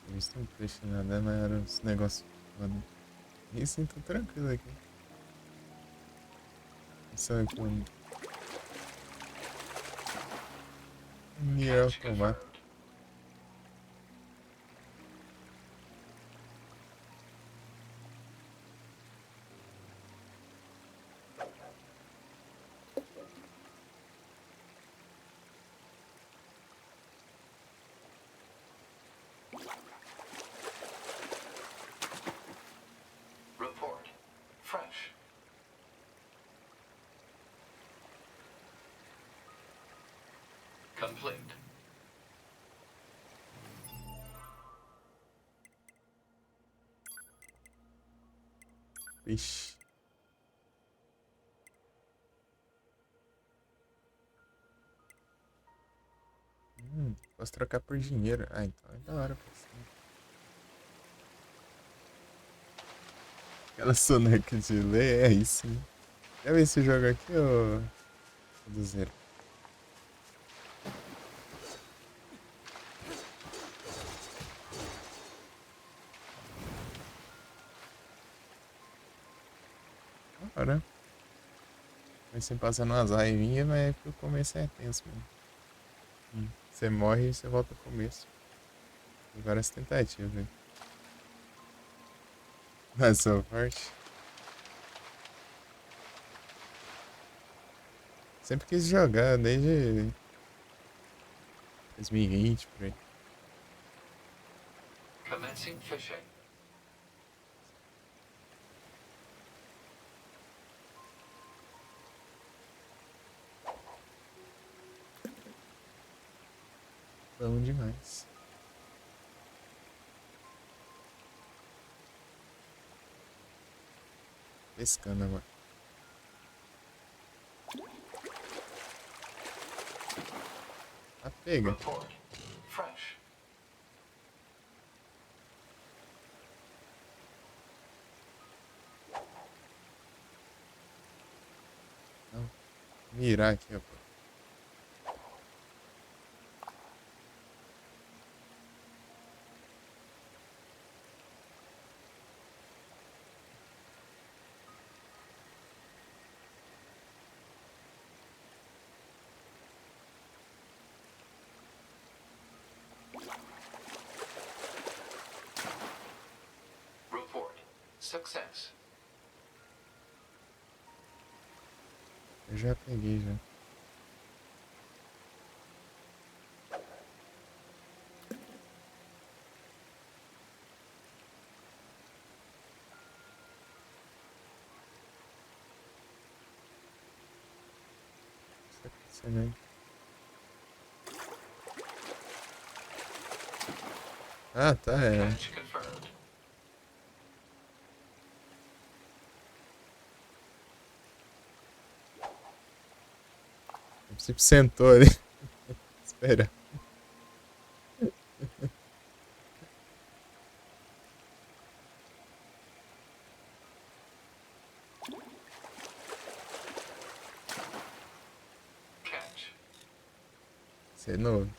Eu estou um peixe nada, mas era uns negócios. Mano, me sinto tranquilo aqui. Isso é com Nier Automata. Report. Fresh. Complete. Vixe. Posso trocar por dinheiro. Ah, então é da hora. Assim. Aquela soneca de ler, é isso. Já vi esse jogo aqui, ô. Do zero. Bora. Vai sempre passando umas raivinhas, mas é porque o começo é tenso mesmo. Você morre e você volta ao começo. Tem várias tentativas, né? Mas sou forte. Sempre quis jogar, desde 2020, por aí. Commencing fishing. Bom demais. Pescando agora. Tá pega. Report. Fresh. Não. Mirar aqui, ó. Report. Success. Eu já peguei, já. Tá acontecendo aí. Ah, tá, é. Catch confirmed. O Psip sentou ali. Espera. Catch. Você é novo.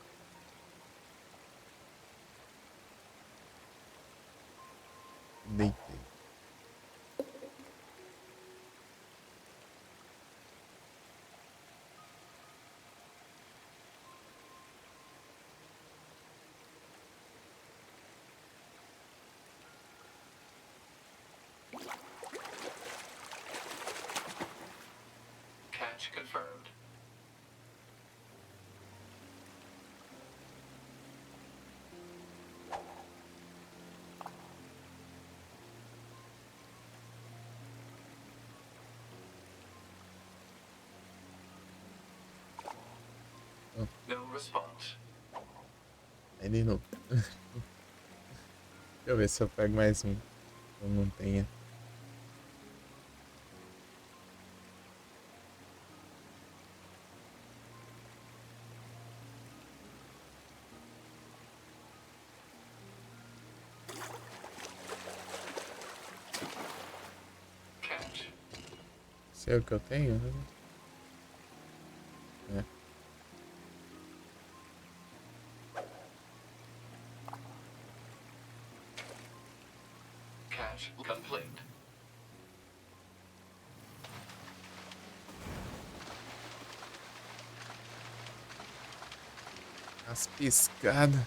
Deitei. Catch confirmed. No response. Aí de novo. Deixa eu ver se eu pego mais um. Eu não tenha. Catch. Sei o que eu tenho? É. Catch complete. As piscadas.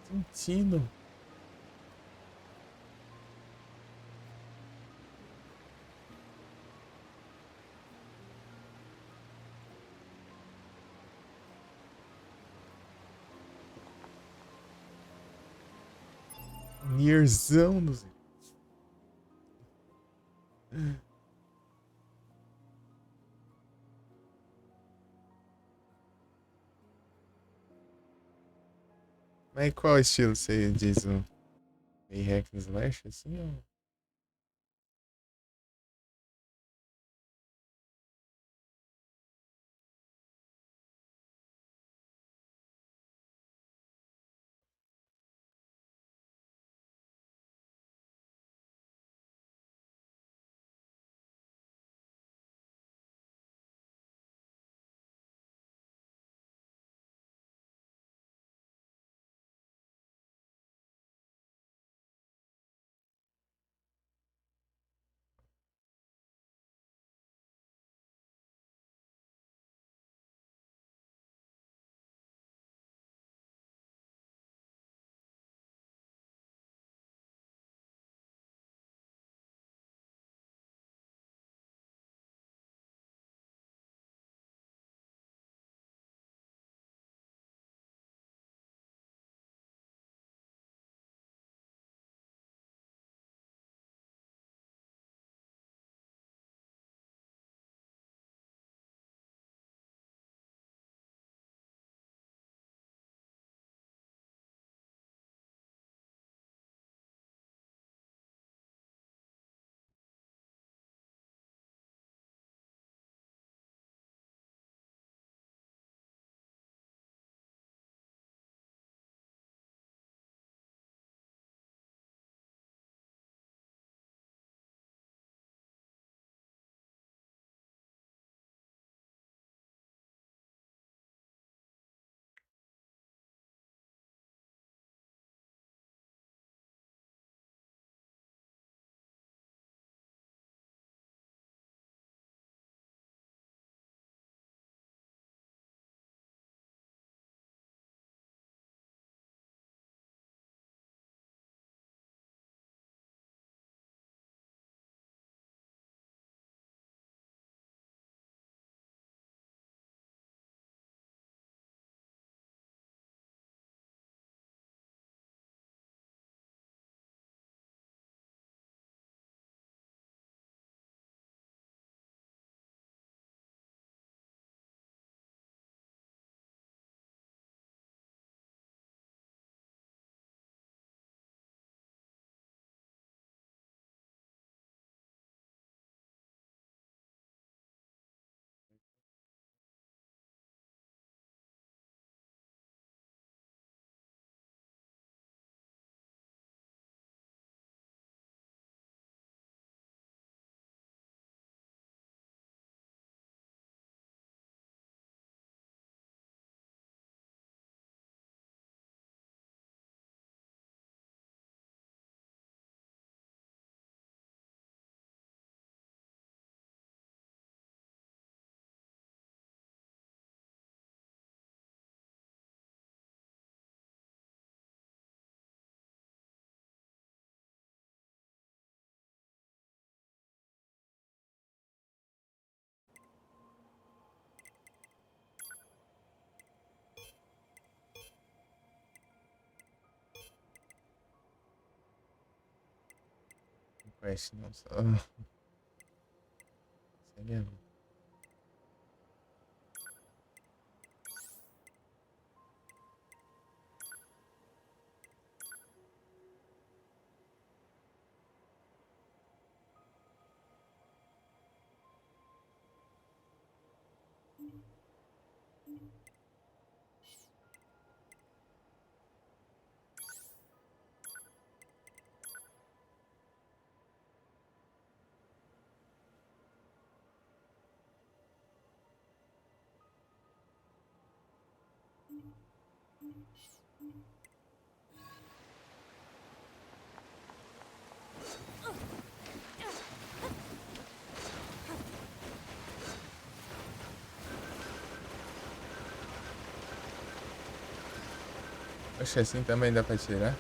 Sentindo. Nierzão dos. Mas qual estilo você diz? Um meio hack and slash assim? Ou... quest, não só. Segue a vida. Oxe, assim também dá pra tirar?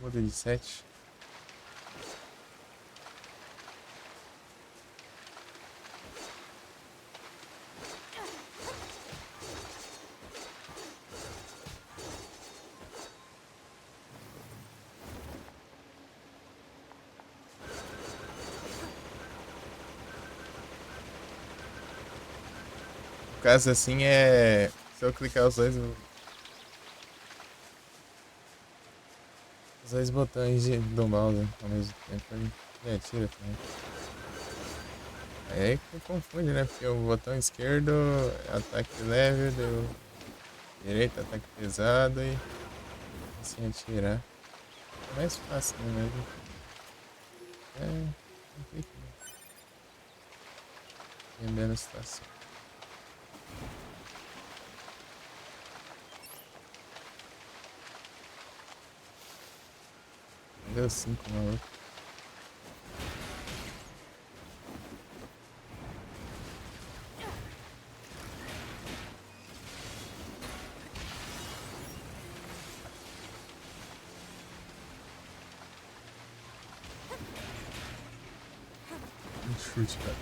Muda de 7. No caso assim é. Se eu clicar os dois botões do mouse ao mesmo tempo, ele tira também. Aí que confunde, né? Porque o botão esquerdo é ataque leve, o direito é ataque pesado e assim atirar. É mais fácil, né? Mas é complicado. Dependendo da situação. Deu 5 maluco. Chute, cara.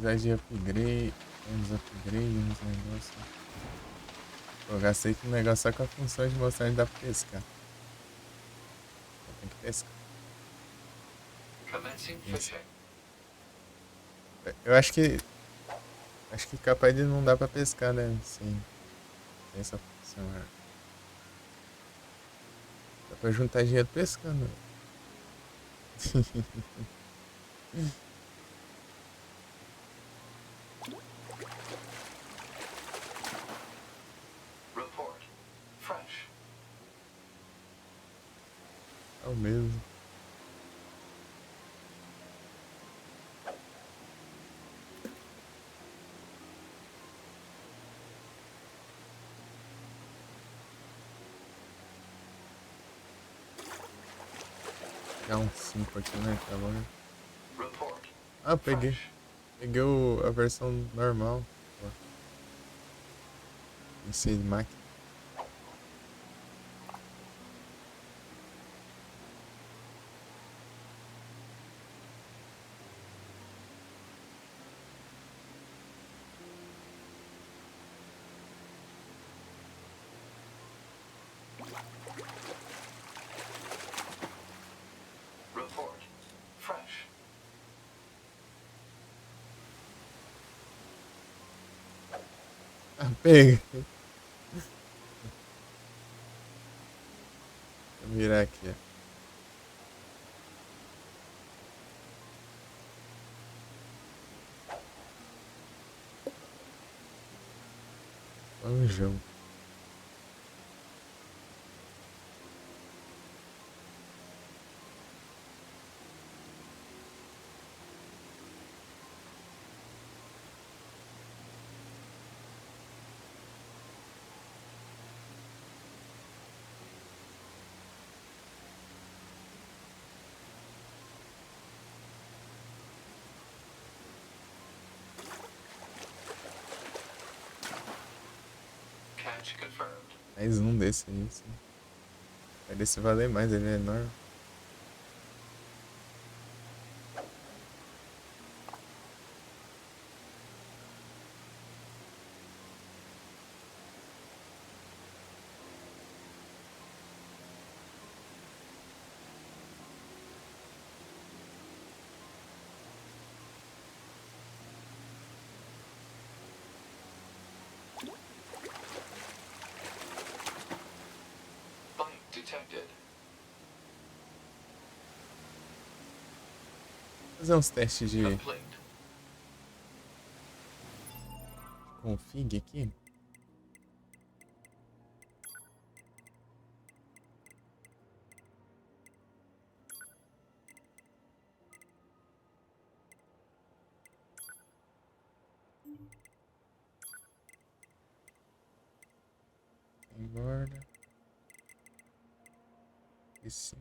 Precisar de upgrade, uns negócios. Pô, gastei com um negócio só com a função de mostrar onde dá pra pescar. Tem que pescar. Commencing Isso. fishing. Eu acho que. Acho que capaz de não dar pra pescar, né? Sim. Tem essa função. Né? Dá pra juntar dinheiro pescando. Report. Fresh. É o mesmo. Dá um 5 aqui, né? Tá bom. Report. Ah, peguei. Fresh. Peguei a versão normal. Esse de máquina. Report. Fresh. Ah, peguei. Vou virar aqui, ó. Anjão. Match confirmed. Mais um desse aí, sim. Vai desse valer mais, ele é enorme. Bite detected. Fazer uns testes de Complete. config aqui. Embora. E sim.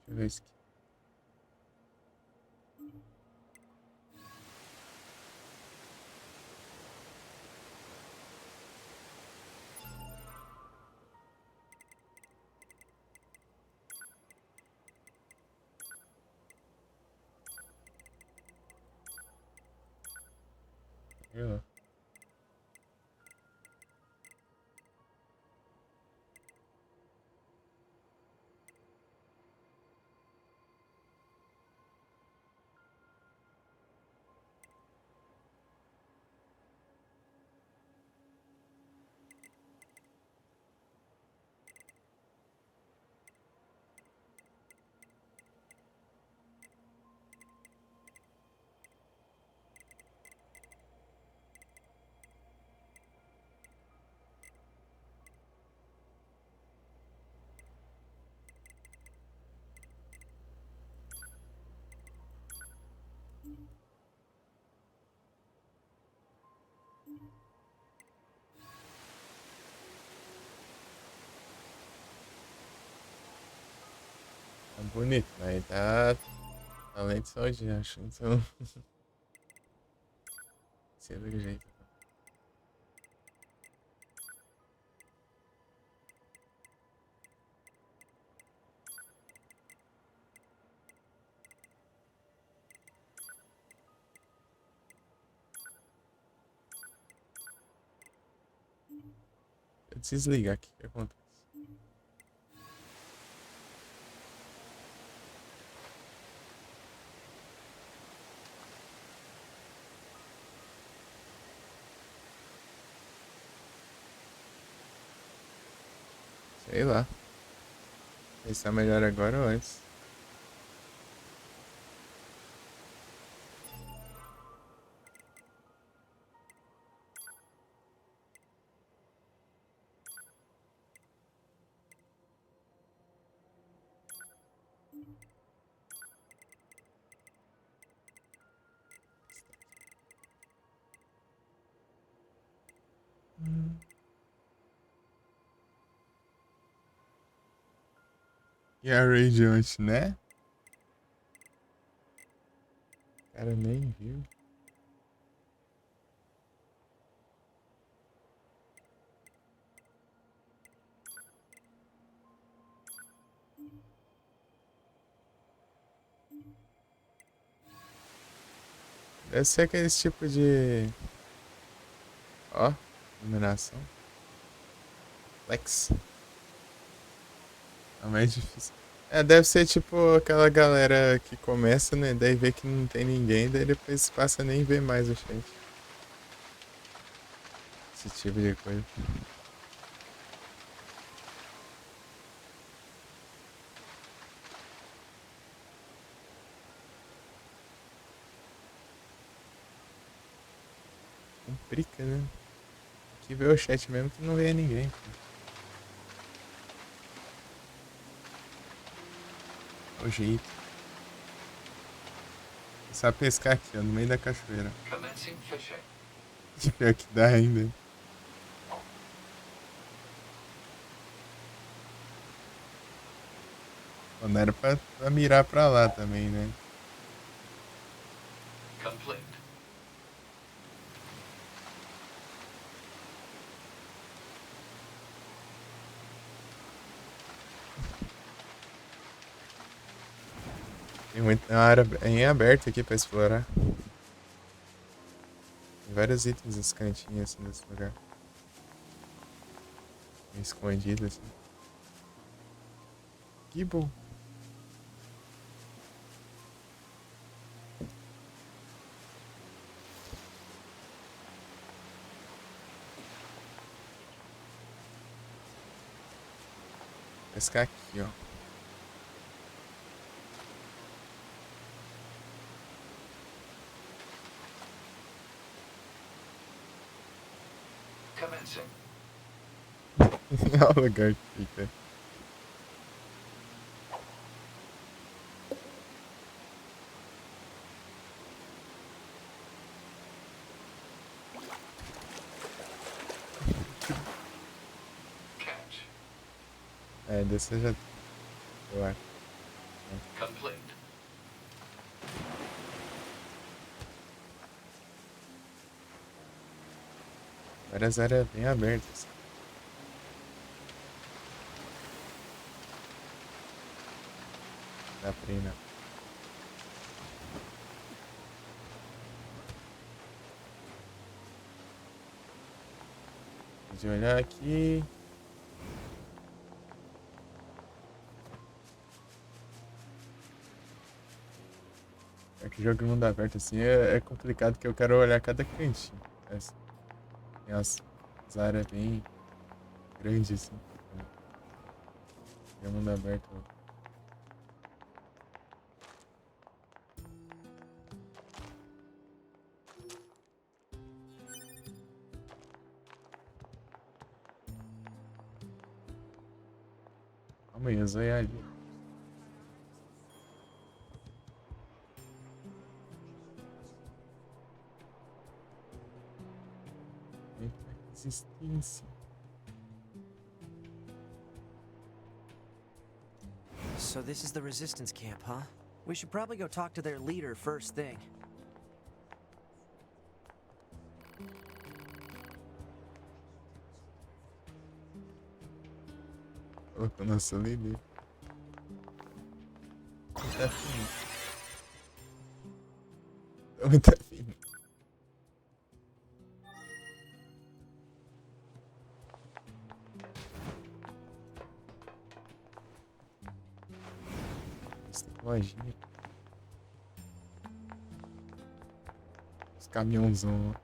Deixa eu ver isso aqui. Aí, ó. Tá bonito, mas tá além de saúde, acho. Então. Sei do jeito. Deixa eu desligar aqui, o que acontece? Sei lá. Ver se tá melhor agora ou antes. E a Radiant, né? O cara nem viu. Deve ser aqueles tipo de... Ó, iluminação. Flex. É mais difícil. É, deve ser tipo aquela galera que começa, né? Daí vê que não tem ninguém, daí depois passa a nem ver mais o chat. Esse tipo de coisa. Complica, né? Aqui vê o chat mesmo que não vê ninguém. É o jeito. Só pescar aqui, ó, no meio da cachoeira. Commencing fishing. Que pior que dá ainda. Pô, não era pra mirar pra lá também, né? Complete. Tem muita área em aberto aqui pra explorar. Tem vários itens nos cantinhos assim desse lugar. Meio escondido assim. Que bom. Pescar aqui, ó. Commencing. Olha o lugar que fica. Catch. É, desse já. Eu acho. Complete. Várias áreas bem abertas. Dá pra ir, né? De olhar aqui. É que jogo de mundo aberto assim é complicado porque eu quero olhar cada cantinho. Tem as áreas bem grandes assim. É mundo aberto. Calma aí, eu vou olhar ali. Eita, resistência. So this is the resistance camp, huh? We should probably go talk to their leader first thing. Colocou nosso líder. Tá fino. Tá muito fino. Lojinha. Os caminhãozão.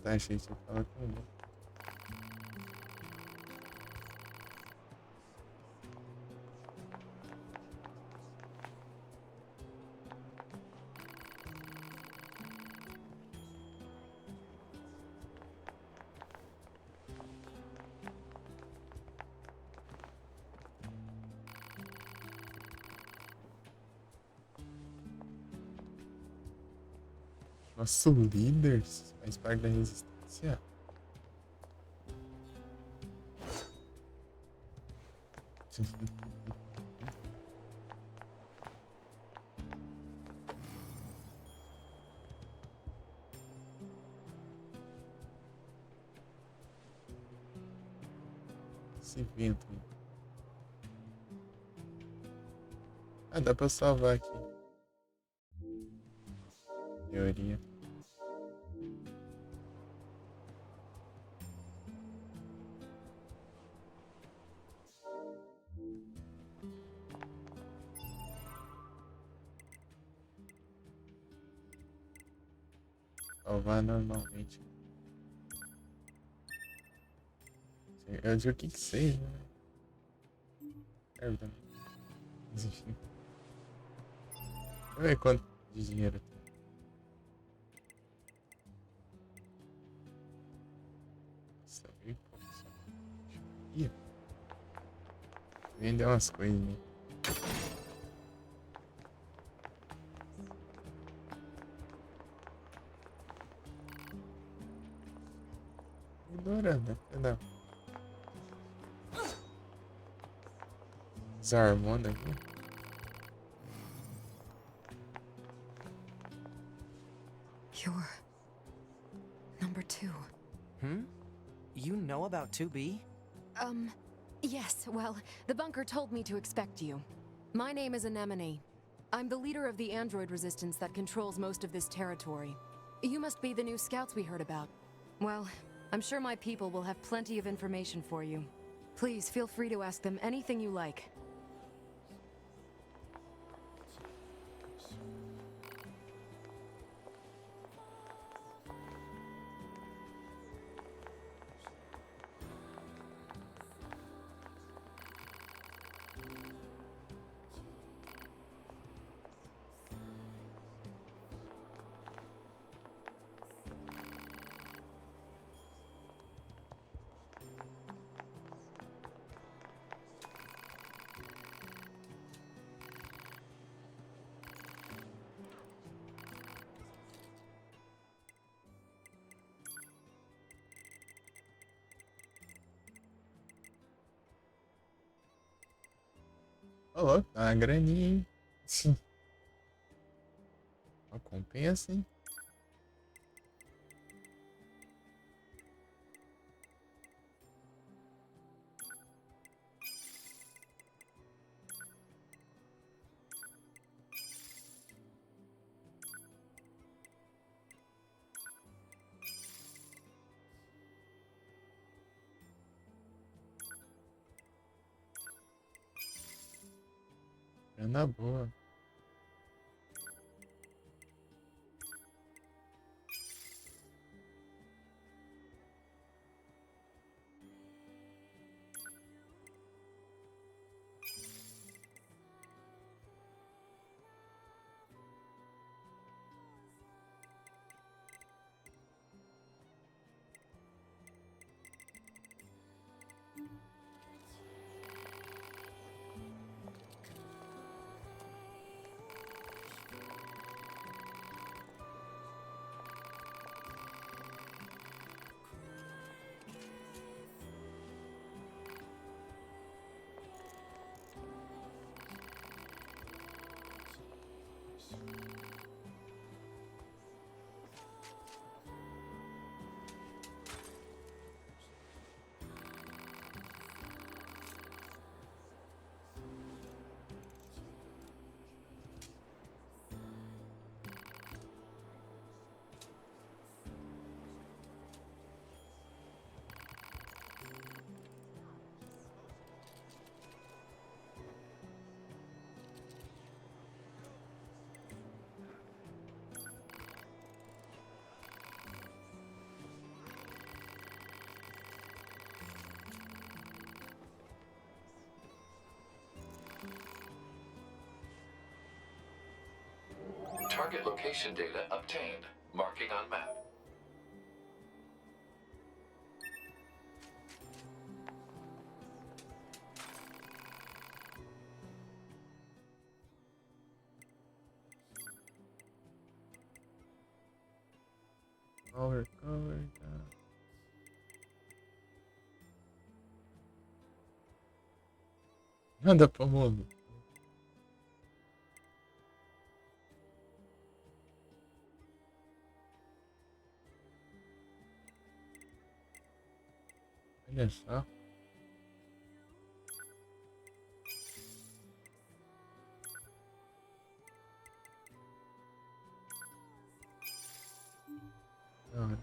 Tá, achei que você tava com. Nosso líder faz parte da resistência. Esse vento aí. Ah, dá pra salvar aqui. Teoria. Salvar normalmente. Eu digo o que que seja, né? Serve também. Mas enfim. Deixa eu ver quanto de dinheiro tem. Nossa, mil e pouco só. Ih, vender umas coisas, né? Adorando, né? Desarmando aqui. You're number 2. You know about 2B? Yes, well, the bunker told me to expect you. My name is Anemone. I'm the leader of the android resistance that controls most of this territory. You must be the new scouts we heard about. Well, I'm sure my people will have plenty of information for you. Please feel free to ask them anything you like. Ô, louco, tá uma graninha, hein? Sim. Ó, compensa, hein? Grana boa. Target location data obtained. Marking on map. Cover, tá. Nada pra mover. Olha só. Da hora.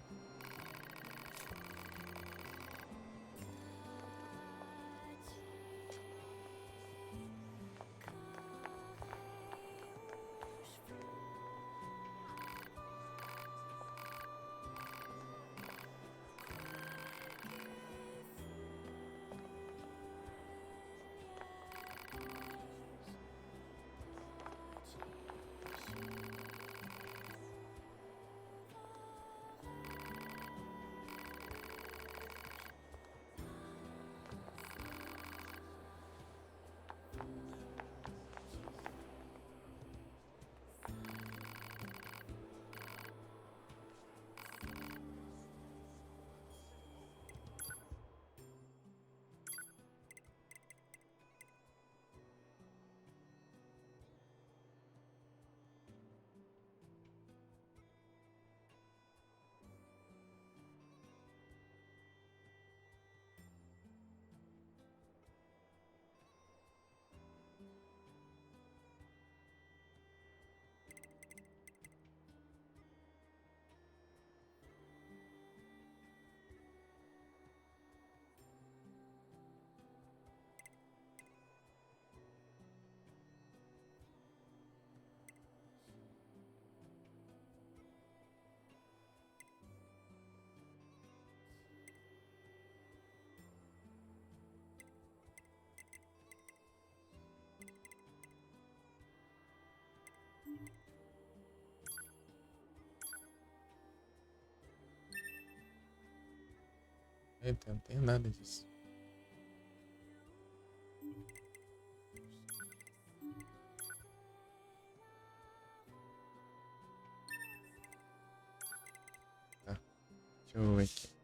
Eita, não tem nada disso. Tá, deixa eu ver aqui.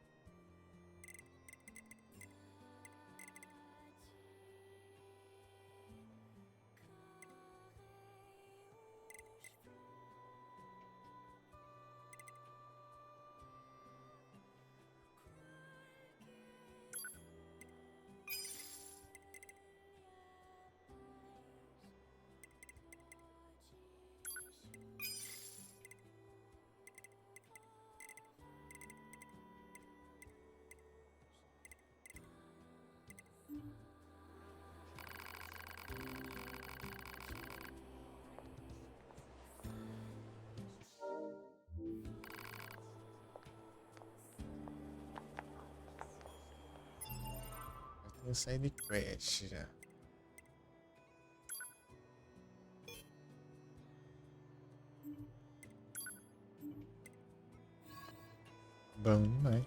Eu tenho side quest já. Bom demais.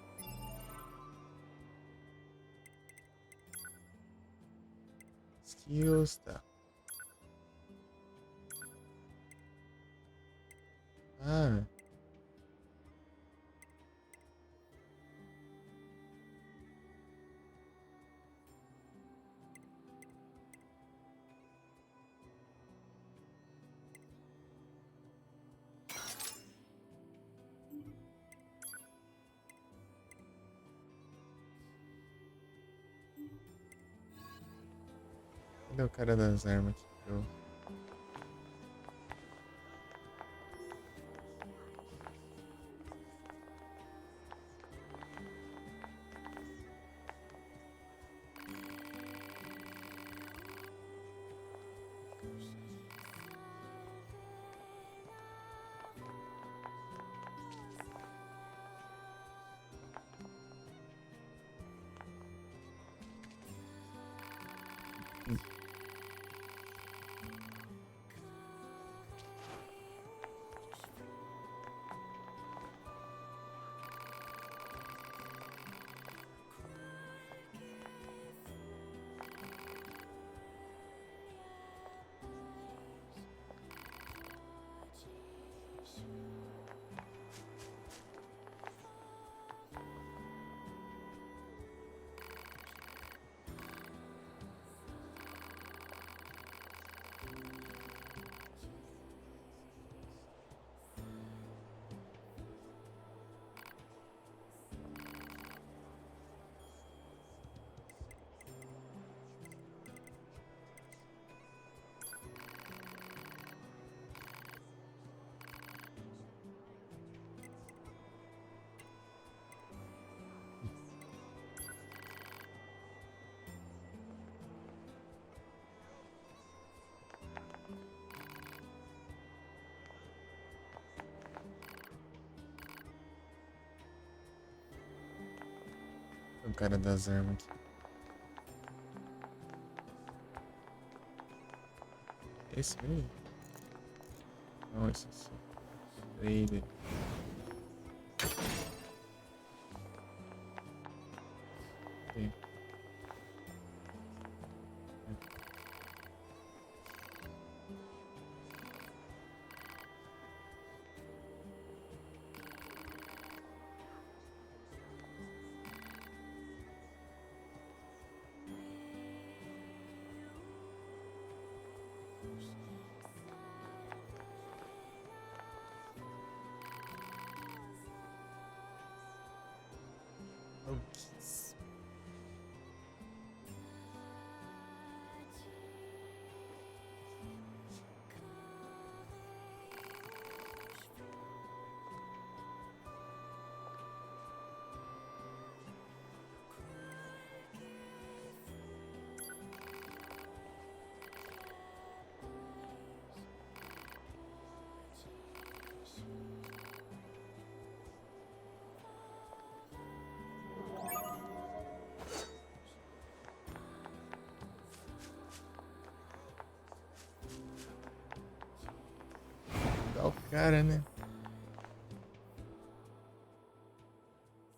Skills, tá. Ah. Cadê o cara das armas aqui? O cara das armas aqui. Esse aí? Não, esse é ele. Dá o cara, né?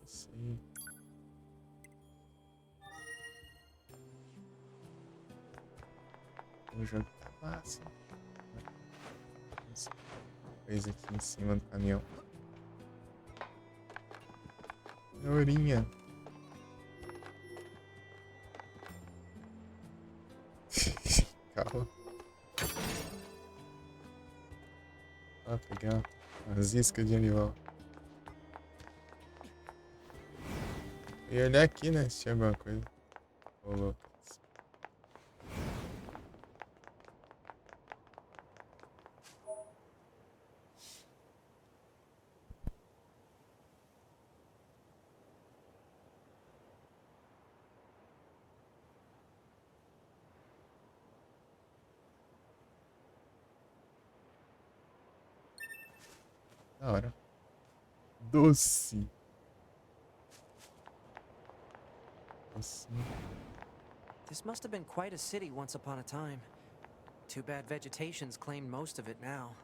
Isso aí. massa. Essa coisa aqui em cima do caminhão. Ourinha. Calma. Ah, pegar as iscas de animal. E olhar aqui, né? Se tinha alguma coisa. Ô, louco. Da hora. Doce. Doce. This must have been quite a city once upon a time. Too bad vegetation's claimed most of it now.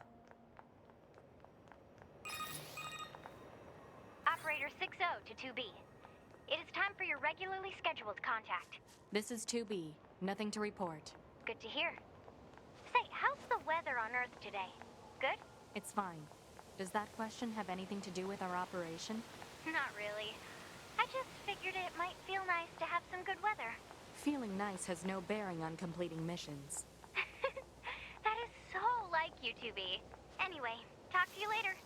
Operator 60 to 2B. It is time for your regularly scheduled contact. This is 2B. Nothing to report. Good to hear. Say, how's the weather on Earth today? Good? It's fine. Does that question have anything to do with our operation? Not really. I just figured it might feel nice to have some good weather. Feeling nice has no bearing on completing missions. That is so like you, 2B. Anyway, talk to you later.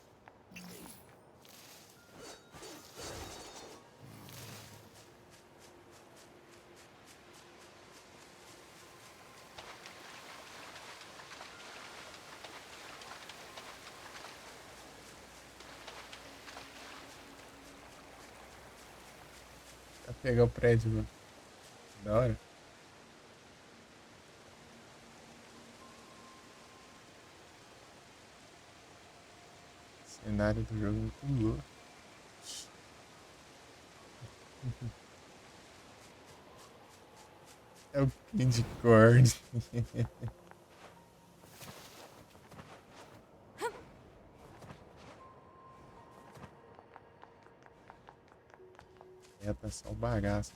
Pra pegar o prédio, mano. Da hora. Cenário do jogo muito louco. É o Candy Corn. É, tá só o bagaço.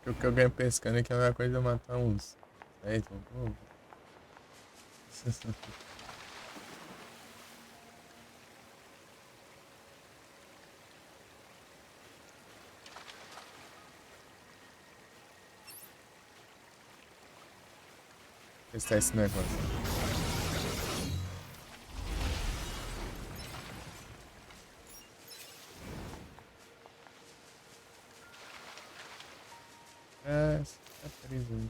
O que eu ganho pescando é que é a mesma coisa de eu matar uns 10, vamos. Testar esse negócio. É, tá preso.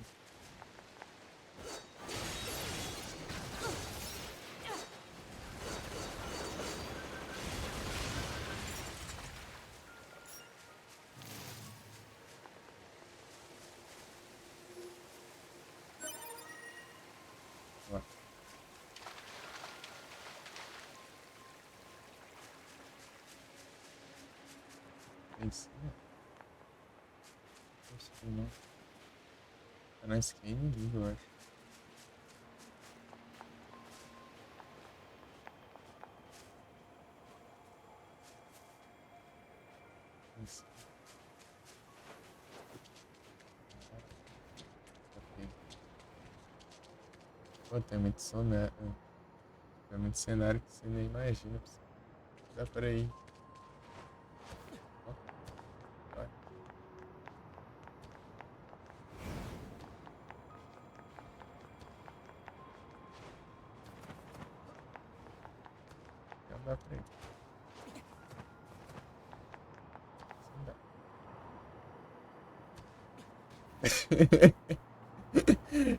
Isso. Não sei não. Tá na skin, eu acho. Isso. Pô, tem muito cenário. Tem muito cenário que você nem imagina. Dá pra ir. Dá pra ir.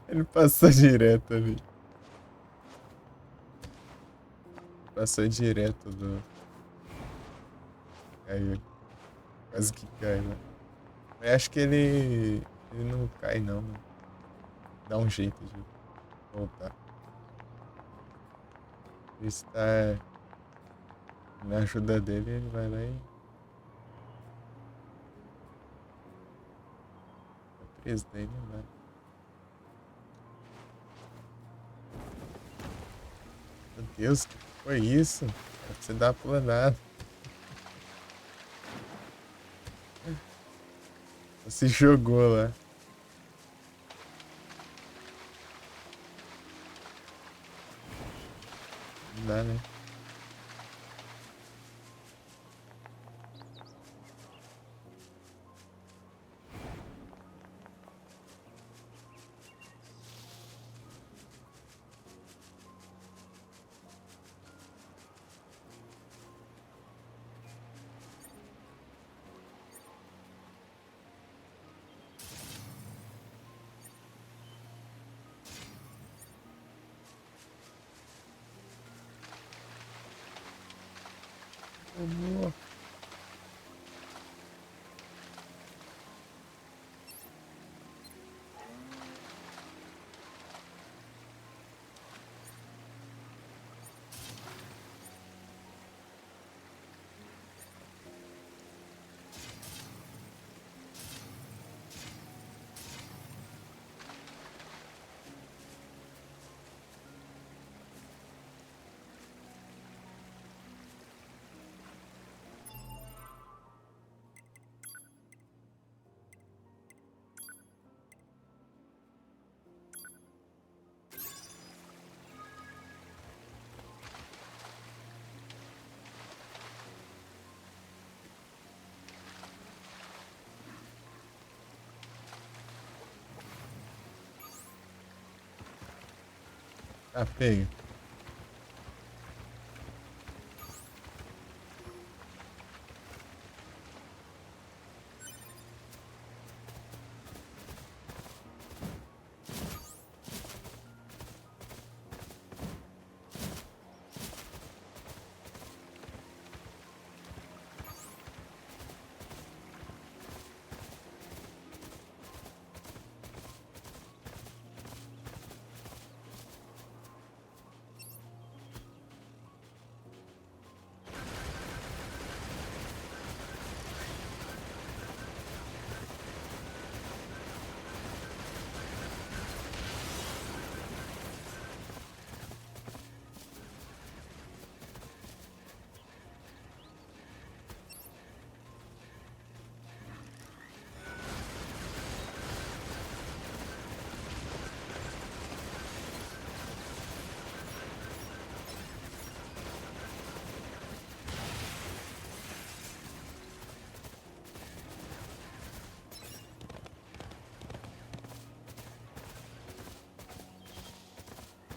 Ele passou direto ali. Passou direto do... Caiu. Quase que cai, né? Eu acho que ele não cai não, mano. Dá um jeito de voltar. Ele está Na ajuda dele, ele vai lá e. Tá preso daí, não dá. Meu Deus, que foi isso? É pra você dar uma pulanada. Se jogou lá. Não dá, né? Amor. Tá feio.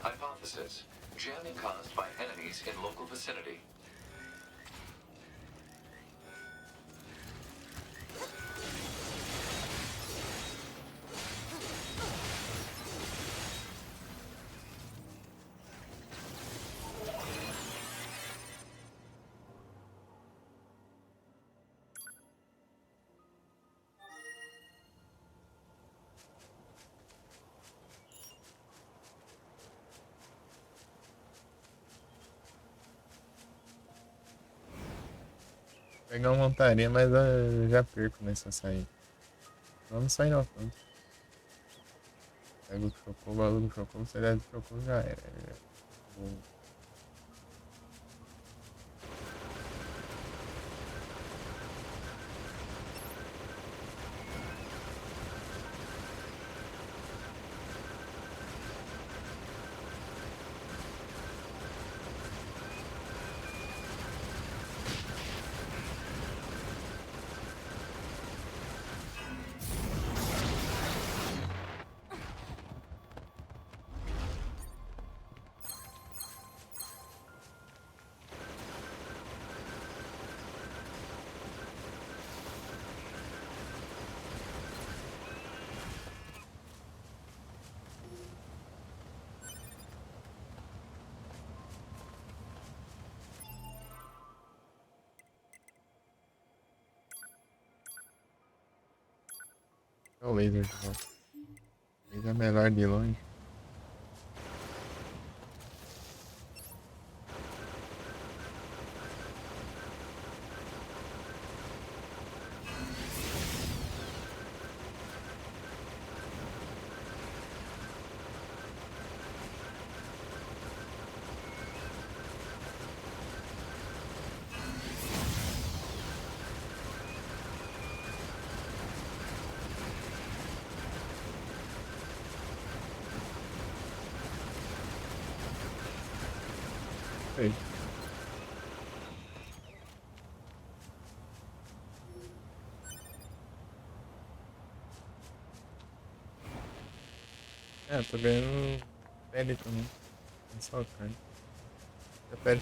Hypothesis: jamming caused by enemies in local vicinity. Pegar uma montaria, mas eu já perco nessa saída. Vamos sair não, vamos. Pega o chocou, o bagulho do chocou, você dá do chocou, já era. Vou- É o laser de volta. Laser é melhor de longe. aí. É, tô ganhando pele também. Não só carne. Se a pele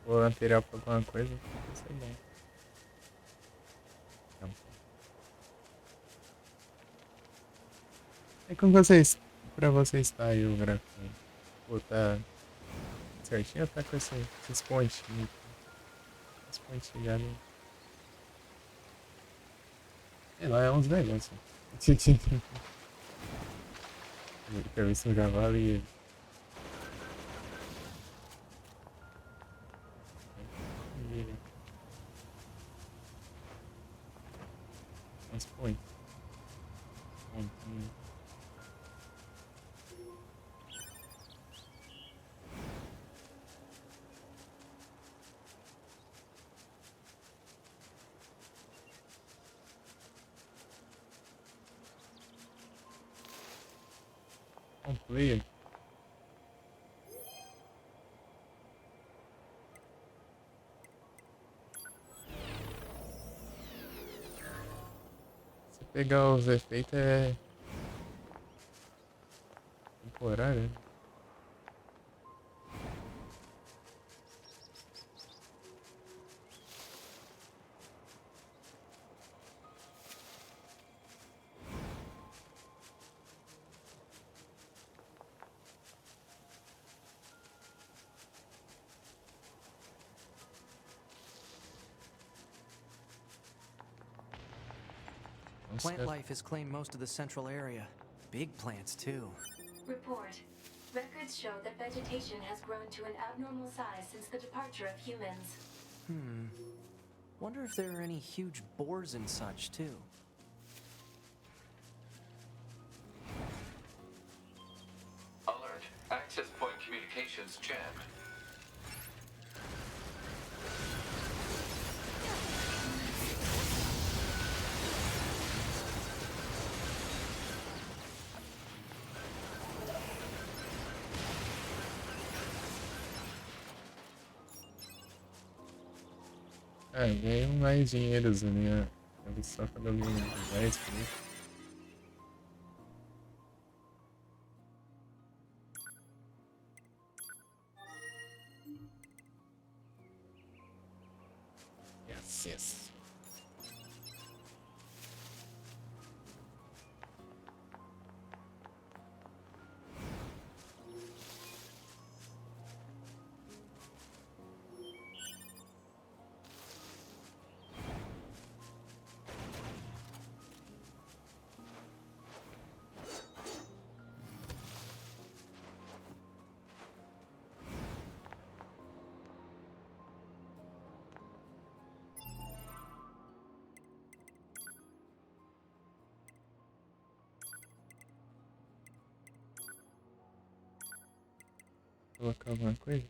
for material pra alguma coisa, vai ser bom. Não. É como vocês. Pra vocês tá aí o gráfico. Pô, tá certinho ou tá com esses pontinhos? Esses pontinhos já não. Sei lá, é uns negócios. Pra ver se não já vale. Uns pontos. Pontinho. Player. Se pegar os efeitos é temporário, né? Plant life has claimed most of the central area. Big plants, too. Report. Records show that vegetation has grown to an abnormal size since the departure of humans. Wonder if there are any huge boars and such, too. Alert. Access point communications jammed. É, ganhei mais dinheiros na minha. Só quando eu ganhei 10 por isso. Yes, yes. Colocar alguma coisa?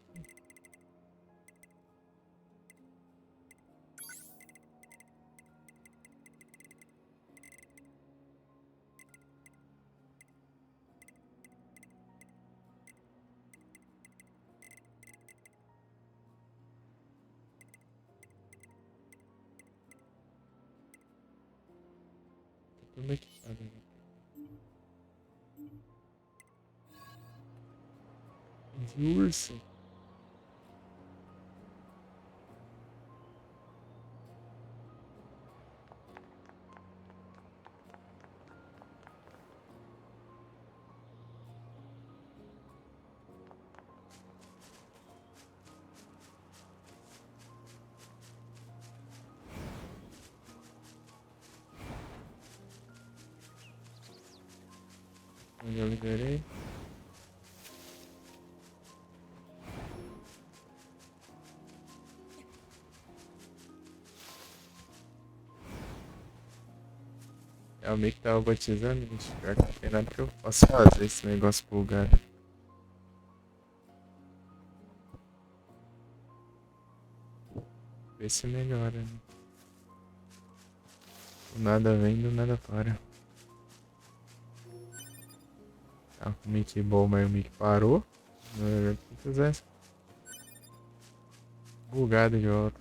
Tudo equipado, né? De urso. Onde eu liberei? É o meio que tava batizando, gente. Pior que não tem nada que eu possa fazer esse negócio bugado. Ver se melhora, né? Do nada vem, do nada para. Tá, o mic bom, mas o mic parou. Não é o que fizesse. bugado de volta.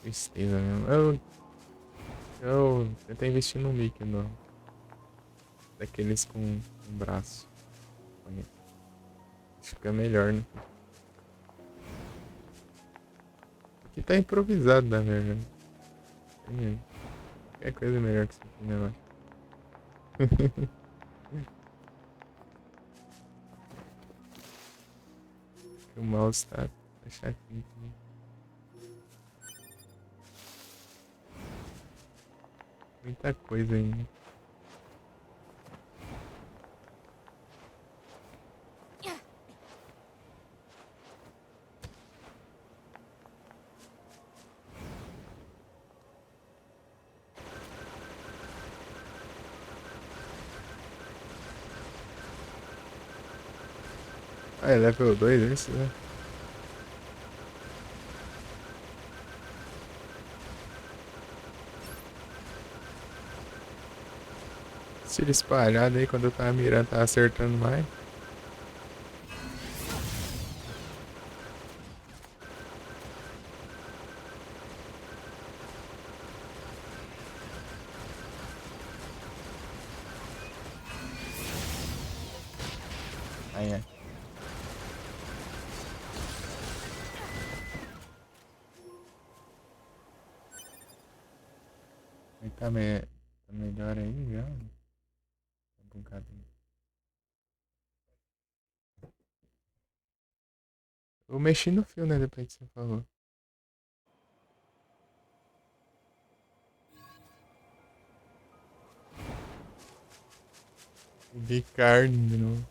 Tristeza mesmo. Eu tentei investir no Mickey, não. Daqueles com braço. Acho que fica melhor, né? Aqui tá improvisado, na verdade. Qualquer coisa melhor que isso aqui, né, o mouse tá chatinho também. Muita coisa ainda. Ah, é level 2 esse, né? Tiro espalhado aí, quando eu tava mirando, tava acertando mais. Ai, ai. Aí tá melhor aí já. Tá bugado. Eu mexi no fio, né? Depois que você falou. Peguei carne de novo.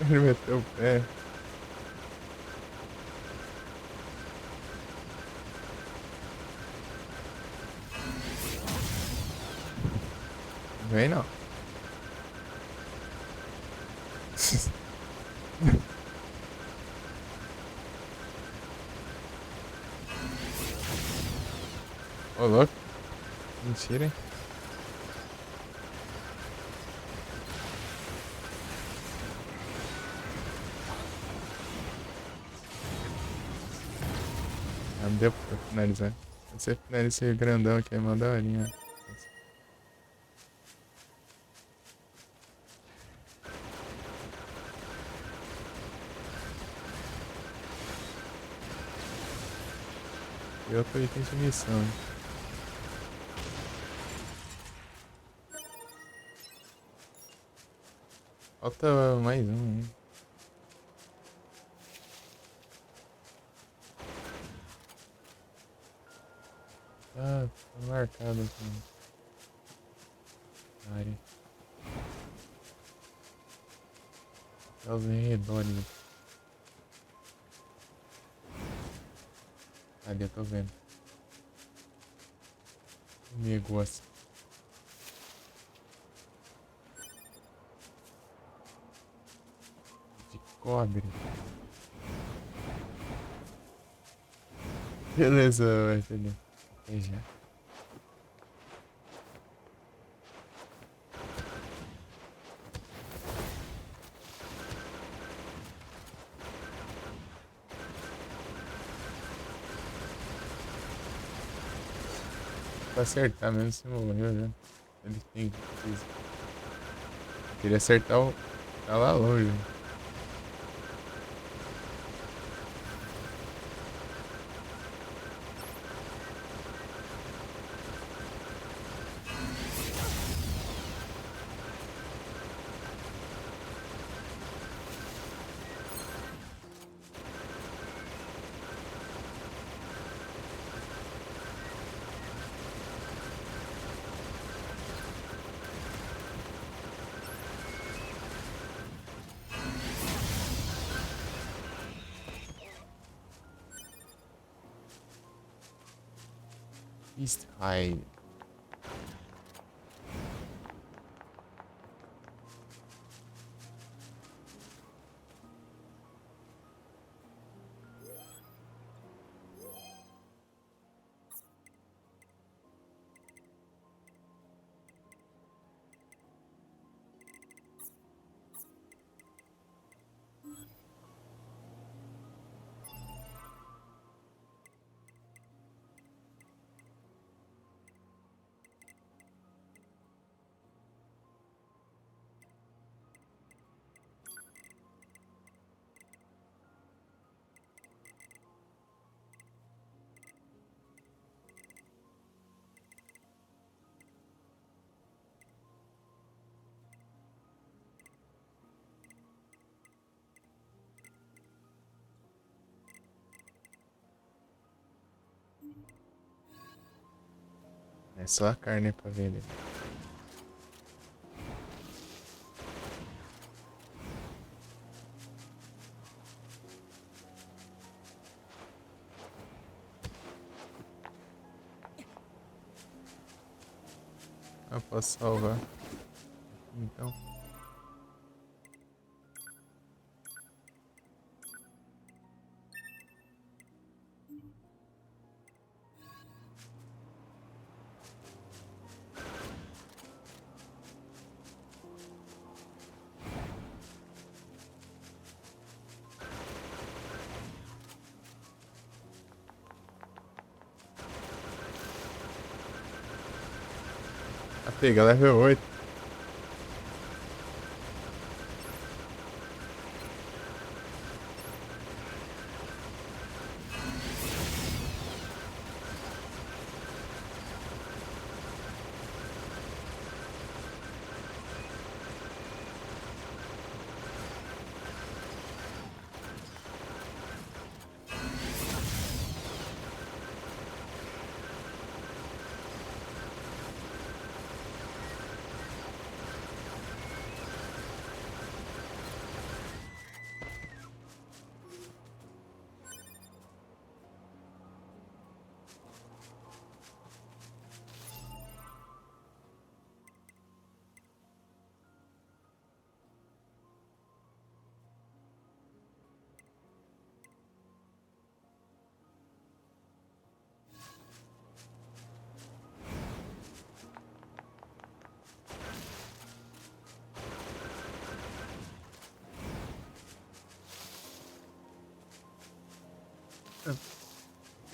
Ele meteu o pé. Vem não. Ô, louco. Mentira, hein? Ah, não deu pra finalizar. Você finaliza esse grandão aqui, manda a horinha. E outro item de missão. Falta mais um, hein? Ah, tá marcado aqui. Área. Os redores. Ali eu tô vendo. Negócio. De cobre. Beleza, FD. Até já. Pra acertar mesmo se morreu já. Ele tem. Queria acertar o. Tá lá longe. East High. É só a carne pra vender. Ah, posso salvar. Então. A pega level 8.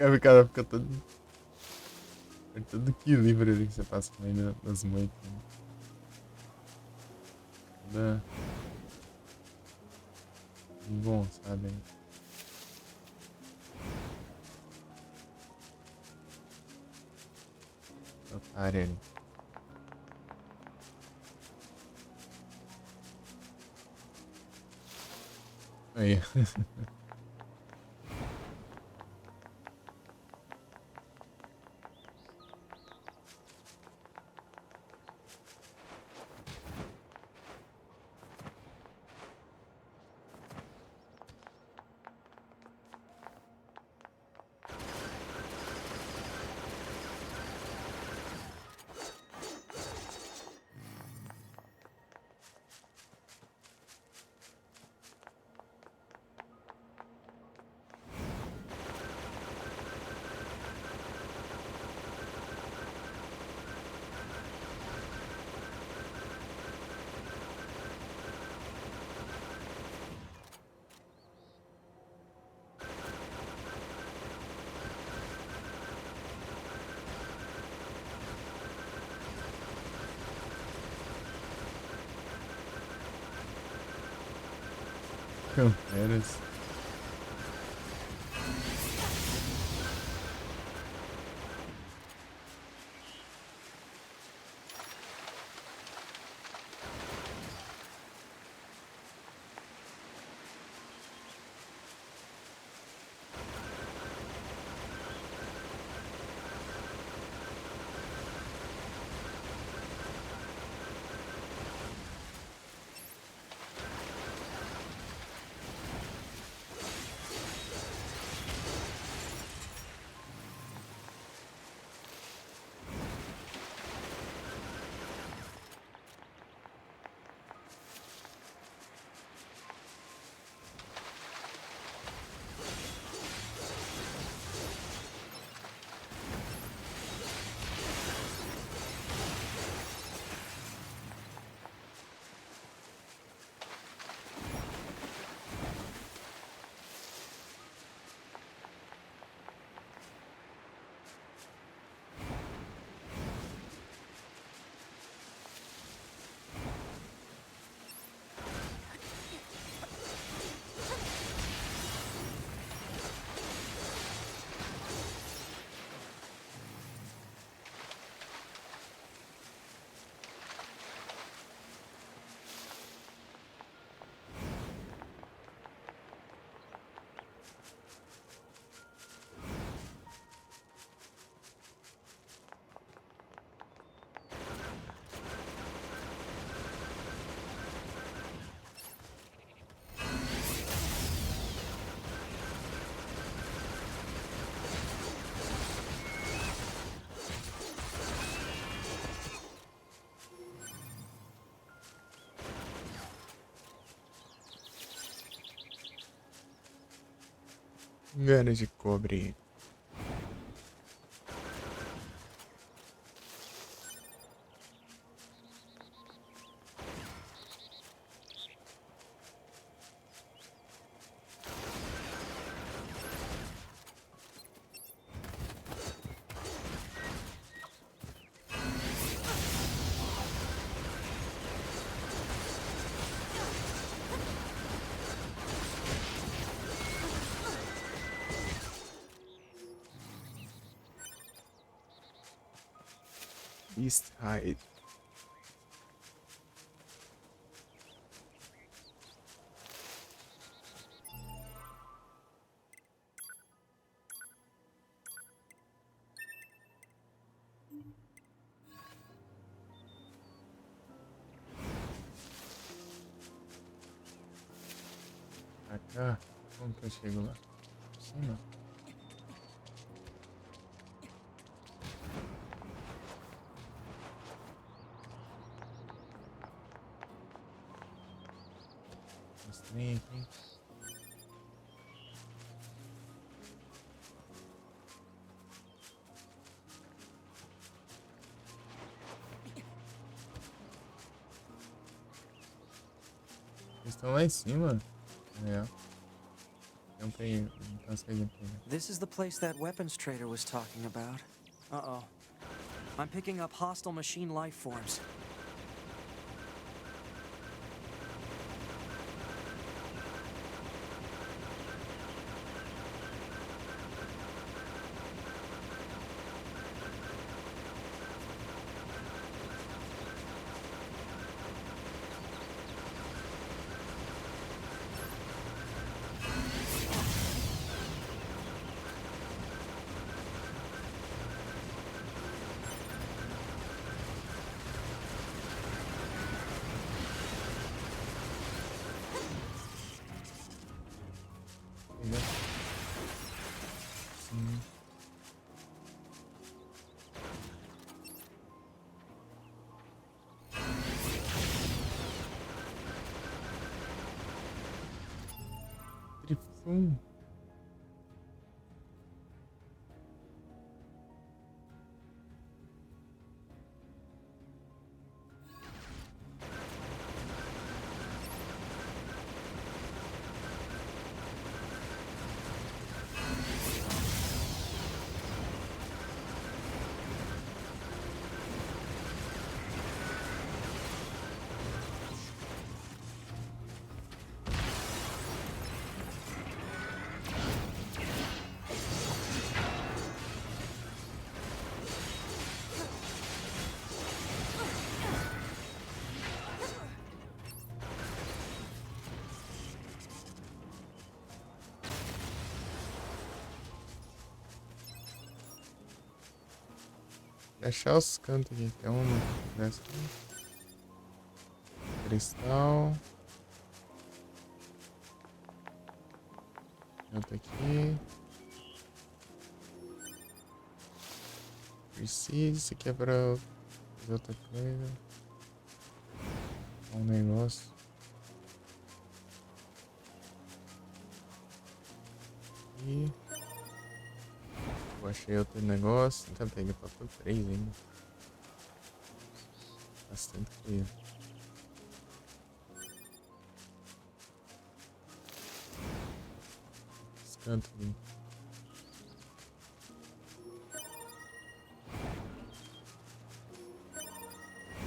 O cara fica todo. Todo equilíbrio ali que você passa ainda nas moitas. Toda. Bom, sabe? Otário ali. Aí. Camperas. Engano de cobre. East Hide. Pra cá? Como que eu chego lá? Por cima? Mostrei aqui. Eles estão lá em cima. É. Não peguei. Não consegui pegar. This is the place that weapons trader was talking about. Uh-oh. I'm picking up hostile machine life forms. Pegar. Sim. Trifum. Achar os cantos aqui. Tem uma dessa aqui. Cristal. Outra aqui. Precisa. Isso aqui é pra fazer outra coisa. Um negócio. E eu achei outro negócio. Então peguei pra por 3 ainda. Bastante coisa. Esse canto ali.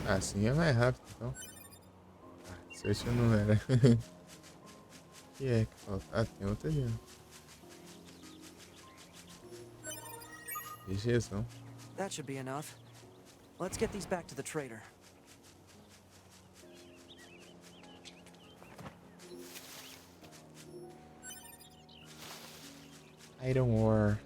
Ah, assim é mais rápido então. Ah, search não era. Que é que falta? Ah, tem outra ali, ó. Injeção. That should be enough. Let's get these back to the trader. Iron ore.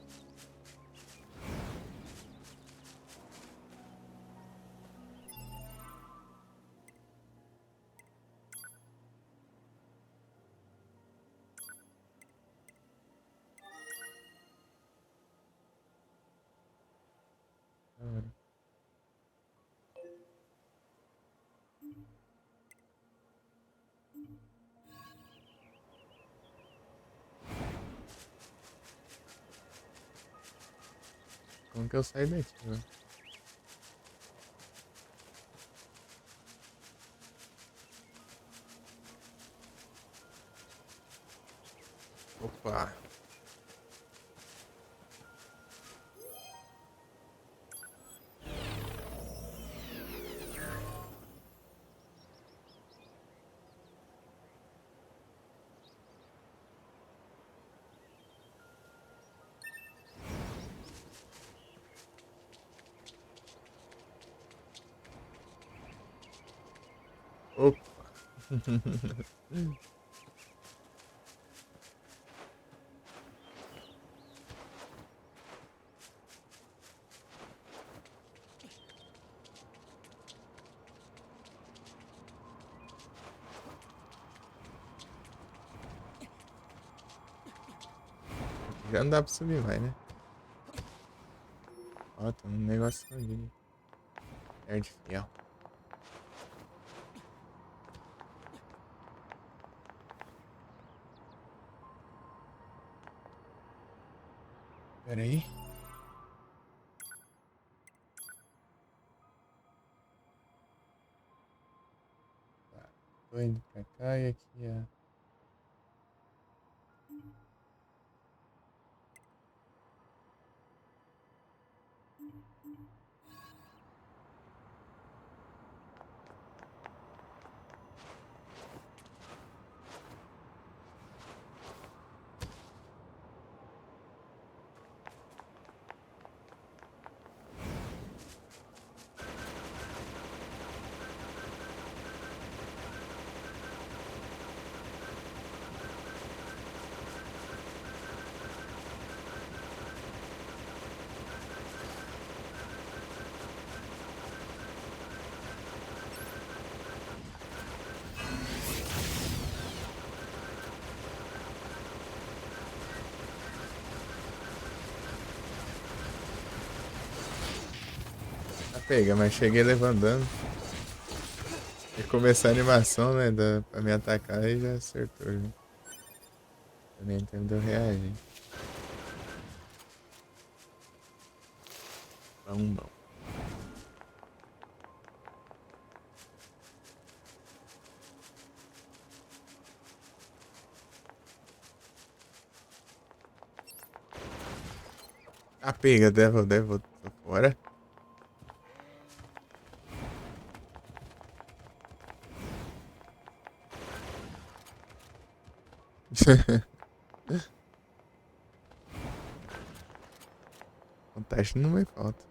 Como que eu saio daqui, velho? Opa! Opa! Já não dá pra subir mais, né? Ó, tem um negócio ali. Nerd fiel. Pera aí. Tá. Tô indo pra cá e aqui é... Tá pega, mas cheguei levantando. E começar a animação, né? Pra me atacar e já acertou. Já. Eu nem tempo de eu reagir. Bom. Ah, pega, Devil, tô fora. Vantagem não vai falta.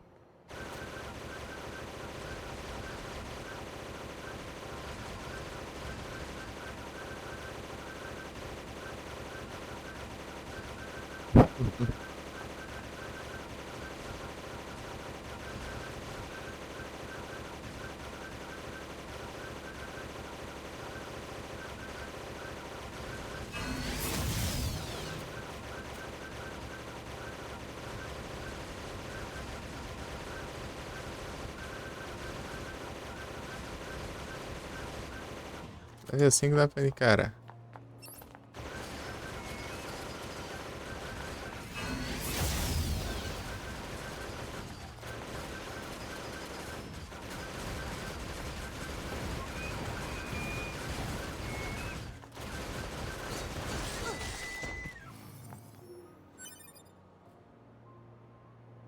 É assim que dá pra encarar.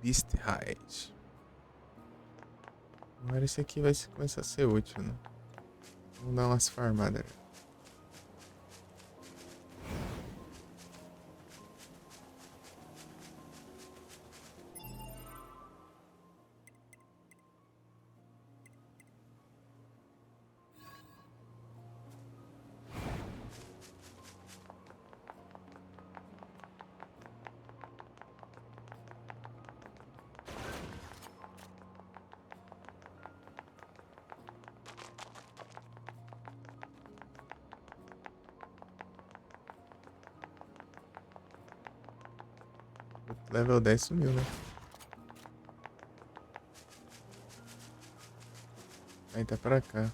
Beast Hide. Agora esse aqui vai começar a ser útil, né? Vamos dar umas farmadas. Level 10 sumiu, né? Aí tá pra cá.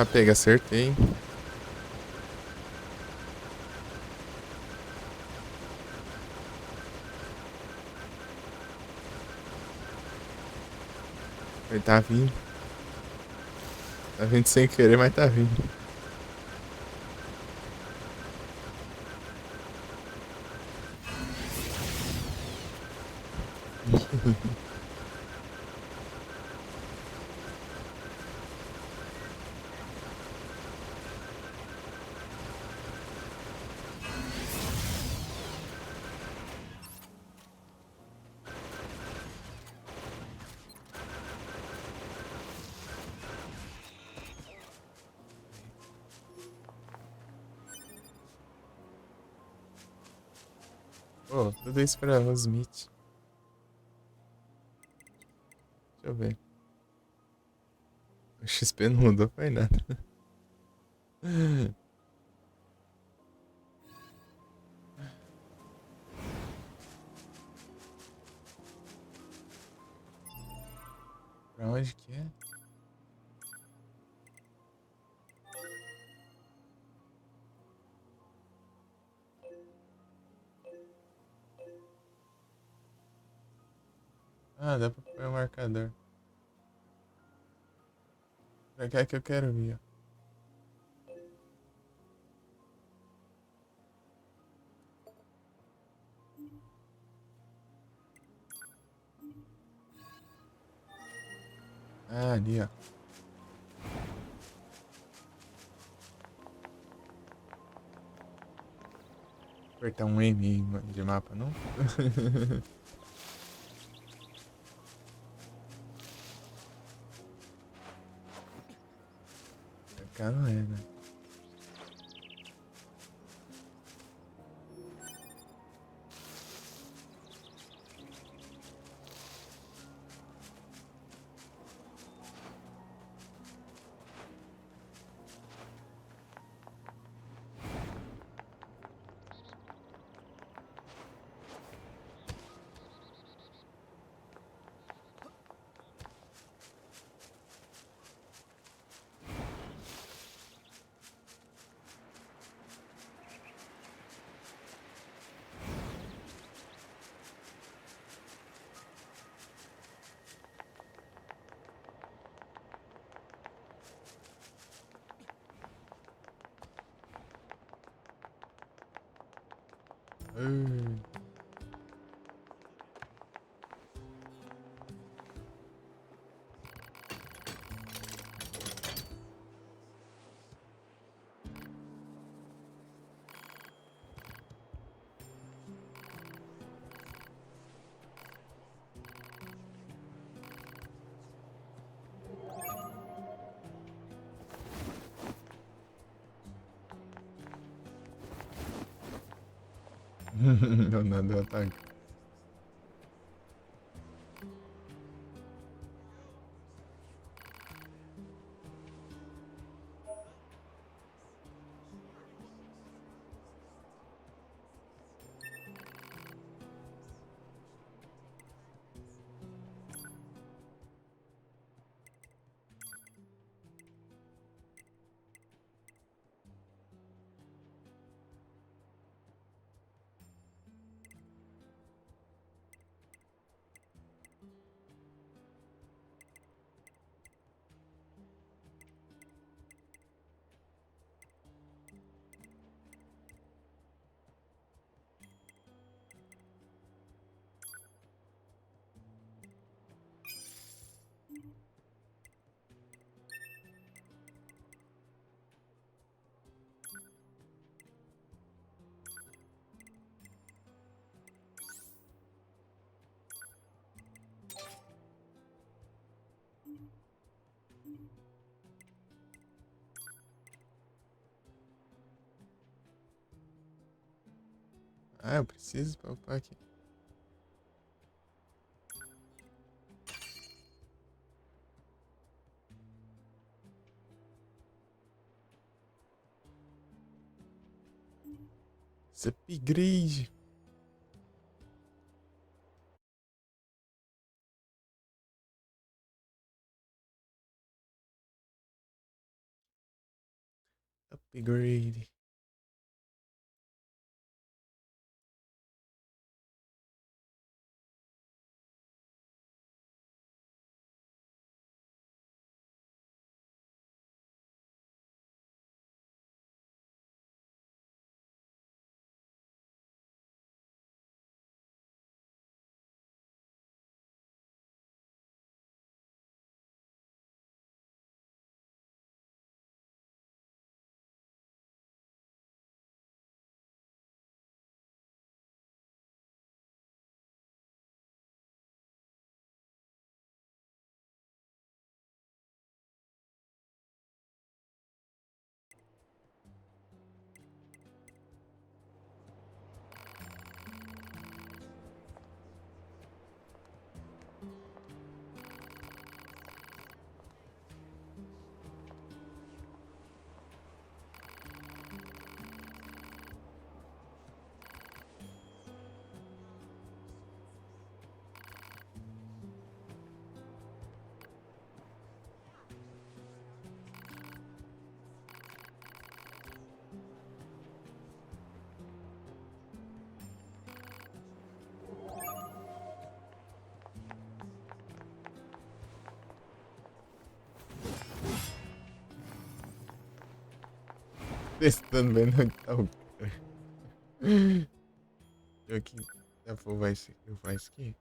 Tá, pega, acertei, hein? Ele tá vindo. Tá vindo sem querer, mas tá vindo. Pô, tudo isso pra Smith. Deixa eu ver. O XP não mudou, foi nada. Pra onde que é? Ah, dá pra pôr o marcador. Pra cá que eu quero vir, ó. Ah, ali, ó. Apertar um M aí, de mapa, não? Pra cá não é, né? Não, não deu ataque. Ah, eu preciso pra upar aqui. Esse upgrade. Upgrade. Testando vendo onde tá o cara. Eu aqui. Já vou, vai ser. Eu faço aqui.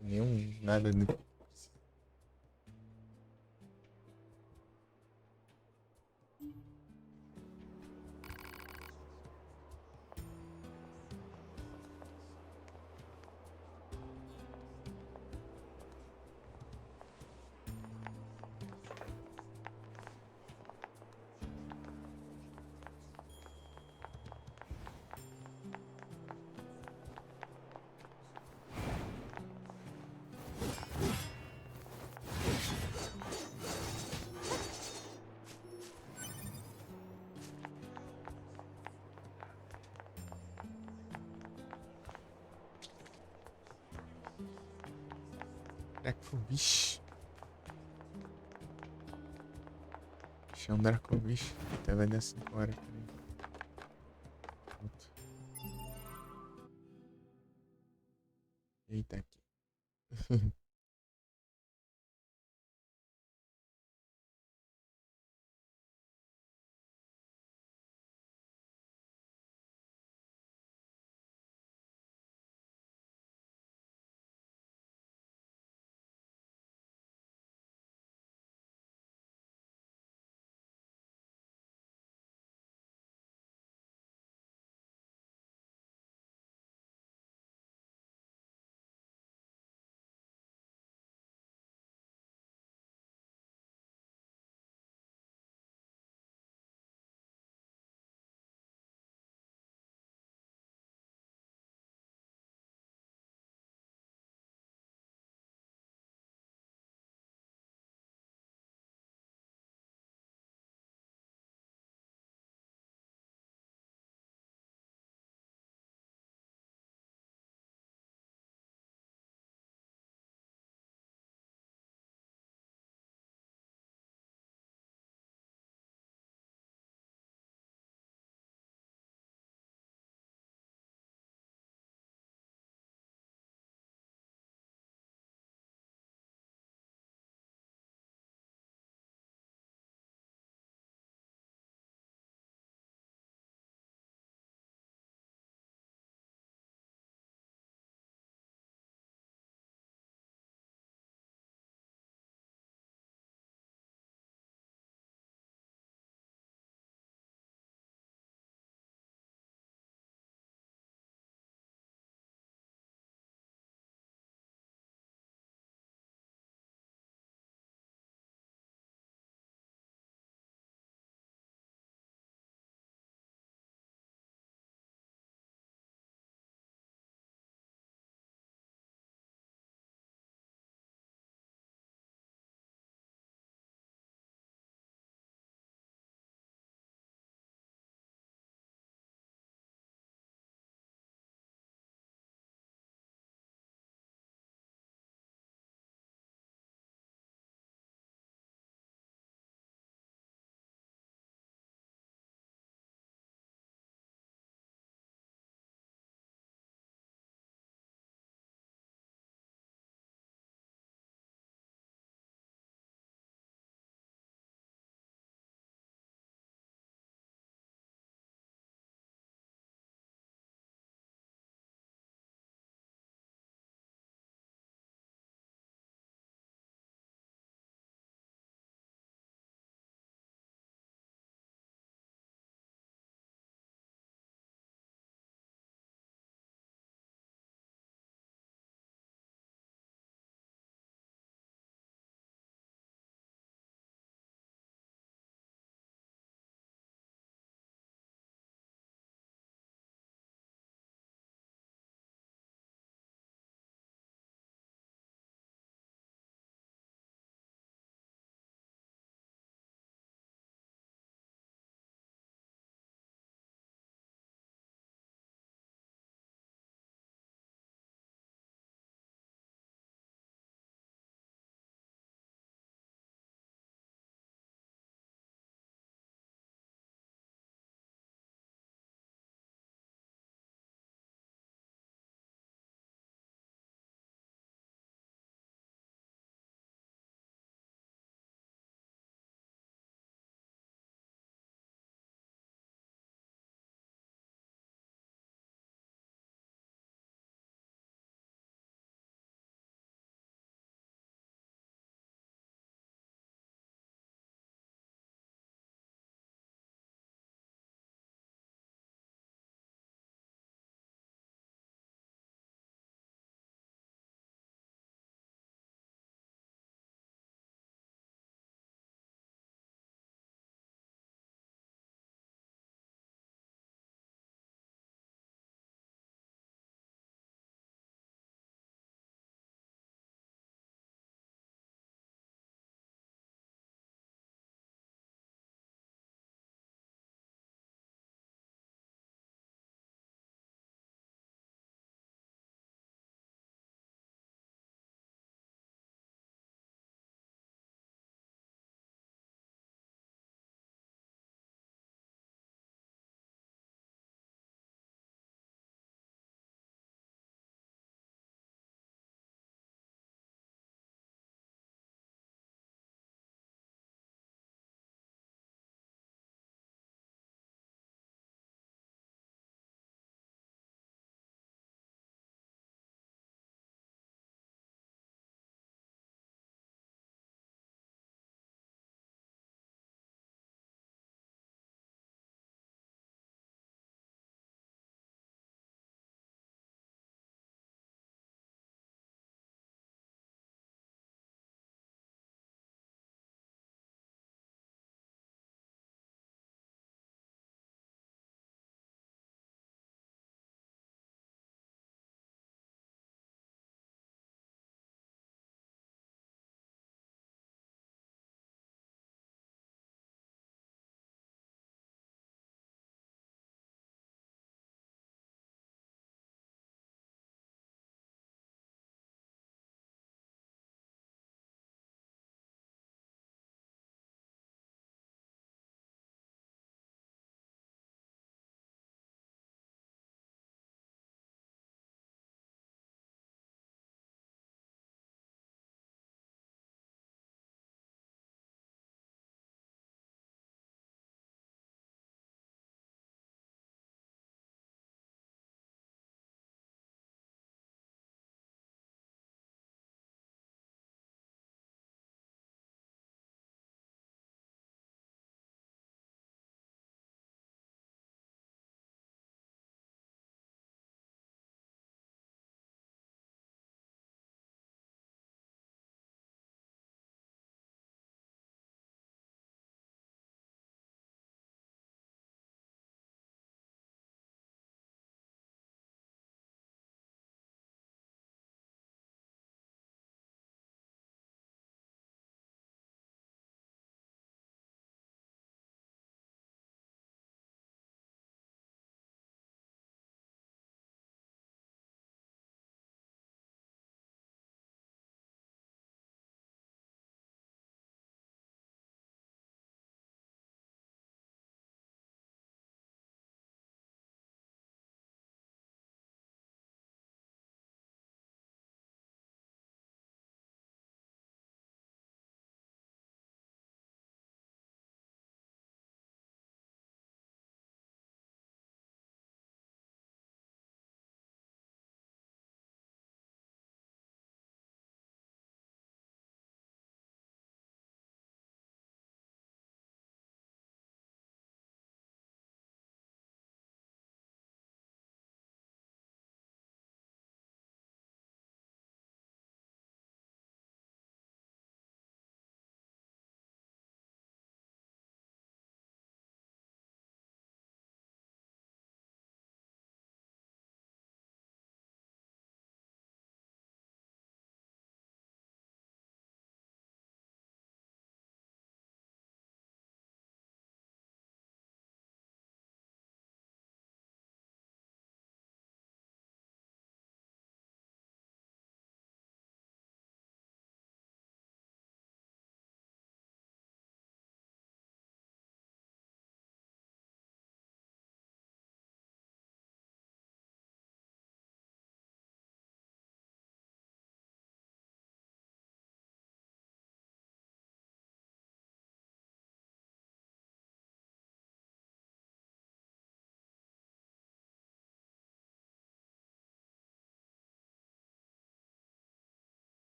Nenhum. Nada do. Dracovish. Chão Dracovish. Até vai dar 5 horas. Pronto. Eita aqui.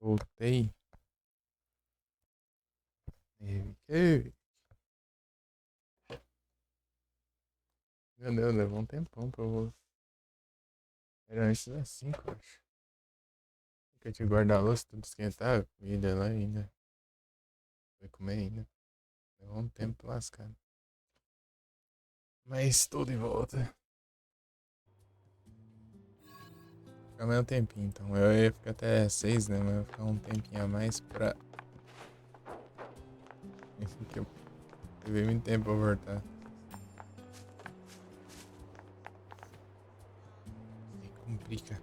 Voltei. Ei. Meu Deus, levou um tempão pra eu voltar. Era antes das 5, eu acho. Porque eu tinha que guardar a louça, tudo esquentar, a comida lá ainda. Foi comer ainda. Levou um tempo lascado. Mas tudo em volta. Ficar mais um tempinho, então. Eu ia ficar até 6, né? Mas eu ia ficar um tempinho a mais pra. Porque eu levei muito tempo pra voltar. Aí complica.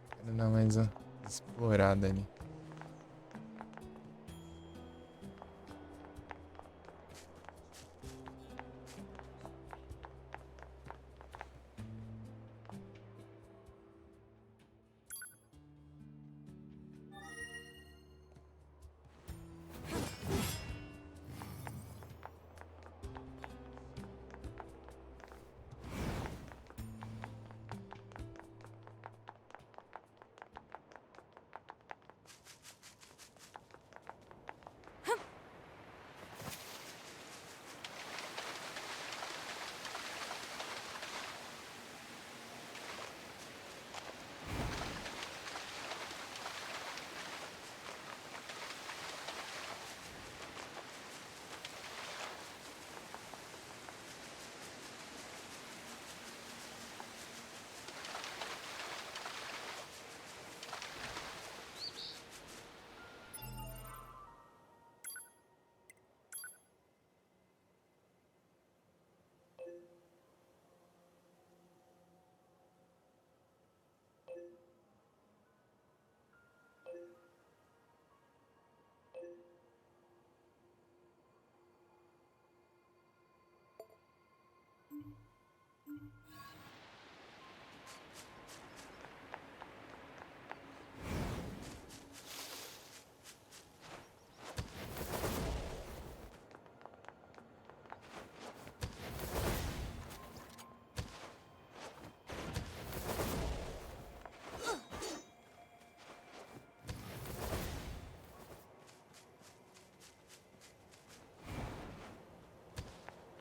Quero dar mais uma explorada ali.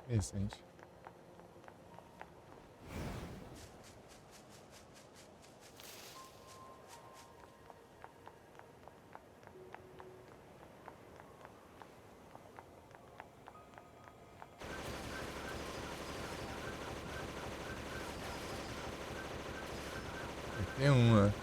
Interessante. Tem uma.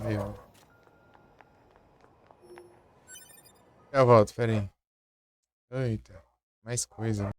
Meu. Já volto, pera aí. Eita, mais coisa.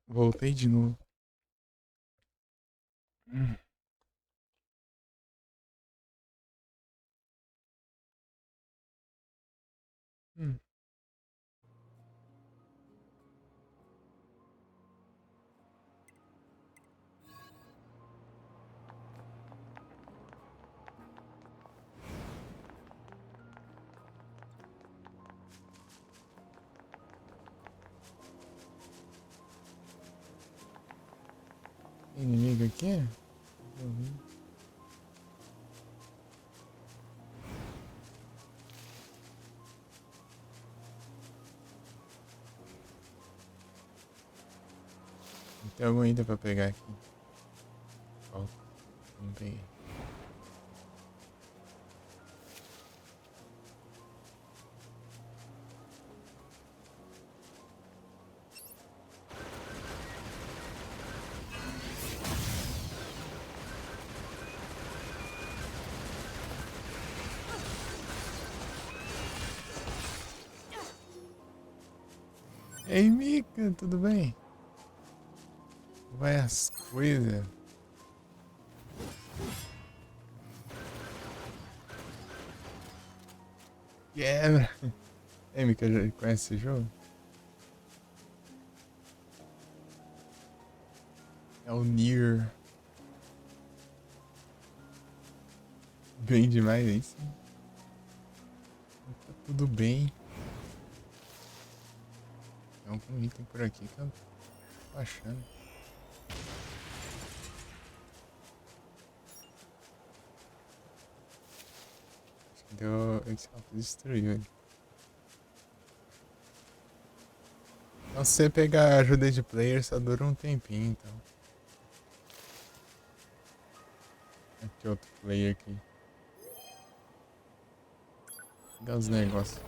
Voltei de novo. Hum. Inimigo aqui? Tem algum item pra pegar aqui? Ó, não peguei. Ei, Mika, tudo bem? Vai as coisas. Quebra. Ei, Mika, já conhece esse jogo? É o Nier. Bem demais, é isso? Tá tudo bem. Tem algum item por aqui que eu tô achando. Acho que deu. Esse auto destruiu ele. Então, se você pegar ajuda de player, só dura um tempinho, então. Aqui outro player aqui. Dá os negócios.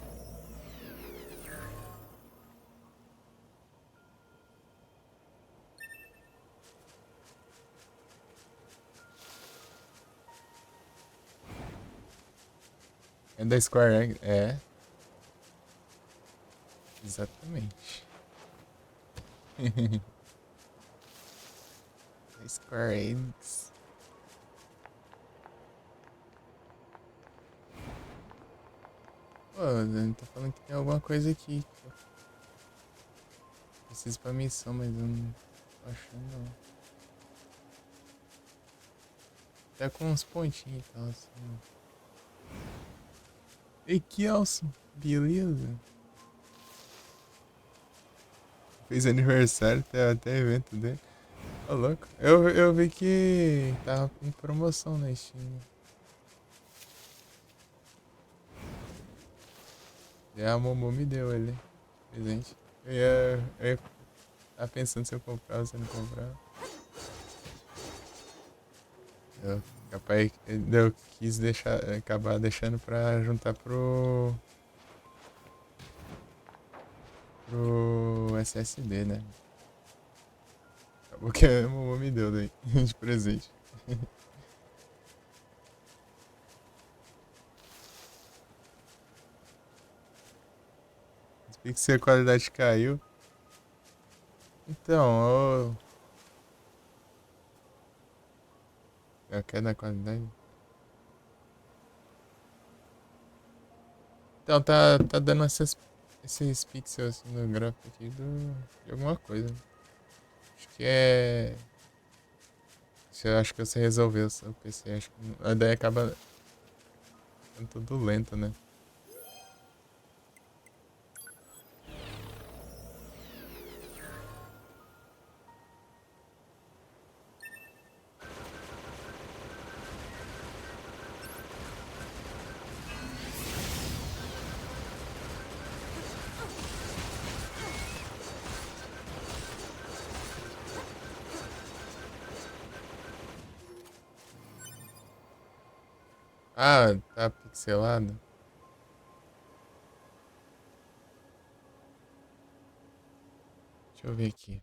É da Square Enix? É. Exatamente. Da Square Enix. Pô, eu tô falando que tem alguma coisa aqui. Preciso pra missão, mas eu não tô achando não. até com uns pontinhos e tal, assim. Ei, Kelson, beleza? Fez aniversário, tem até evento dele. Ô, louco. Eu vi que tava com promoção na Steam. E a Momo me deu ele, presente. Eu ia tava pensando se eu comprava ou se eu não comprava. Capaz, eu quis acabar deixando pra juntar pro SSD, né? Acabou que a mamãe me deu daí, de presente. Vi que se a qualidade caiu. Então, eu quero da qualidade. Então, tá dando esses pixels assim no gráfico aqui de alguma coisa. Acho que é. Acho que você resolveu o seu PC. Acho que daí acaba ficando tudo lento, né? Ah, tá pixelado. Deixa eu ver aqui.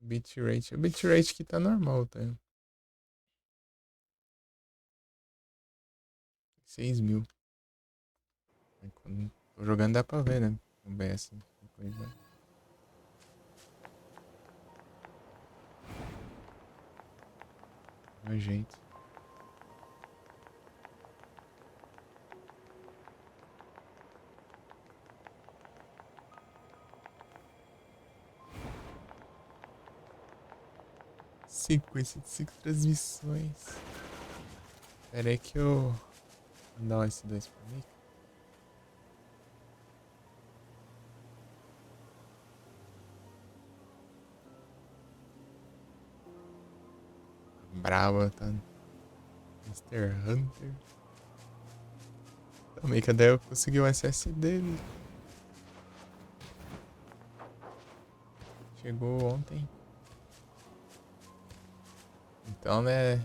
Bitrate. O bitrate aqui tá normal, tá? 6.000. Quando tô jogando dá pra ver, né? O BS. Coisa. Meu jeito. Sequência de 5 transmissões. Pera aí que eu vou dar um S2 pra mim. Brava, tá? Mr. Hunter. Também, cadê eu consegui o SSD? Chegou ontem. Então, né?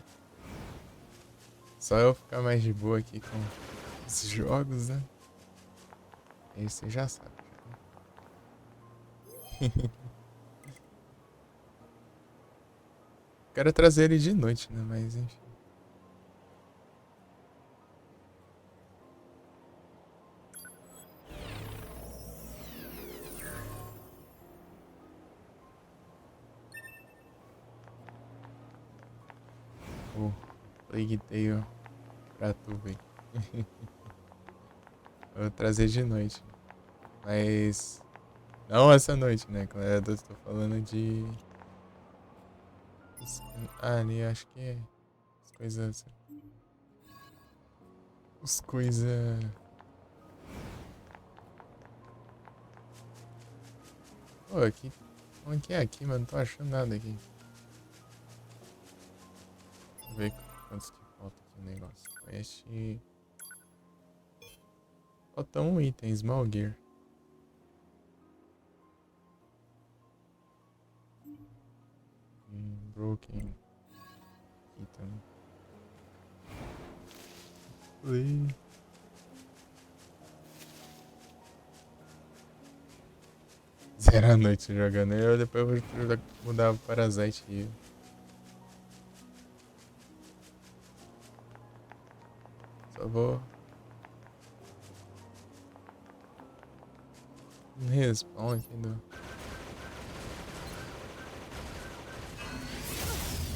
Só eu ficar mais de boa aqui com esses jogos, né? Aí você já sabe. Quero trazer ele de noite, né? Mas enfim. O Plague Tale pra tu ver. Vou trazer de noite. Mas não essa noite, né? Claro, eu tô falando de. Ali, acho que é. As coisas. As coisas. Pô, aqui. Onde que é aqui, mano? Não tô achando nada aqui. Deixa eu ver quantos que falta aqui o negócio. Este. Falta um item, Small Gear. Broken. Item. Play. Zero a noite jogando. Eu depois vou mudar o Parasite e só vou respawn aqui do.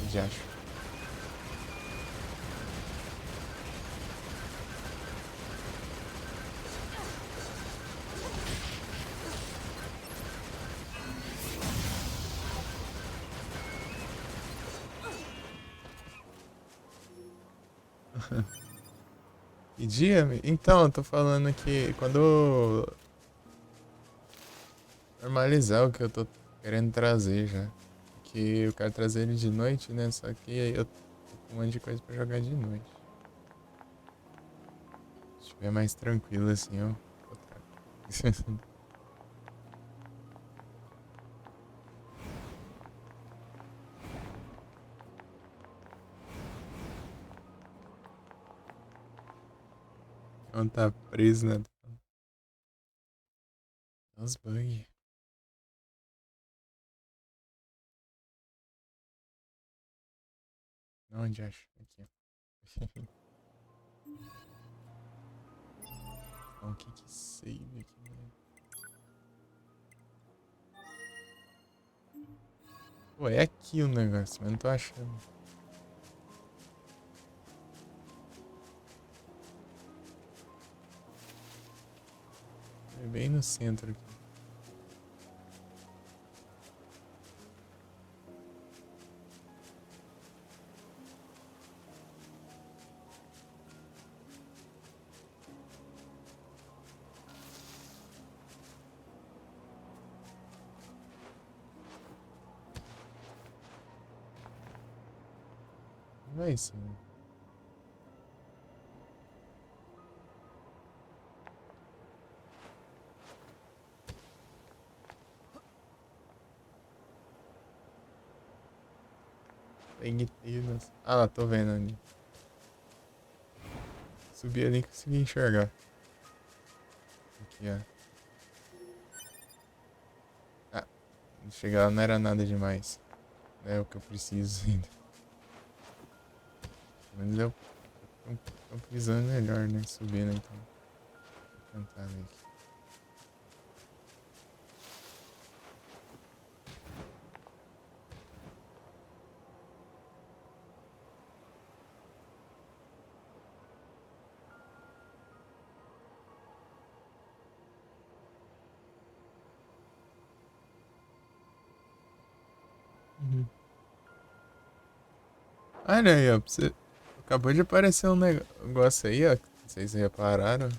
Já acho. Que dia? Então, eu tô falando que quando normalizar o que eu tô querendo trazer já. Porque eu quero trazer ele de noite, né? Só que aí eu tô com um monte de coisa pra jogar de noite. Se estiver mais tranquilo assim, eu trago. Não tá preso, né? Os bugs. Onde acho? Aqui. Então, o que que save aqui, né? Pô, é aqui o negócio, mas não tô achando. É bem no centro aqui. Vai sim. Peguetinas. Ah lá, tô vendo ali. Subi ali e consegui enxergar. Aqui, ó. Ah, chegar lá não era nada demais. É o que eu preciso ainda. Mas eu tô precisando melhor, né? Subindo então. Vou tentar ver aqui. Uhum. Olha aí, ó. Você... Acabou de aparecer um negócio aí, ó. Não sei se vocês repararam.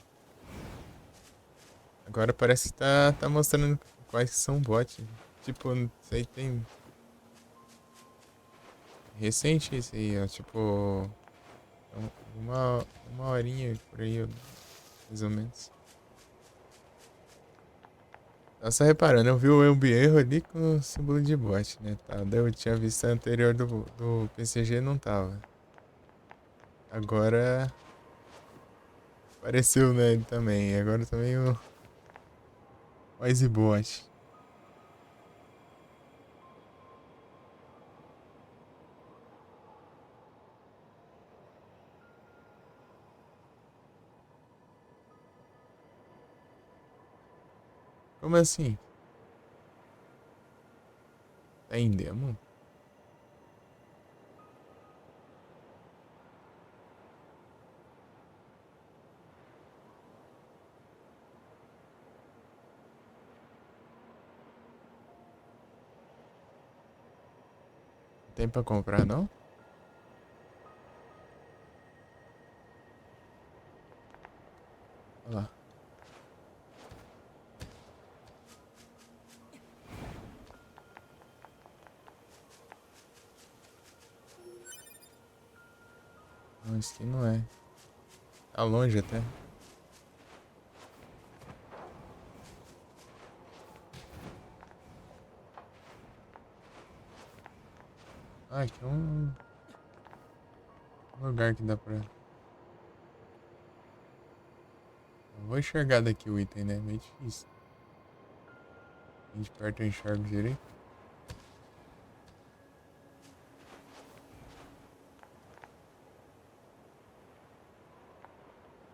Agora parece que tá mostrando quais que são bots. Tipo, não sei, tem. Recente isso aí, ó. Tipo. Uma horinha por aí, ó, mais ou menos. Tava só reparando, eu vi o erro ali com o símbolo de bot, né? Tá, daí eu tinha visto a anterior do PCG e não tava. Agora apareceu nele também. Agora também o Wisebot. Como assim? Tá em demo? Não tem pra comprar, não? Olha lá. Não, isso aqui não é. Tá longe até. Ah, aqui é um lugar que dá pra... Eu vou enxergar daqui o item, né? Meio difícil. De perto eu enxergo direito.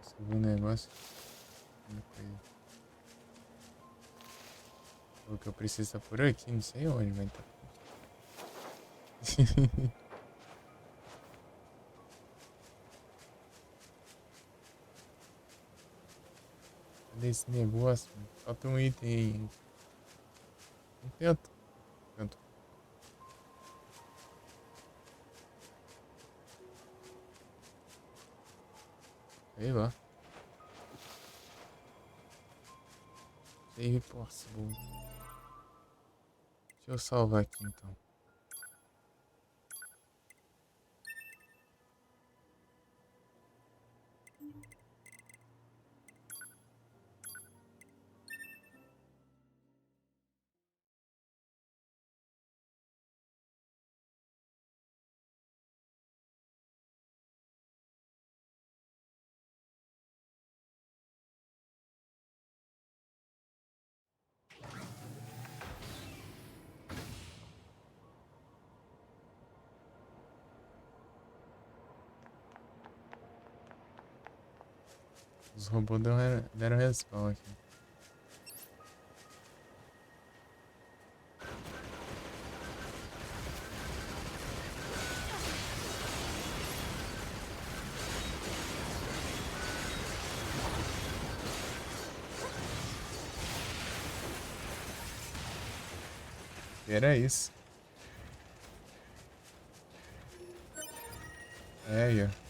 Subir um negócio. O que eu preciso tá por aqui, não sei onde, mas tá. Cadê esse negócio? Falta um item aí. Não tento. Tento. Sei lá. Save possible. Deixa eu salvar aqui então. Os robôs deram respawn aqui. Era isso. É aí, ó.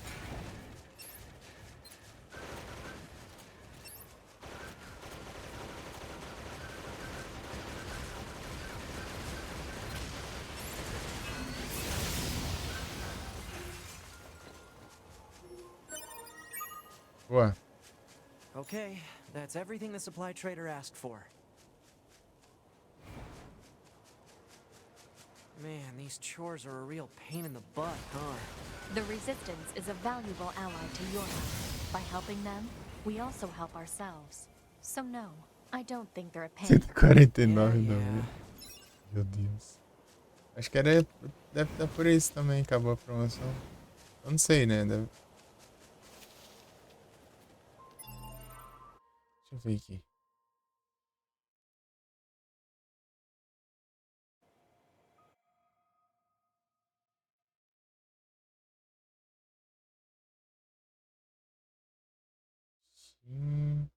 Boa. Okay, that's everything the supply trader asked for. Man, these chores are a real pain in the butt, huh? The Resistance is a valuable ally to your life. By helping them, we also help ourselves. So no, I don't think they're a pain. 149 não. Meu Deus. Acho que era. Deve estar por isso também, acabou a promoção. Eu não sei, né? Deve... Deixa eu ver aqui. Sim.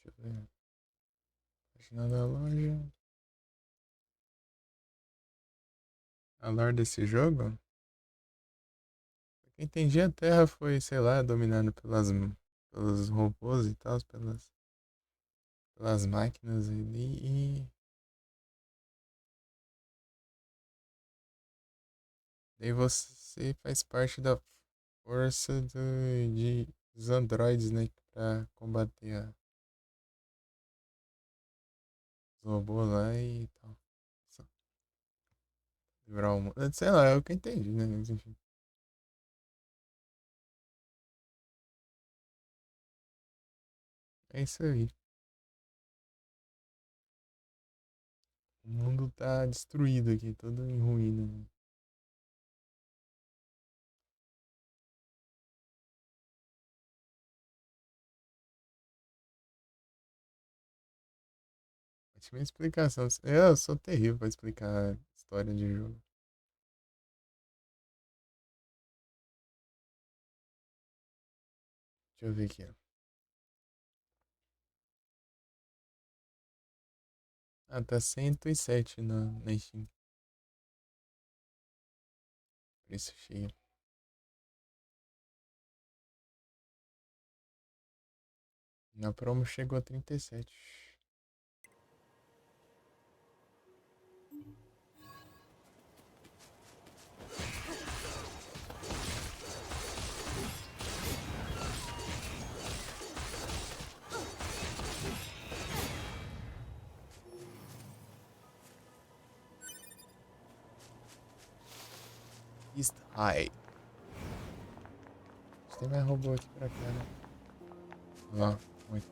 Deixa eu ver. Página da loja. A lore desse jogo? Pra quem entendi, a Terra foi, sei lá, dominada pelos robôs e tal, pelas máquinas ali e daí você faz parte da força dos androides, né? Pra combater os robôs lá e tal. Só livrar o mundo. Sei lá, é o que eu entendi, né? Mas enfim. É isso aí. O mundo tá destruído aqui, todo em ruína. Né? Ótima explicação. Eu sou terrível pra explicar história de jogo. Deixa eu ver aqui, ó. Ah, tá 107 na Steam. Preço cheio. Na promo chegou a 37. East High. Tem mais robô aqui pra cá, né? Ó, muito.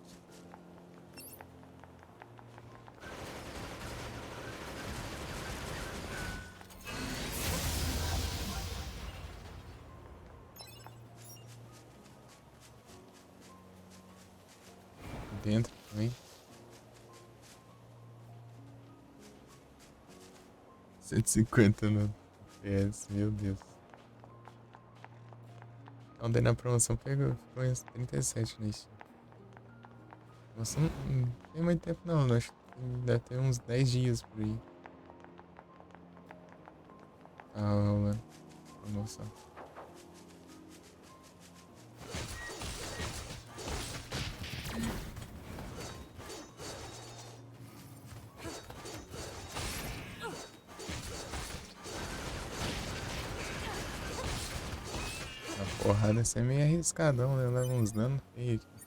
Dentro também. 150 no PS, meu Deus. Então, daí na promoção ficou em 37 nisso. Nossa, não tem muito tempo não, acho que deve ter uns 10 dias por aí. Tá rolando promoção. A porrada assim é meio arriscadão, né? Leva uns danos feios aqui.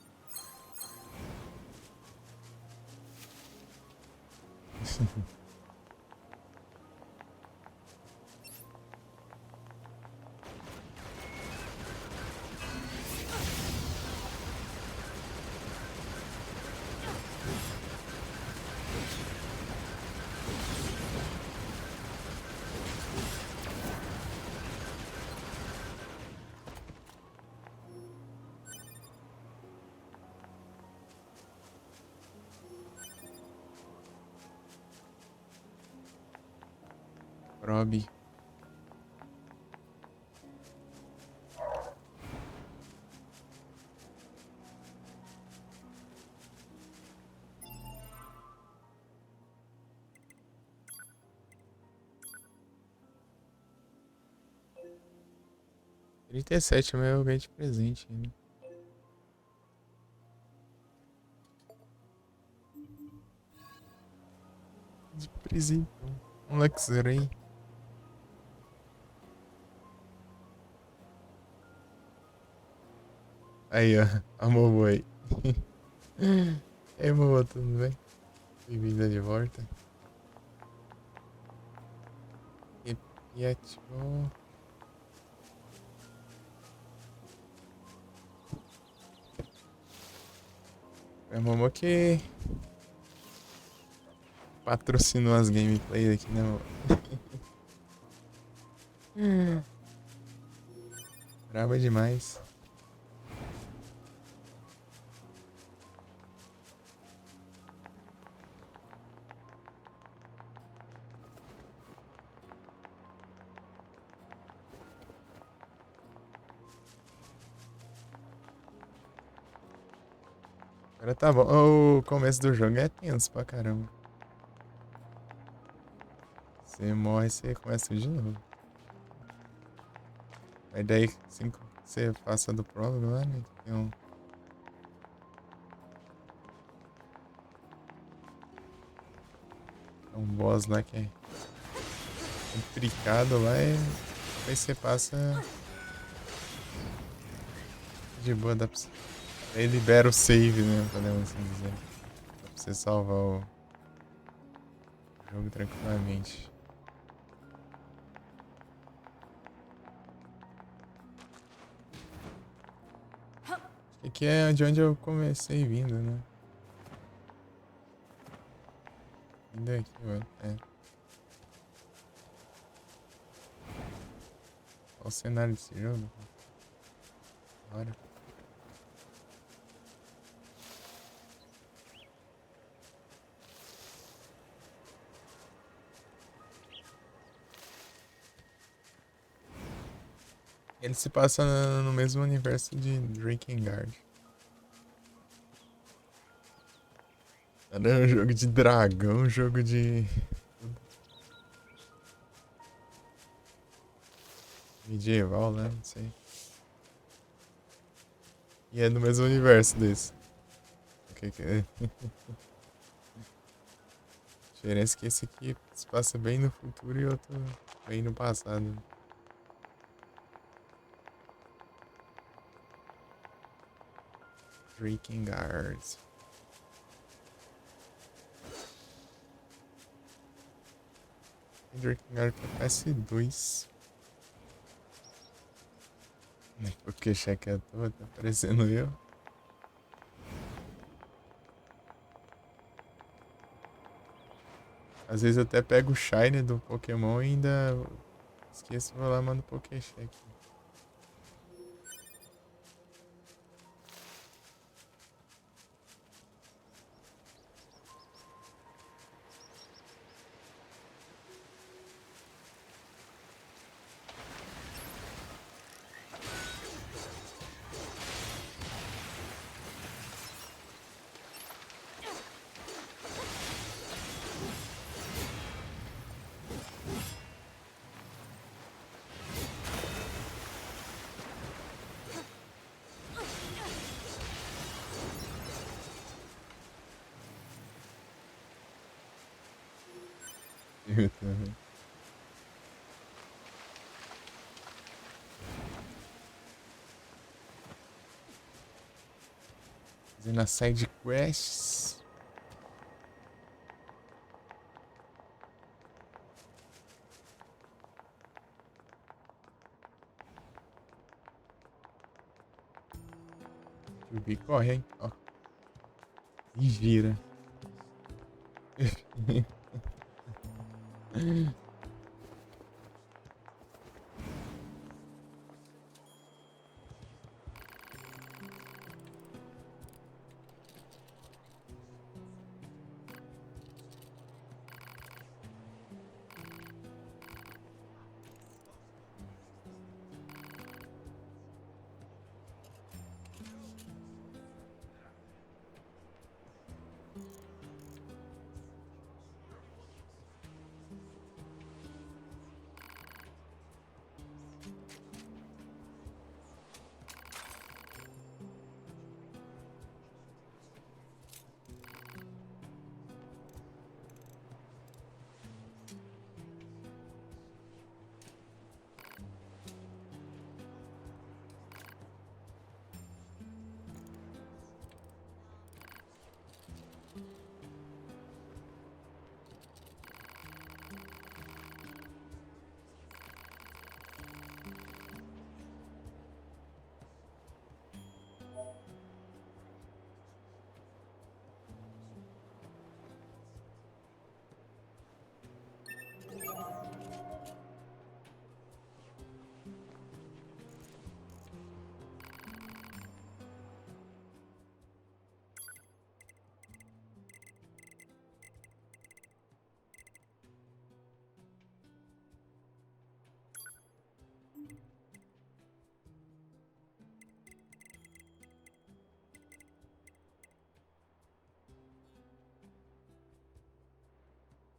Probe. $37 mas eu ganhei de presente ainda. De presente. Um Luxray. Aí, ó. A Momo aí. E aí, Momo, tudo bem? Bem-vinda de volta. E ativou. É a Momo que patrocinou as gameplays aqui, né, Momo? Brava demais. Agora tá bom. O começo do jogo é tenso pra caramba. Você morre, você começa tudo de novo. Mas daí, assim que você passa do prólogo lá, né? Tem um boss lá que é complicado lá e depois você passa de boa, dá pra você... Aí libera o save, né? Podemos assim dizer. Dá pra você salvar o jogo tranquilamente. Aqui é de onde eu comecei vindo, né? Vindo aqui, mano. É. Olha o cenário desse jogo. Bora. Ele se passa no mesmo universo de Drakengard. É um jogo de dragão, um jogo de... medieval, né? Não sei. E é no mesmo universo desse. O que que é? A diferença é que esse aqui se passa bem no futuro e outro bem no passado. Drakengard. Drakengard pra PS2. Porque cheque é toda, tá parecendo eu. Às vezes eu até pego o Shine do Pokémon e ainda esqueço, vou lá e mando Pokécheck. Eu também. Fazendo as side quests. O Vi corre, hein? Ó. E gira.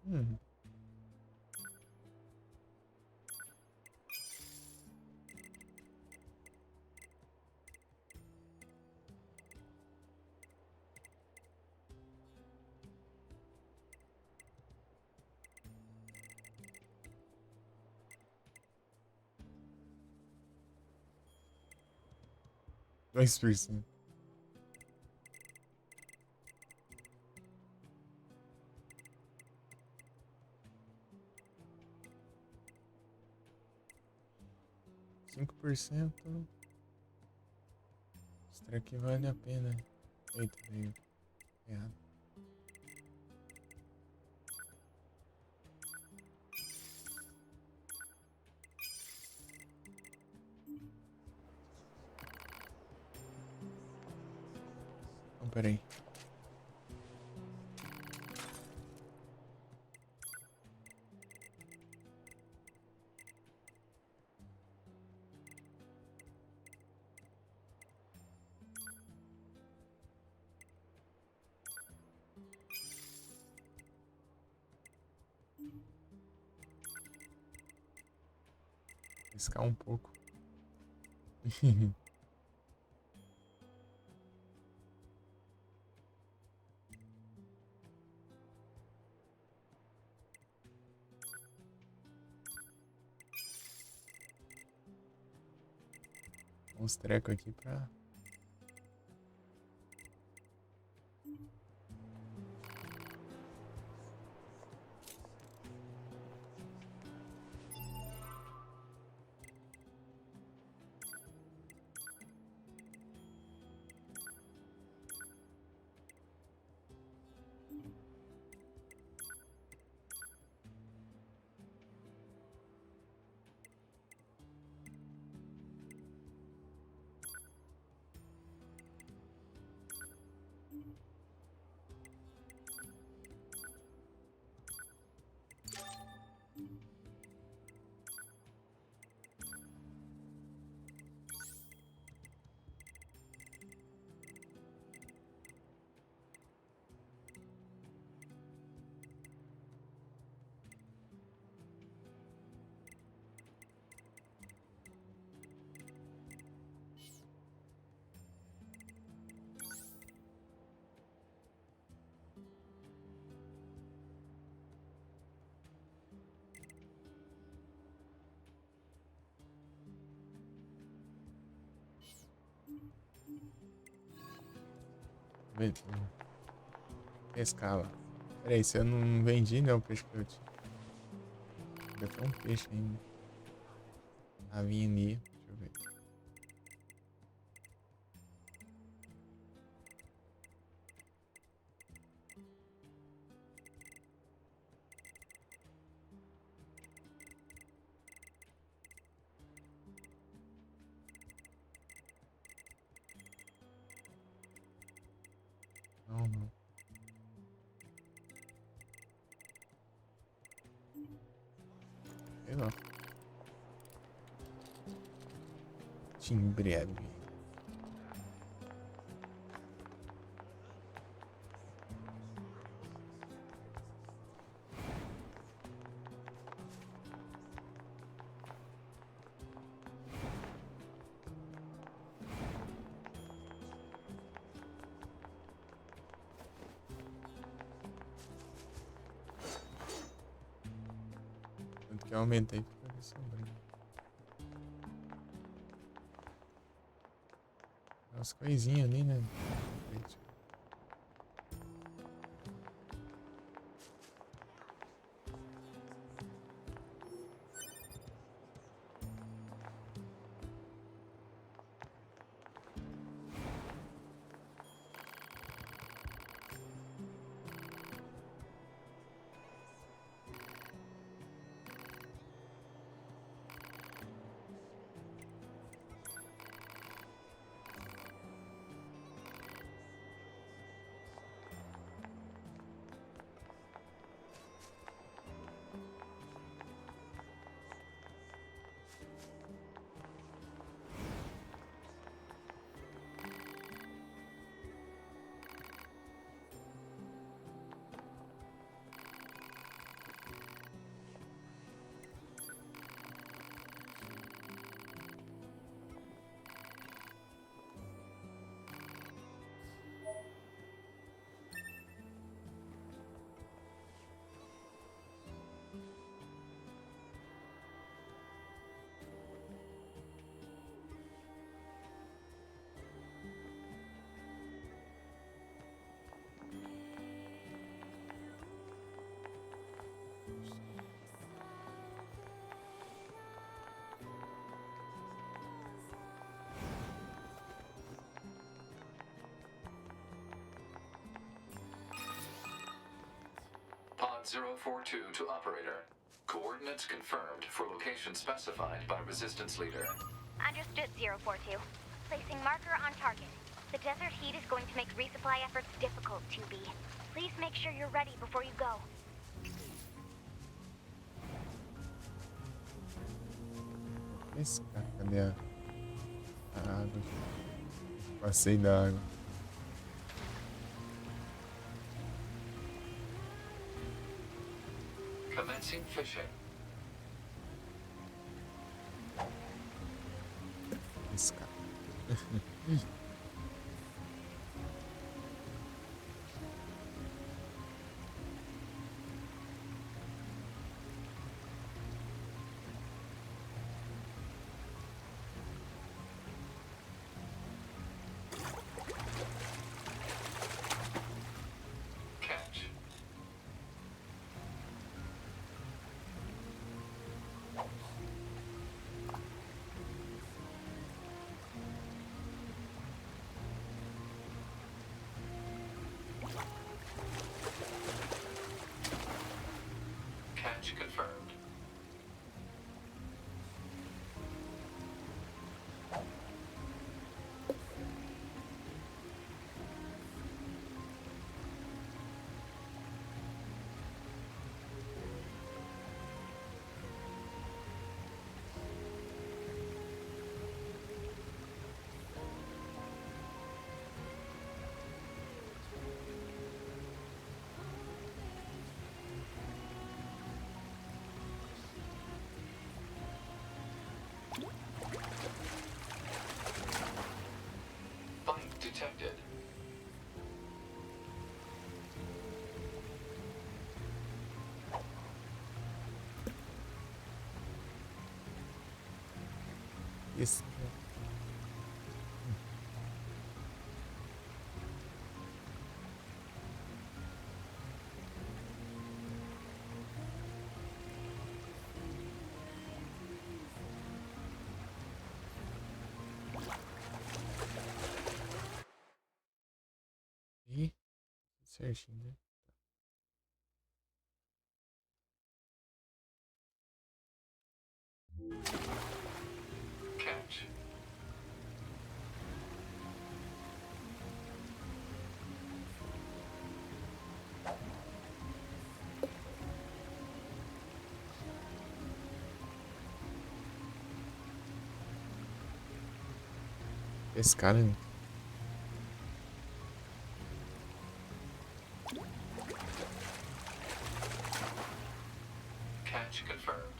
Hum. Dois por cento. Cinco por cento. Será que vale a pena? Eita, veio errado. Não, peraí. Arriscar um pouco. Uns trecos aqui pra... Pescava. Peraí, se eu não vendi, né, o peixe que eu tinha. Ainda tem um peixe ainda. Navinha ali. Deixa eu ver. Não, não. Sei lá. Timbreve. Tanto que eu aumentei pra ver sombrinha. Umas coisinhas ali, né? Pod 042 to operator. Coordinates confirmed for location specified by Resistance Leader. Understood, 042. Placing marker on target. The desert heat is going to make resupply efforts difficult, 2B. Please make sure you're ready before you go. Pescar, cadê a água? Passei da água. Commencing fishing. Pescar. Catch. Catch confirmed. Bite detected. Isso. certinho, né? Catch. Esse cara, né? Catch confirmed.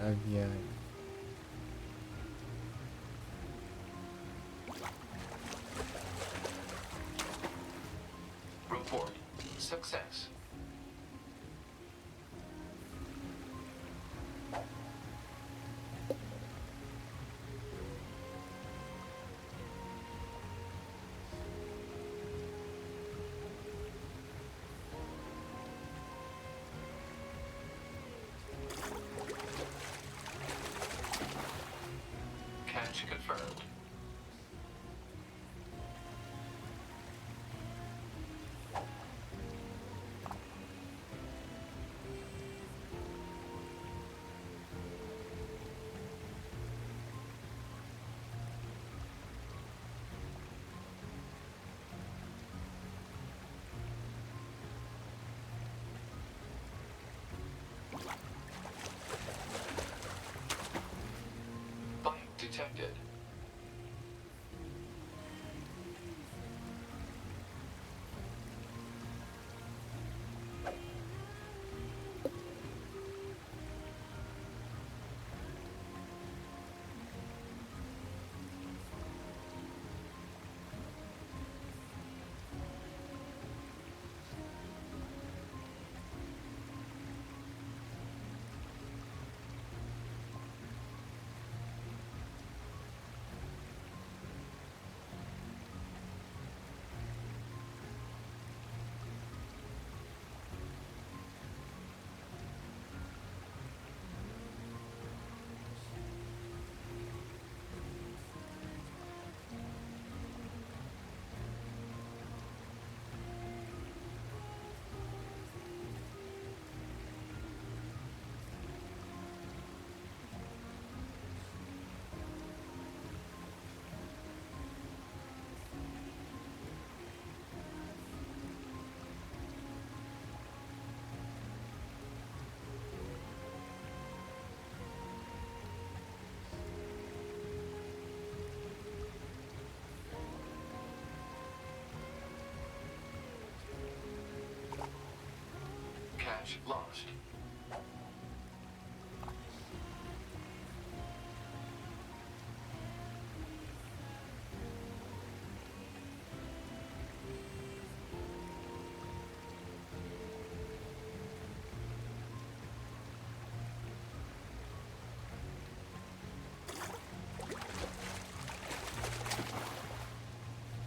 A viagem. Report. Success. Catch confirmed. Bite detected. Catch lost.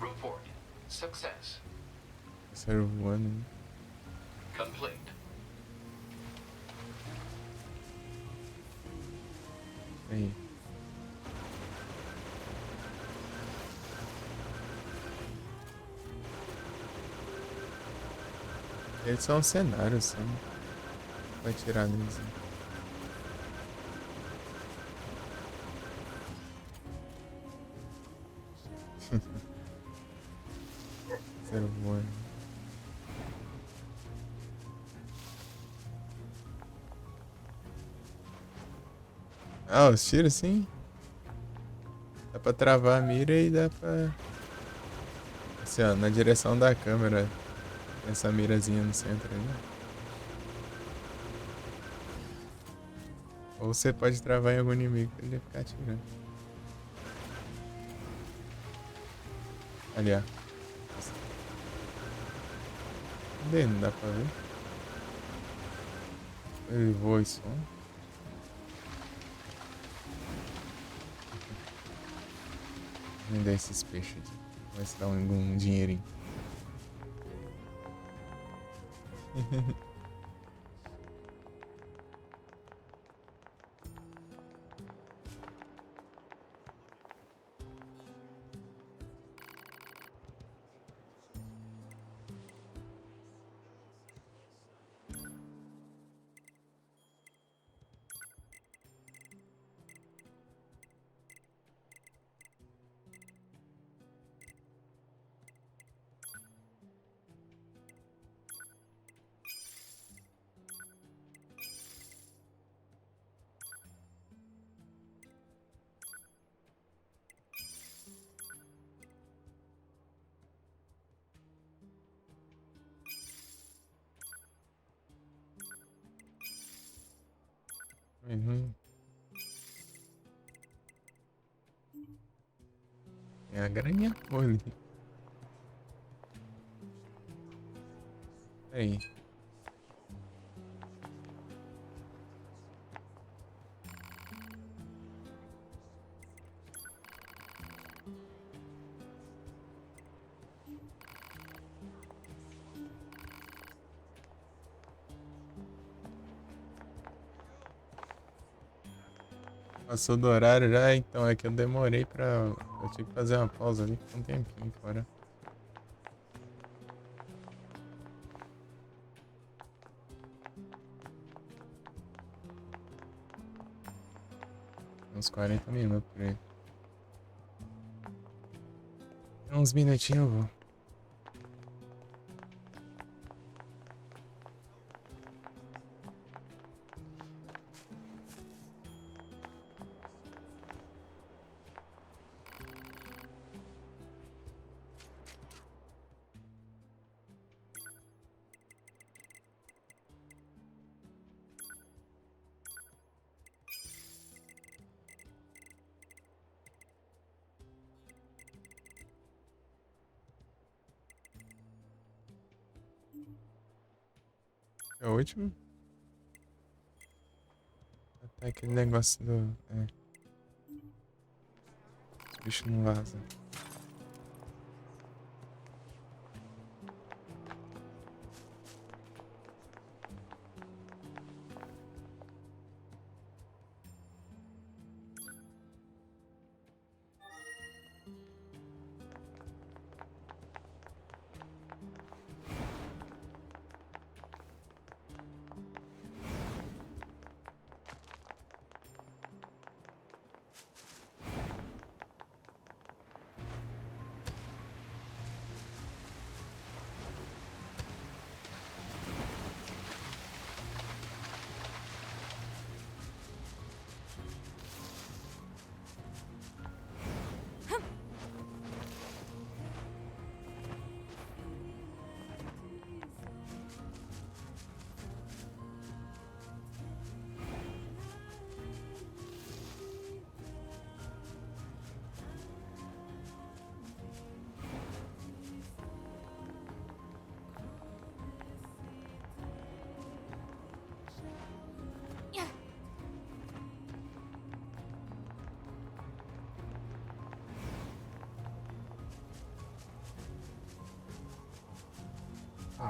Report. Success. Sério voando, né? Complete. Aí. Eles são cenários, só. Vai tirar neles. Sério voando. Ah, os tiros sim. Dá pra travar a mira e dá pra... Assim, ó, na direção da câmera. Essa mirazinha no centro aí. Ou você pode travar em algum inimigo pra ele ficar atirando. Ali, ó. Cadê? Não dá pra ver. Ele voa e som. Vender esses peixes aqui. Vai se dar um dinheirinho. Uhum. É a graninha boa ali. Aí. Passou do horário já, então é que eu demorei pra. Eu tive que fazer uma pausa ali, ficou um tempinho fora. Uns 40 minutos por aí. Uns minutinhos eu vou. É o último? Até aquele negócio do. É. Os bichos não vazam.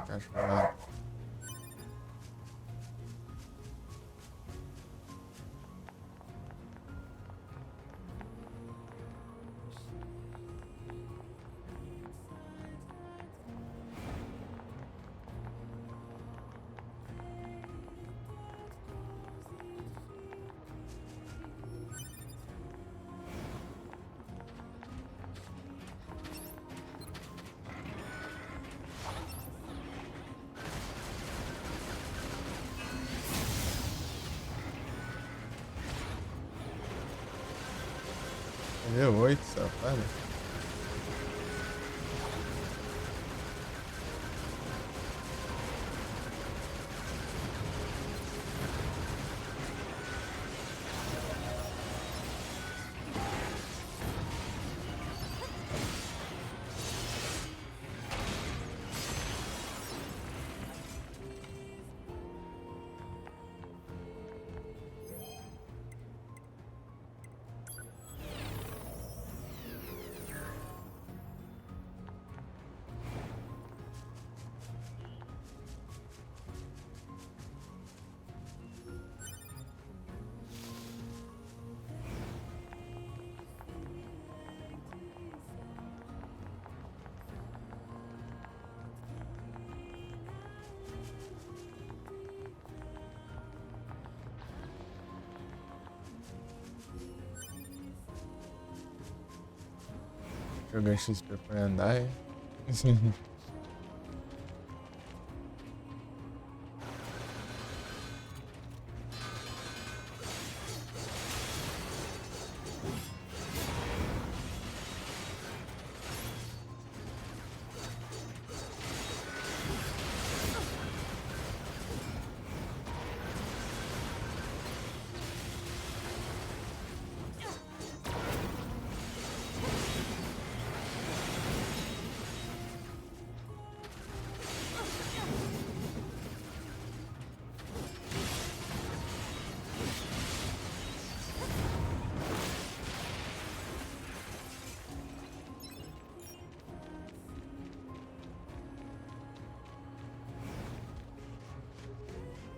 Cachorro. Level 8, safado. Jogar XP pra andar, é?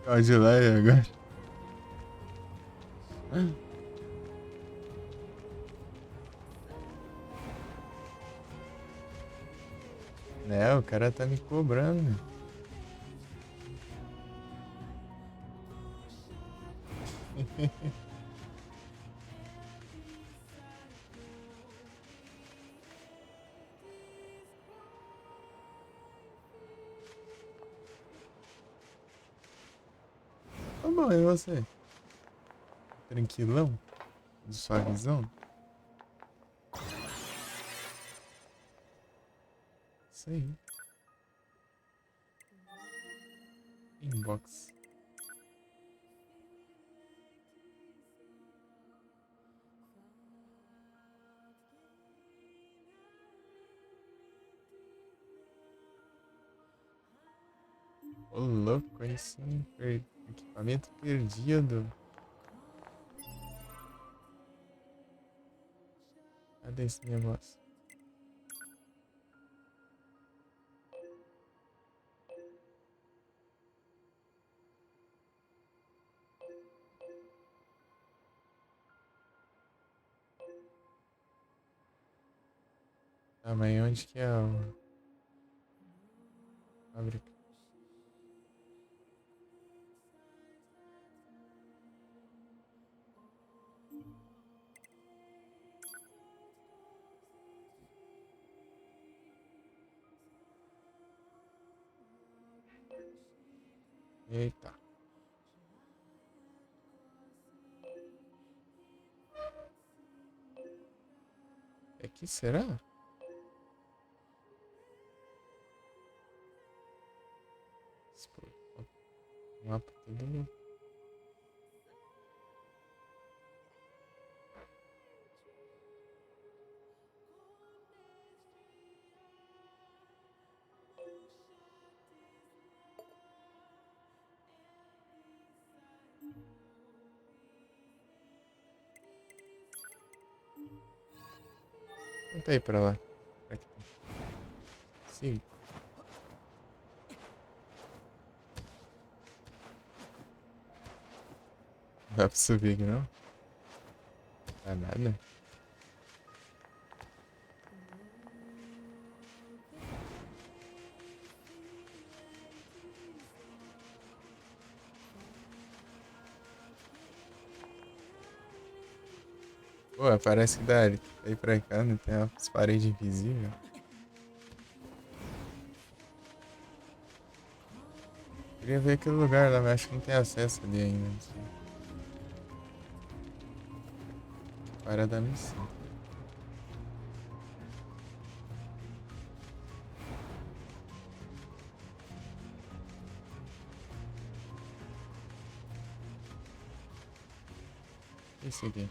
Pode ir lá e agora. É, o cara tá me cobrando. Tá bom, e você? Tranquilão? Suavezão? Isso aí. Inbox. Ô louco, aí sim. Equipamento perdido. Cadê esse negócio? Ah, mas onde que é a fábrica? Eita. É que será? Mapa todo. Conta aí pra lá. Aqui. Sim. Não dá pra subir aqui não? Dá nada. Pô, parece que dá aí pra cá, né? Tem umas paredes invisíveis. Queria ver aquele lugar lá, mas acho que não tem acesso ali ainda. Não sei. Para da missão. Esse aqui.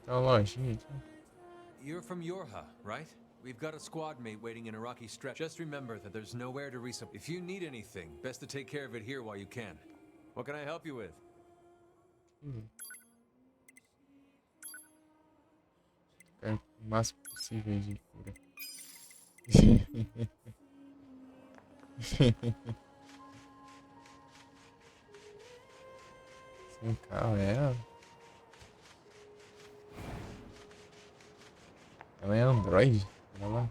Tem uma lojinha aqui. You're from Yorha, right? We've got a squad mate waiting in a rocky stretch. Just remember that there's nowhere to resupply. If you need anything, best to take care of it here while you can. What can I help you with? Quero o máximo possível de cura. Sem carro, é. Ela é Android? Olha lá.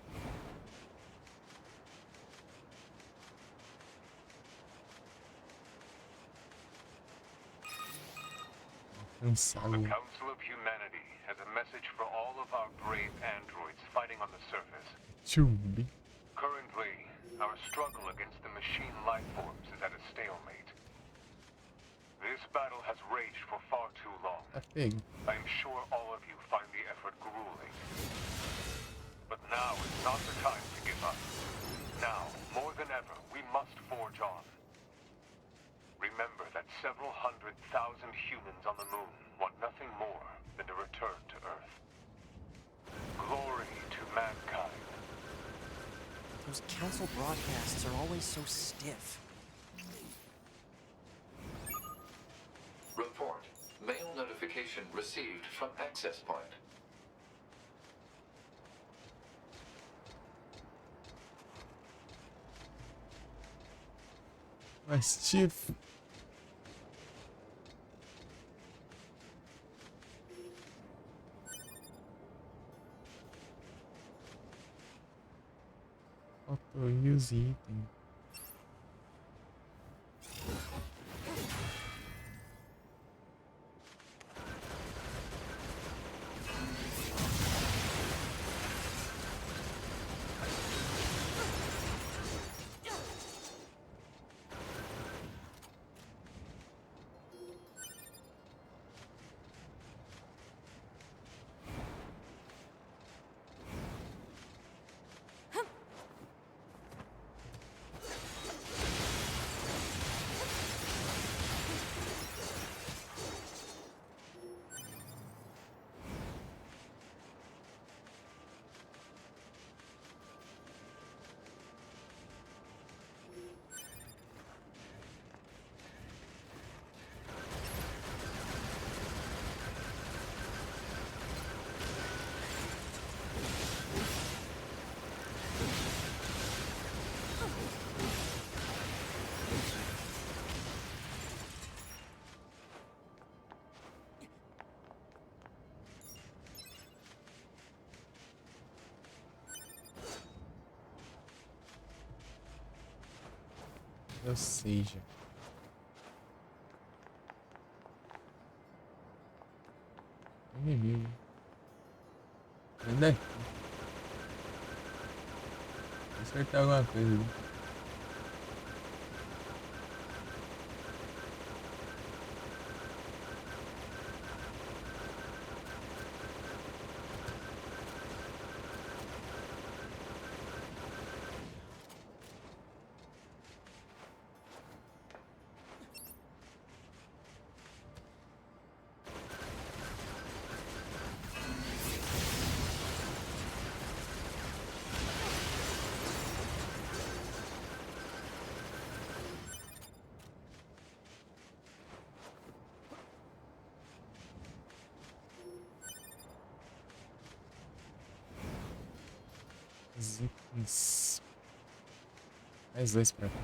Cansado. The Council of Humanity has a message for all of our brave androids fighting on the surface. Chumbi. Currently, our struggle against the machine life forms is at a stalemate. This battle has raged for far too long. Tá pego. I am sure all of you find the effort grueling. But now is not the time to give up. Now, more than ever, we must forge on. Remember that several 100,000 humans on the moon want nothing more than to return to Earth. Glory to mankind. Those council broadcasts are always so stiff. Report. Mail notification received from access point. Mas, Chief. Faltou use item. Ou seja, inimigo. Cadê? Vou acertar alguma coisa ali. Itens. Mais dois pra cá.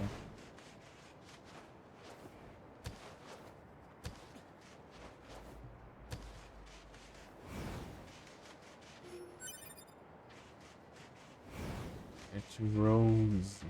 Cat Rose.